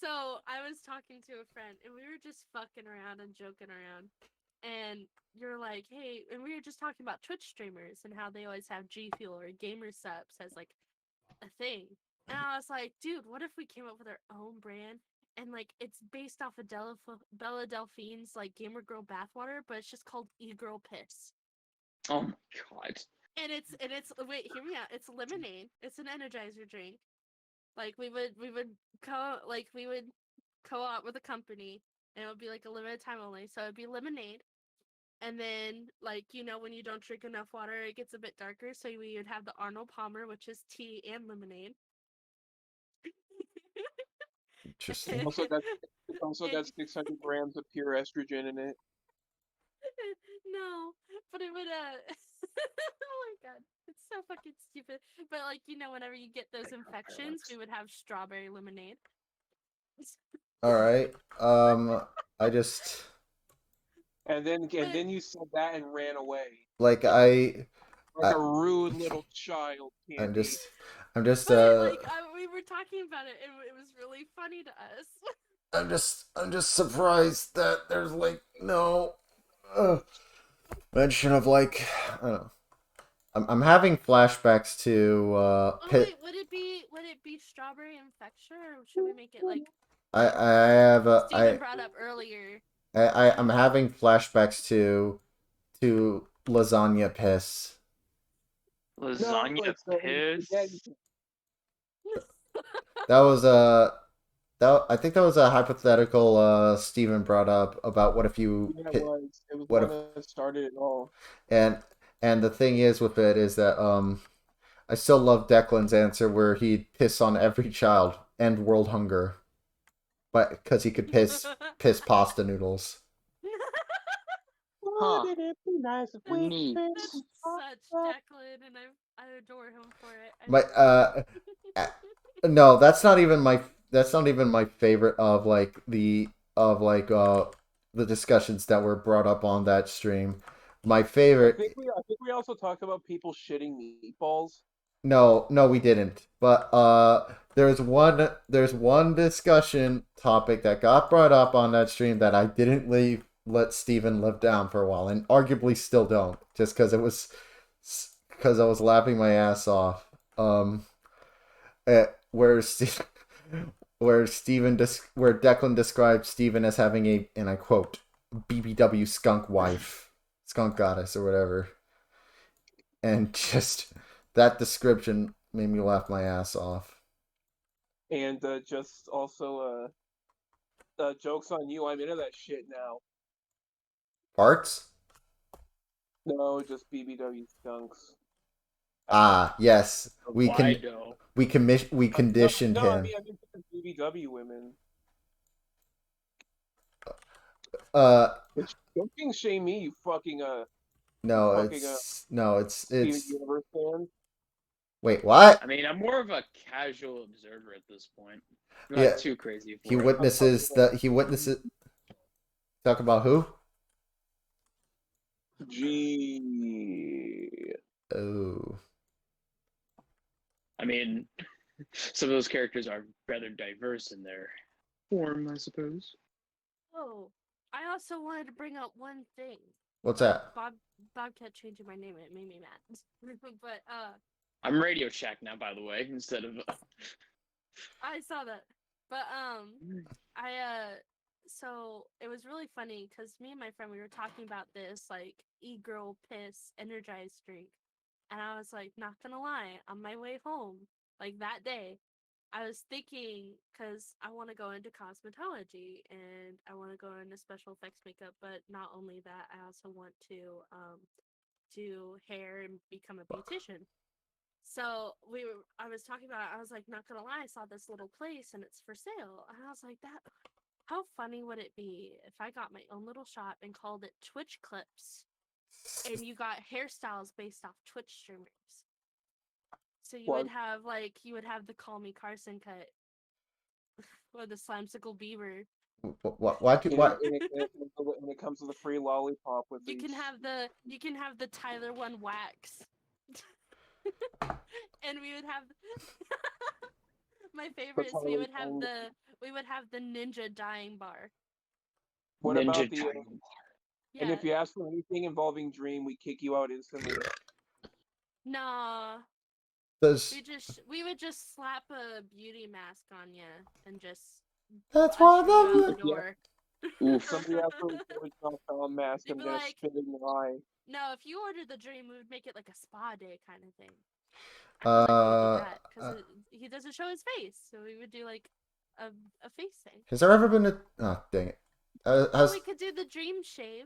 So I was talking to a friend, and we were just fucking around and joking around, and you're like, hey, and we were just talking about Twitch streamers and how they always have G Fuel or Gamer Subs as like a thing. And I was like, dude, what if we came up with our own brand? And like it's based off of Bella Delphine's like Gamer Girl bathwater, but it's just called E-Girl Piss. Oh my god. And it's wait, hear me out. It's lemonade. It's an energizer drink. Like we would co-op with a company, and it would be like a limited time only. So it'd be lemonade. And then, like, when you don't drink enough water, it gets a bit darker. So we would have the Arnold Palmer, which is tea and lemonade. Interesting. It's also got 600 grams of pure estrogen in it. No, but it would oh my god, it's so fucking stupid. But like whenever you get those infections, we would have strawberry lemonade. All right. I just And then you said that and ran away. like Like a rude little child, I'm Candy. just But we were talking about it, and it was really funny to us. I'm just surprised that there's like no mention of like I don't know. I'm having flashbacks to Oh wait, would it be strawberry infection, or should we make it like I have Steven brought up earlier? I'm having flashbacks to lasagna piss. Lasagna piss. That was I think that was a hypothetical Steven brought up about what if you Yeah, it was. It was what the one that started it all. and the thing is with it is that I still love Declan's answer where he'd piss on every child, end world hunger, but because he could piss pasta noodles. Huh. Wouldn't it be nice if we Neat. That's such Declan, and I adore him for it. No, that's not even my favorite of like the discussions that were brought up on that stream. My favorite I think we also talked about people shitting meatballs. No, we didn't. But there's one discussion topic that got brought up on that stream that I didn't let Steven live down for a while, and arguably still don't, just because I was laughing my ass off. Where where Declan described Steven as having a, and I quote, BBW skunk wife, skunk goddess or whatever, and just that description made me laugh my ass off. And just also jokes on you. I'm into that shit now. Parts? No, just BBW skunks. Ah, yes. We conditioned No, him. I mean BBW women. Don't shame me, you fucking it's Steven Universe fan. Wait, what? I mean, I'm more of a casual observer at this point. I'm Yeah, not too crazy for he it. witnesses talk about who? G. Oh. I mean, some of those characters are rather diverse in their form, I suppose. Oh, I also wanted to bring up one thing. What's that? Bobcat changing my name, it made me mad. But I'm Radio Shack now, by the way, instead of. I saw that. But so it was really funny because me and my friend, we were talking about this like e-girl piss energized drink, and I was like, not gonna lie, on my way home, like that day, I was thinking, because I want to go into cosmetology and I want to go into special effects makeup, but not only that, I also want to do hair and become a beautician. So I was talking about it, I was like, not gonna lie, I saw this little place and it's for sale. And I was like, how funny would it be if I got my own little shop and called it Twitch Clips, and you got hairstyles based off Twitch streamers? So you would have the Call Me Carson cut, or the Slimesicle Beaver. Why? And it comes with a free lollipop with You can have the Tyler One wax. and we would have my favorite That's is we highly would have fun. the ninja dying bar. What Ninja about the? Time. And Yeah. if you ask for anything involving Dream, we kick you out instantly. Nah. Does We would just slap a beauty mask on you and just that's usher why you out the the Yeah. door. Oof. Somebody asked for a George Knockout mask, You'd I'm be gonna like, spit in your eye. no, if you ordered the dream, we would make it like a spa day kind of thing. I feel like we would do that because he doesn't show his face, so we would do like a face thing. has there ever been a oh dang it Or we could do the dream shave.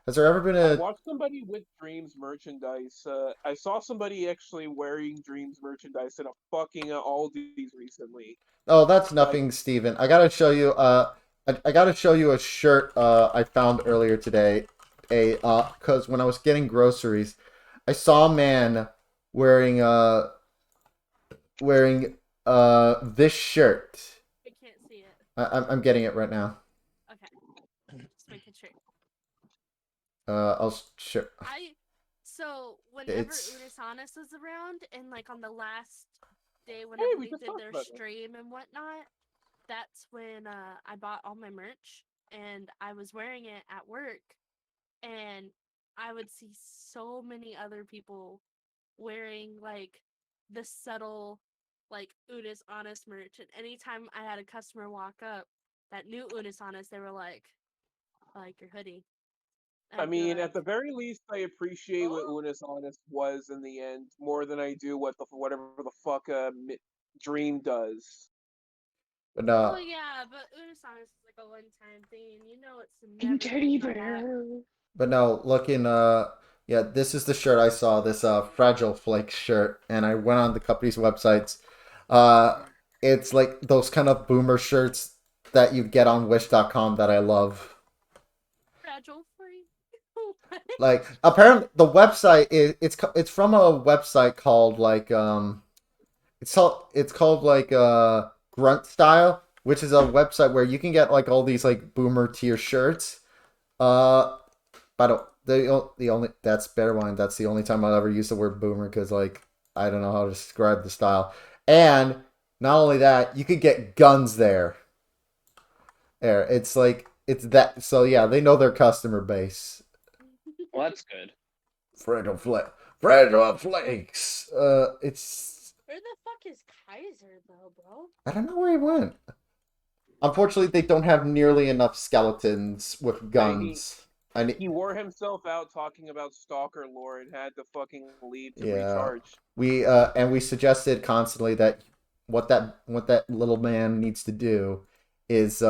has there ever been I a watched somebody with Dreams merchandise. I saw somebody actually wearing Dreams merchandise in a fucking Aldi's recently. oh that's Like, nothing, Steven. I gotta show you I gotta show you a shirt I found earlier today. Because when I was getting groceries, I saw a man wearing wearing this shirt. I can't see it. I'm getting it right now. Okay, just making sure. I'll sure. So whenever It's Unisonus was around, and like on the last day, hey, whenever we they just did talked their about it. stream and whatnot, that's when I bought all my merch, and I was wearing it at work, and I would see so many other people wearing like the subtle like Unis Honest merch, and anytime I had a customer walk up that knew Unis Honest, they were like, "I like your hoodie." I I'd be mean, at like, the very least, I appreciate what "Oh, Unis Honest was in the end more than I do whatever the fuck Dream does. but well, yeah, but Unis Honest is like a one-time thing, and you know it's Pink never gonna teddy come back." bear. but no, looking yeah, this is the shirt I saw, this Fragile Flake shirt, and I went on the company's websites. Uh it's like those kind of boomer shirts that you get on wish.com that I love. Fragile free. What? Like apparently the website is it's from a website called like it's called like Grunt Style, which is a website where you can get like all these like boomer tier shirts. But the only that's bear wine. That's the only time I'll ever use the word boomer because like I don't know how to describe the style. And not only that, you could get guns there. There, it's like it's that. So yeah, they know their customer base. Well, that's good. Fragile flake, fragile flakes. It's Where the fuck is Kaiser though, bro? I don't know where he went. Unfortunately, they don't have nearly enough skeletons with guns. I need. He wore himself out talking about Stalker lore and had to fucking leave to Yeah, recharge. we suggested constantly that what that little man needs to do is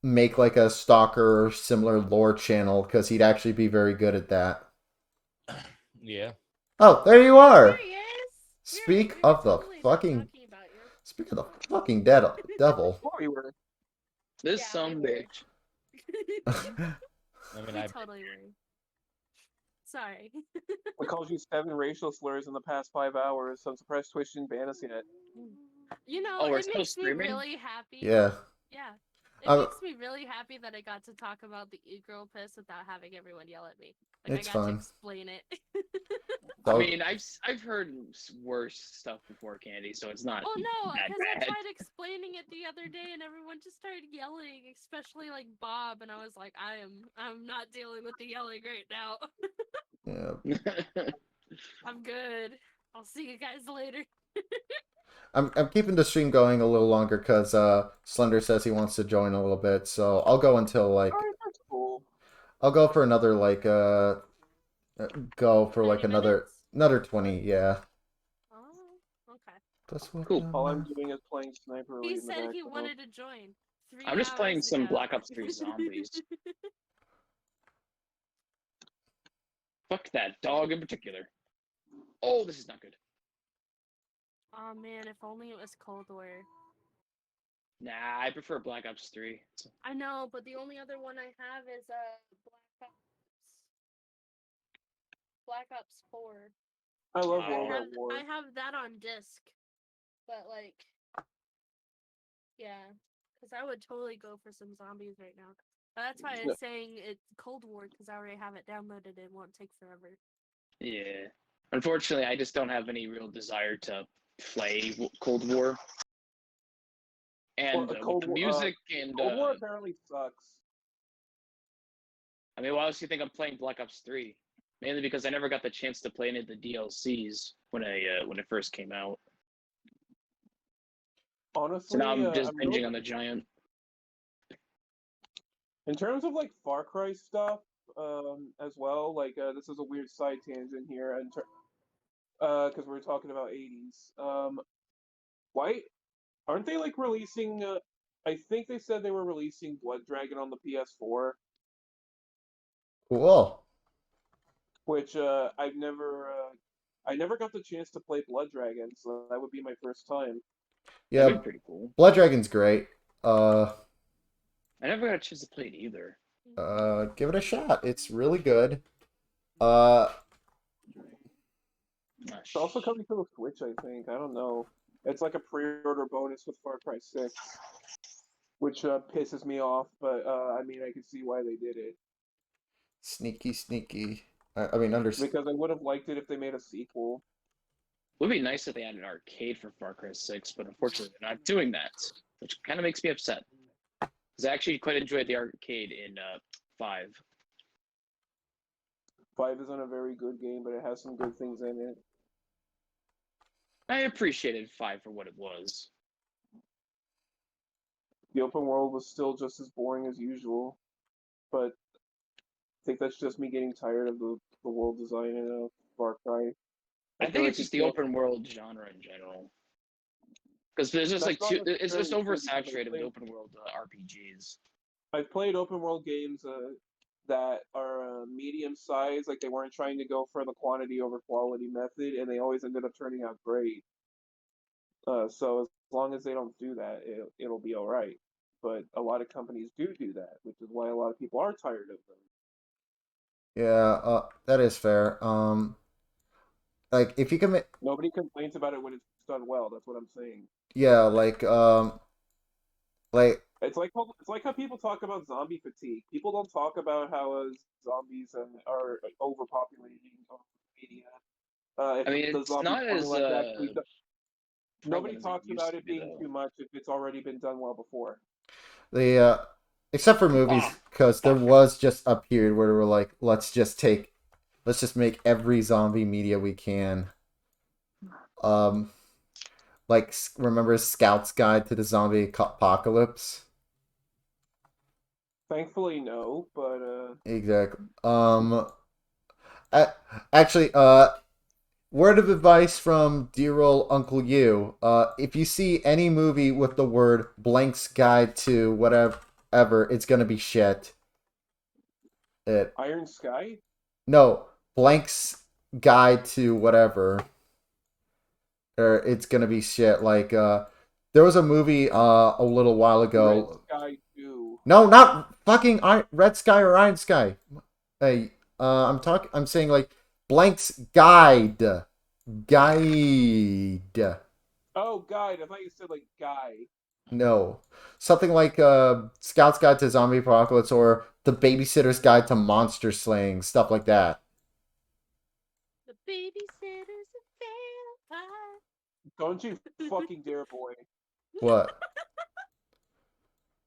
make like a stalker similar lore channel because he'd actually be very good at that. Yeah. Oh, there you There are. he is. Speak We were of the totally not fucking talking about you. speak of the fucking devil. Oh, you were. This Yeah, some we were. bitch. I mean, We I totally were. Sorry. I called you 7 racial slurs in the past 5 hours, so I'm surprised Twitch didn't ban us yet. You know, Oh, we're it still makes me streaming? really happy. Yeah. Yeah. It Um, makes me really happy that I got to talk about the e-girl piss without having everyone yell at me. Like It's I got to fun. explain it. I So- mean, I've heard worse stuff before, Candy, so it's not Well, no, that because I bad. tried explaining it the other day and everyone just started yelling, especially like Bob, and I was like, I'm not dealing with the yelling right now. yeah. I'm good. I'll see you guys later. I'm keeping the stream going a little longer because Slender says he wants to join a little bit, so I'll go until like Alright, that's cool. I'll go for another like go for like 30 minutes? another 20, yeah. Oh, okay. That's what Cool. All I'm doing is playing Sniper He Elite in the said he background. wanted to join 3 I'm just playing hours some ago. Black Ops 3 Zombies. Fuck that dog in particular. Oh, this is not good. Oh man, if only it was Cold War. Nah, I prefer Black Ops 3. I know, but the only other one I have is Black Ops 4. I love I World I at have War. I have that on disc, but like, yeah, because I would totally go for some zombies right now. But that's why I'm saying it's Cold War because I already have it downloaded. It won't take forever. Yeah. Unfortunately, I just don't have any real desire to play Cold War. And Well, with the music and Cold War apparently sucks. I mean, why else do you think I'm playing Black Ops 3? Mainly because I never got the chance to play any of the DLCs when it first came out. Honestly, So now I'm just I'm binging really on the Giant. in terms of like Far Cry stuff, as well. Like, this is a weird side tangent here, and because we're talking about 80s. Why aren't they like releasing? I think they said they were releasing Blood Dragon on the PS4, Cool. which I never got the chance to play Blood Dragon, so that would be my first time. That'd be Yeah, pretty cool. Blood Dragon's great. Uh, I never got a chance to play it either. Give it a shot. It's really good. Uh, It's also coming to the Switch, I think. I don't know. It's like a pre-order bonus with Far Cry 6, which pisses me off. But I mean, I can see why they did it sneaky, sneaky. I mean, under. because I would have liked it if they made a sequel. It would be nice if they had an arcade for Far Cry 6, but unfortunately they're not doing that, which kind of makes me upset. Because I actually quite enjoyed the arcade in 5. 5 isn't a very good game, but it has some good things in it. I appreciated 5 for what it was. The open world was still just as boring as usual, but I think that's just me getting tired of the world design in Far Cry. I I feel think like it's you just the can't. open world genre in general. Because there's just That's like not it's just necessarily true because oversaturated with open world RPGs. I've played open world games that are medium size, like they weren't trying to go for the quantity over quality method, and they always ended up turning out great. So as long as they don't do that, it'll be all right. But a lot of companies do that, which is why a lot of people are tired of them. Yeah, that is fair. Like if you commit, Nobody complains about it when it's done well. That's what I'm saying. yeah, like It's like how people talk about zombie fatigue. People don't talk about how zombies are overpopulating media. If I mean, the it's zombie not as formula is actually prevalent nobody as it talks used about to it be, being though. too much if it's already been done well before. the except for movies, Ah, because there fuck. was just a period where we're like, let's just make every zombie media we can. Um, like remember Scout's Guide to the Zombie Apocalypse? Thankfully, no, but Exactly. A- Actually, word of advice from dear old Uncle You. If you see any movie with the word Blank's Guide to whatever, it's gonna be shit. It Iron Sky. No, Blank's Guide to whatever, or it's gonna be shit. Like, there was a movie a little while Red ago. Sky 2. No, not fucking Red Sky or Iron Sky. Hey, I'm saying like Blank's Guide. Oh, Guide. I thought you said like Guy. No, something like Scout's Guide to Zombie Apocalypse or The Babysitter's Guide to Monster Slaying, stuff like that. The babysitter's a vampire. Don't you fucking dare, boy. What?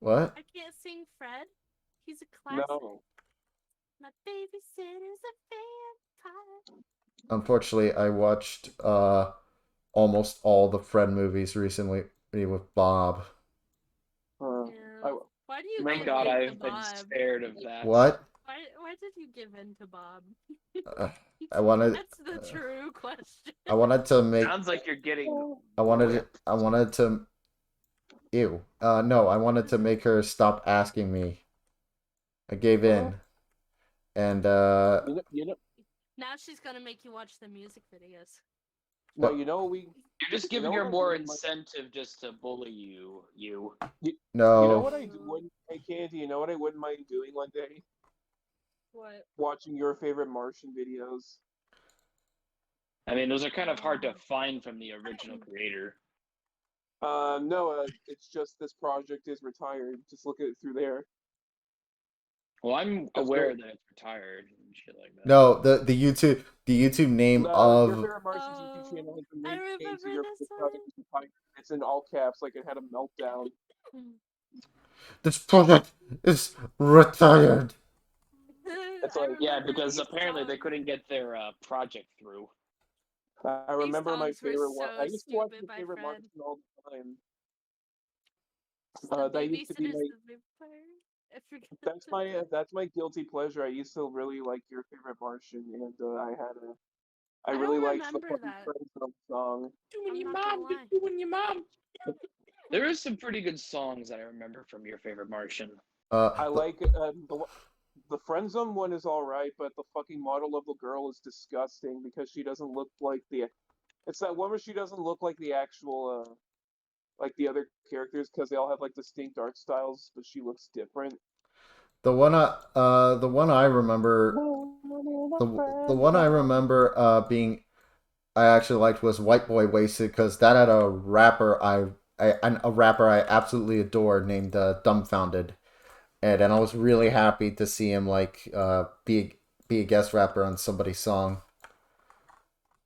What? I can't sing Fred. He's a classic. No. My babysitter's a vampire. Unfortunately, I watched almost all the Fred movies recently with Bob. Uh, Yeah. Why do you Thank give God in to I've been Bob? spared of that. What? Why did you give in to Bob? I wanted. That's the true question. I wanted to make. Sounds like you're getting. I wanted. whipped. I wanted to. Ew. No, I wanted to make her stop asking me. I gave in, and you know, Now she's gonna make you watch the music videos. no, What? you know we. You're just You giving know her what I more really like- incentive just to bully you. You no. know what I wouldn't? Hey, Candy, you know what I wouldn't mind doing one day? What? Watching your favorite Martian videos. I mean, those are kind of hard to find from the original creator. No, it's just this project is retired. Just look at it through there. Well, I'm That's aware great. that it's retired. and shit like that. No, the YouTube name Your of favorite Martian's YouTube channel has been I renamed to remember your this It's in all caps, like it had a meltdown. one. this project is retired. It's I like Yeah, remember because these apparently they songs. couldn't get their project through. I These remember my songs were favorite one. I so used to watch stupid, your my favorite friend. Martian all the time. The That used to be babysitter's my the vampire. I forget. that's my guilty pleasure. I used to really like your favorite Martian, and I I really don't liked the remember fucking that. Friends song. I'm not gonna lie. Doing your mom. There is some pretty good songs that I remember from your favorite Martian. I like the friend zone one is all right, but the fucking model of the girl is disgusting because she doesn't look like the. It's that one where she doesn't look like the actual like the other characters because they all have like distinct art styles, but she looks different. The one I remember the one I remember being I actually liked was White Boy Wasted because that had a rapper a rapper I absolutely adore named Dumbfounded, and I was really happy to see him like be a guest rapper on somebody's song.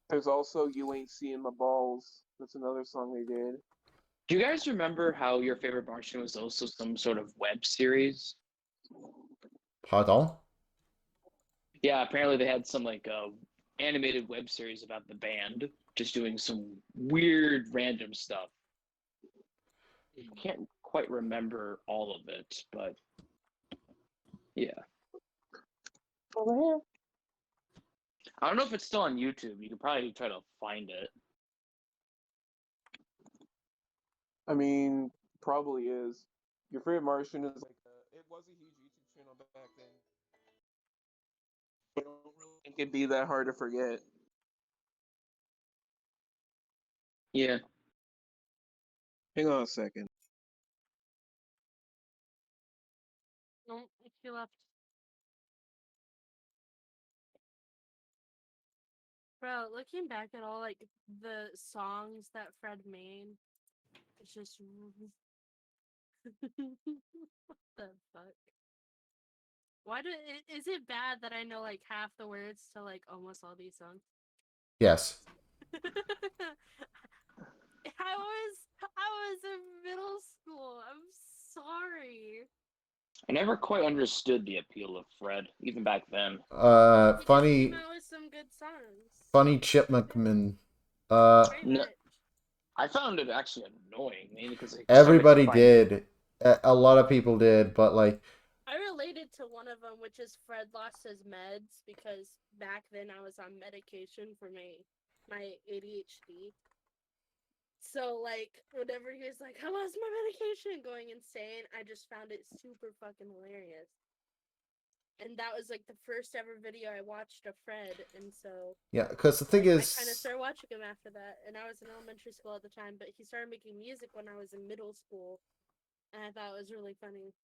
There's also You Ain't Seeing My Balls. That's another song they did. Do you guys remember how your favorite Martian was also some sort of web series? Pardon? Yeah, apparently they had some like animated web series about the band, just doing some weird random stuff. I can't quite remember all of it, but yeah. Over here. I don't know if it's still on YouTube. You could probably try to find it. I mean, probably is. Your favorite Martian is like it was a huge YouTube channel back then. I don't really think it'd be that hard to forget. Yeah. Hang on a second. No, she left. Bro, looking back at all like the songs that Fred made, it's just what the fuck? Why is it bad that I know like half the words to like almost all these songs? Yes. I was in middle school. I'm sorry. I never quite understood the appeal of Fred, even back then. He just came Funny out with some good songs. Funny Chipmunkman. Pretty No, much. I found it actually annoying, mainly because it started to Everybody find. did. A lot of people did, but like I related to one of them, which is Fred lost his meds because back then I was on medication for my ADHD. So like whenever he was like, I lost my medication, going insane, I just found it super fucking hilarious. And that was like the first ever video I watched of Fred, and so yeah, because the thing like, I kind of is, started watching him after that. And I was in elementary school at the time, but he started making music when I was in middle school, and I thought it was really funny.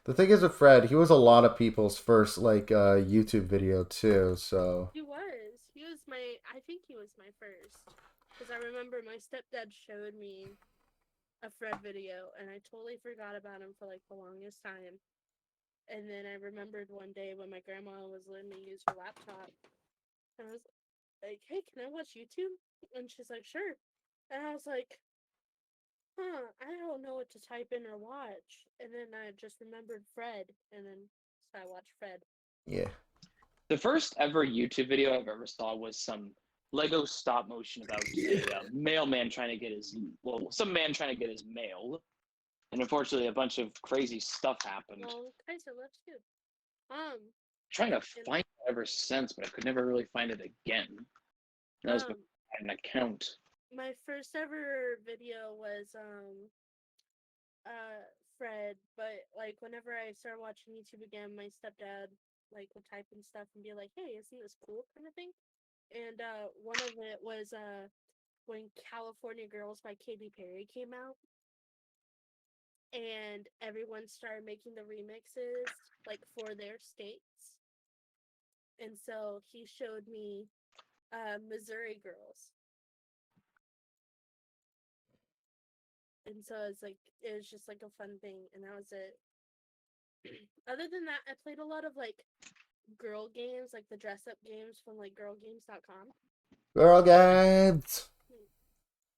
the thing is with Fred, he was a lot of people's first like YouTube video too. So He was. He was my. I think he was my first, because I remember my stepdad showed me a Fred video, and I totally forgot about him for like the longest time. And then I remembered one day when my grandma was letting me use her laptop, and I was like, "Hey, can I watch YouTube?" And she's like, "Sure." And I was like, I don't know what to type in or watch. And then I just remembered Fred, and then so I watched Fred. yeah, The first ever YouTube video I've ever saw was some Lego stop motion about a mailman trying to get some man trying to get his mail, and unfortunately, a bunch of crazy stuff happened. Well, Kaiser left too. Trying to find it ever since, but I could never really find it again. That was before I had an account. My first ever video was Fred, but like whenever I started watching YouTube again, my stepdad like would type in stuff and be like, "Hey, isn't this cool?" kind of thing. And one of it was when California Girls by Katy Perry came out, and everyone started making the remixes like for their states. And so he showed me Missouri Girls. And so it's like it was just like a fun thing, and that was it. Other than that, I played a lot of like girl games, like the dress up games from like girlgames.com. Girl games.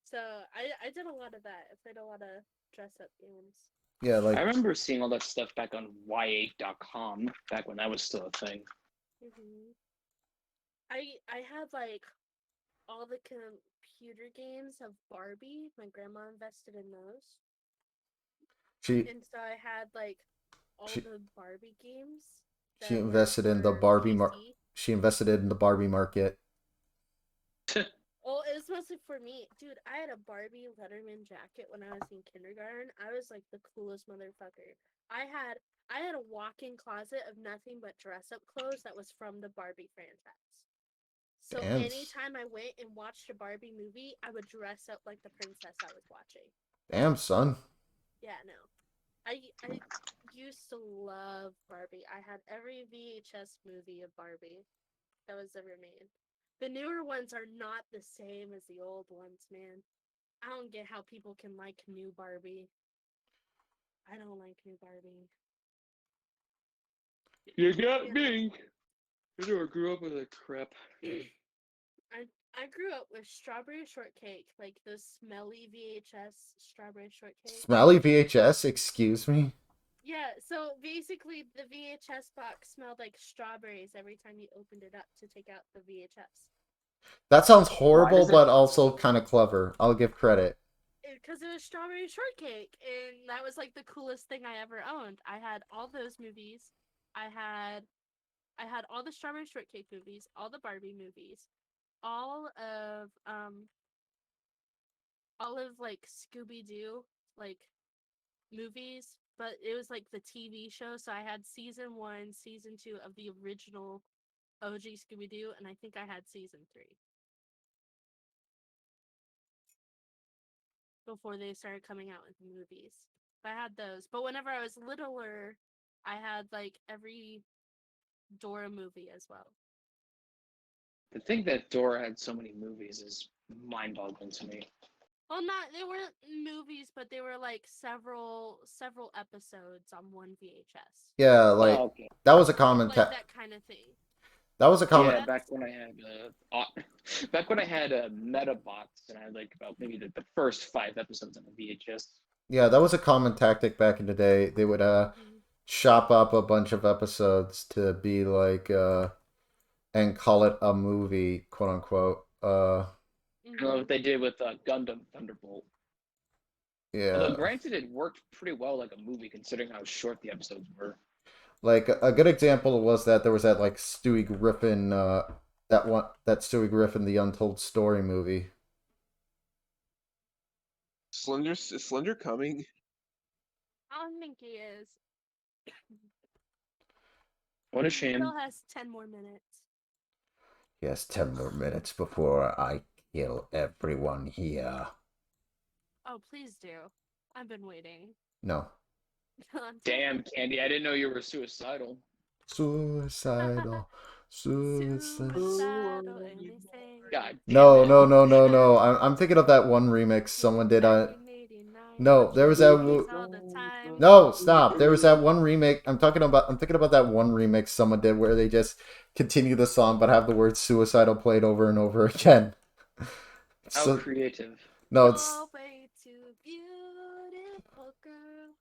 So I did a lot of that. I played a lot of dress up games. Yeah, I like remember seeing all that stuff back on y8.com, back when that was still a thing. Hmm I had like all the computer games of Barbie. My grandma invested in those, she and so I had like all she the Barbie games she that were invested in the for Barbie PC. she invested in the Barbie market. Well, it was mostly for me. Dude, I had a Barbie Letterman jacket when I was in kindergarten. I was like the coolest motherfucker. I had a walk-in closet of nothing but dress-up clothes that was from the Barbie franchise. So Damn. anytime I went and watched a Barbie movie, I would dress up like the princess I was watching. Damn, son. Yeah, no. I used to love Barbie. I had every VHS movie of Barbie that was ever made. The newer ones are not the same as the old ones, man. I don't get how people can like new Barbie. I don't like new Barbie. You got me. I never grew up with that crap. I grew up with strawberry shortcake, like the smelly VHS strawberry shortcake. Smelly VHS, excuse me. Yeah, so basically the VHS box smelled like strawberries every time you opened it up to take out the VHS. That sounds Why horrible, does it? but also kind of clever. I'll give credit. Because it was strawberry shortcake, and that was like the coolest thing I ever owned. I had all those movies. I had I had all the strawberry shortcake movies, all the Barbie movies, all of like Scooby Doo like movies, but it was like the TV show. So I had season 1, season 2 of the original OG Scooby Doo, and I think I had season 3 before they started coming out with the movies. I had those, but whenever I was littler, I had like every Dora movie as well. To think that Dora had so many movies is mind-boggling to me. Well, not they weren't movies, but they were like several episodes on one VHS, Yeah, like Oh, okay. that was a common like that kind of thing. that was a common Yeah, back when I had back when I had a Metabox and I had like about maybe the first 5 episodes on a VHS. yeah, that was a common tactic back in the day. They would chop up a bunch of episodes to be like and call it a movie, quote unquote. I know what they did with Gundam Thunderbolt. Although Yeah. granted, it worked pretty well like a movie considering how short the episodes were. Like a good example was that there was that like Stewie Griffin that Stewie Griffin the Untold Story movie. Is Slender coming? I don't think he is. What a He shame. still has 10 more minutes. Yes, 10 more minutes before I kill everyone here. Oh, please do. I've been waiting. No. Damn, Candy, I didn't know you were suicidal. Suicidal. Suicidal anything. God damn No, it. no, no, no, no. I'm thinking of that one remix someone did on. 1989. No, there was that. All the time. No, stop. There was that one remake. I'm thinking about that one remix someone did where they just continue the song but have the word suicidal played over and over again. How So, creative. no, it's You're way too beautiful, girl.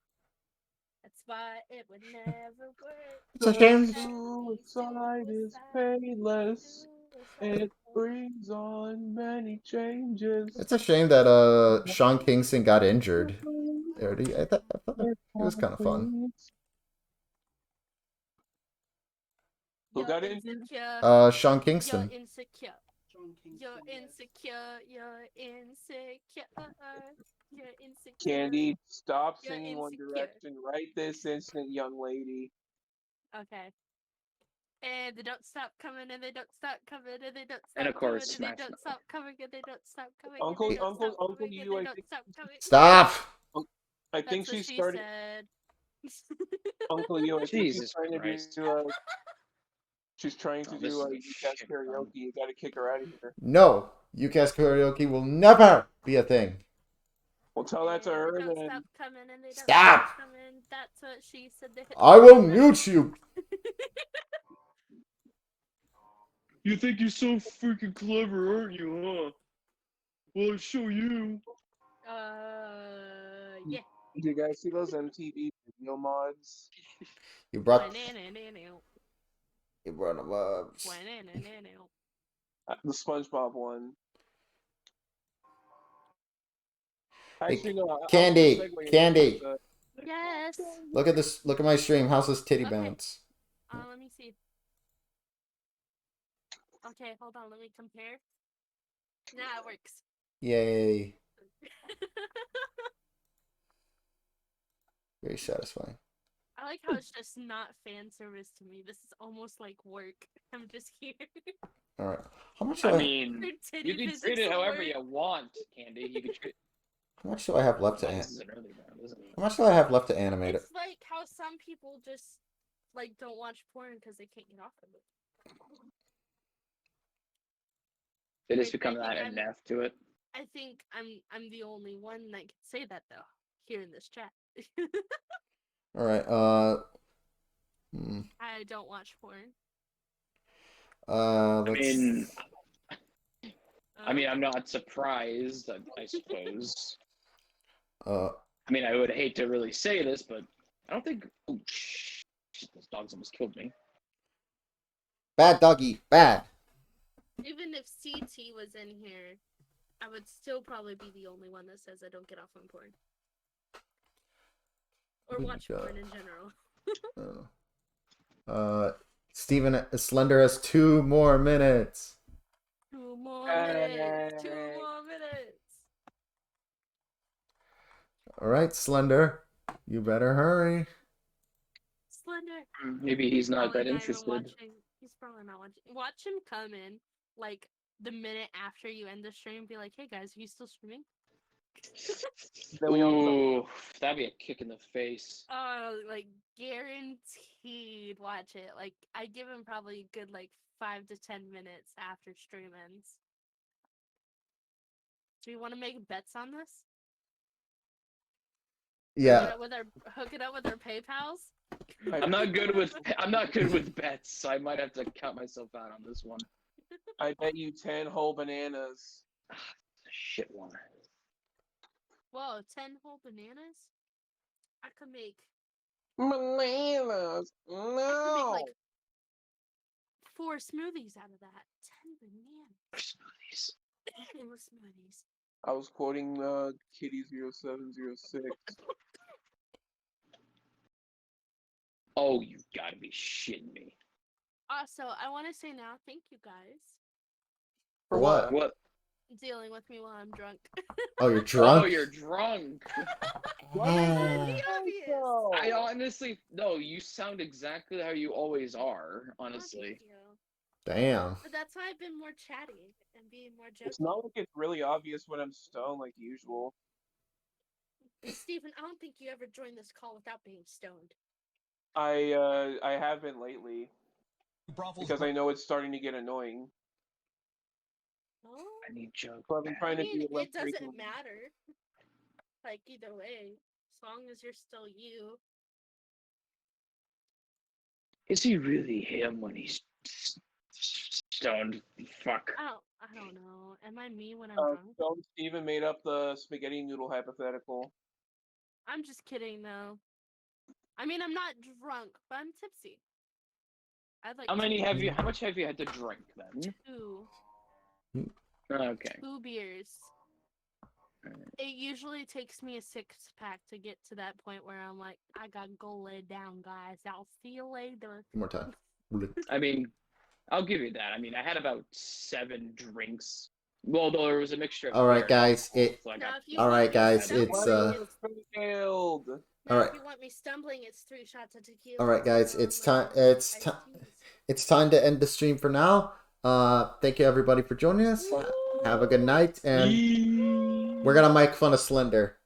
That's why it would never work. it's a shame. Suicide is painless. It brings on many changes. It's a shame that Sean Kingston got injured. I thought it was kind of fun. Who got You're injured? insecure. Sean You're Kingston. insecure. John Kingston, You're yes. insecure. You're insecure. You're insecure. Candy, stop You're singing One insecure. Direction right this instant, young lady. Okay. And they don't stop coming, and they don't stop coming, and they don't stop And of course, coming, and Smash they don't Mouth. stop coming, and they don't stop coming, Uncle, and they don't Uncle, stop Uncle, coming, you, and they I don't think, stop coming. Stop! I think That's what she she started. said. Uncle, you, I think she's Jesus trying to Christ. do. She's trying to Oh, this do is a UCAS shit karaoke. run. You gotta kick her out of here. No, UCAS karaoke will never be a thing. Well, tell that to her They don't then. stop coming, and they don't Stop! stop coming. That's what she said. I will mute you. You think you're so freaking clever, aren't you, huh? Well, I'll show you. Yeah. Did you guys see those MTV video mods? You brought Banana-nana-nana. you brought them up. Banana-nana-nana. The SpongeBob one. Hey, Actually, no. I was gonna Candy, segue into Candy. the. Yes. Look at this. Look at my stream. How's this titty Okay. bounce? Let me see. Okay, hold on. Let me compare. Nah, it works. Yay! Very satisfying. I like how it's just not fan service to me. This is almost like work. I'm just here. All right. How much do I I? mean, Their titty you can physics treat it will however work. you want, Candy. You can treat. How much do I have left to? Well, this is an early round, isn't it? How much do I have left to animate it? It's like how some people just like don't watch porn because they can't get off of it. They just I become think that I'm- enough to it. I think I'm the only one that can say that though here in this chat. All right. I don't watch porn. I Let's. mean, Uh, I'm not surprised. I suppose. Uh, I mean, I would hate to really say this, but I don't think. Oh, shit, those dogs almost killed me. bad doggy. Bad. even if CT was in here, I would still probably be the only one that says I don't get off on porn or Oh my watch God. porn in general. Steven Slender has 2 more minutes. 2 more minutes. 2 more minutes. All right, Slender. You better hurry. Slender. Maybe he's not Probably that even interested. watching. He's probably not watching. Watch him come in like the minute after you end the stream. Be like, hey guys, are you still streaming? Then we all Ooh, that'd be a kick in the face. Oh, like guaranteed watch it. Like I give him probably a good like 5 to 10 minutes after stream ends. Do you want to make bets on this? Yeah. Hook it up with our PayPals. I'm not good with bets, so I might have to count myself out on this one. I bet you 10 whole bananas. Shit one. Whoa, 10 whole bananas? I could make Bananas. No. like 4 smoothies out of that. 10 bananas. Smoothies. 4 smoothies. I was quoting Kitty 0706. Oh, you gotta be shitting me. Also, I want to say now, thank you guys For what? What? dealing with me while I'm drunk. Oh, you're drunk? Oh, you're drunk. The obvious. I honestly, no, you sound exactly how you always are, Oh, honestly. thank you. Damn. But that's why I've been more chatty and being more joking. It's not like it's really obvious when I'm stoned like usual. Steven, I don't think you ever joined this call without being stoned. I have been lately because I know it's starting to get annoying. Oh, I need joke. So I've been trying I to do mean, it less it doesn't frequently. matter. Like, either way, as long as you're still you. Is he really him when he's stoned? Fuck. I don't know. Am I me when I'm drunk? Stone Steven made up the spaghetti noodle hypothetical. I'm just kidding, though. I mean, I'm not drunk, but I'm tipsy. I'd like How much have you had to drink then? 2 Okay. 2 beers. It usually takes me a 6-pack to get to that point where I'm like, I gotta go lay down, guys. I'll see you later. One more time. I mean, I'll give you that. I mean, I had about 7 drinks. Well, though there was a mixture of All right, beer and guys, alcohol, it- so I Now, got if you All want right, me guys, stumbling, it's, failed. Now, All right. if you want me stumbling, it's 3 shots of tequila. All right, guys, it's time. like It's iced time. teas. It's time to end the stream for now. Thank you everybody for joining us. Have a good night, and we're gonna make fun of Slender.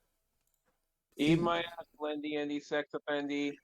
Eat my ass, Lindy, Andy, sex offendy.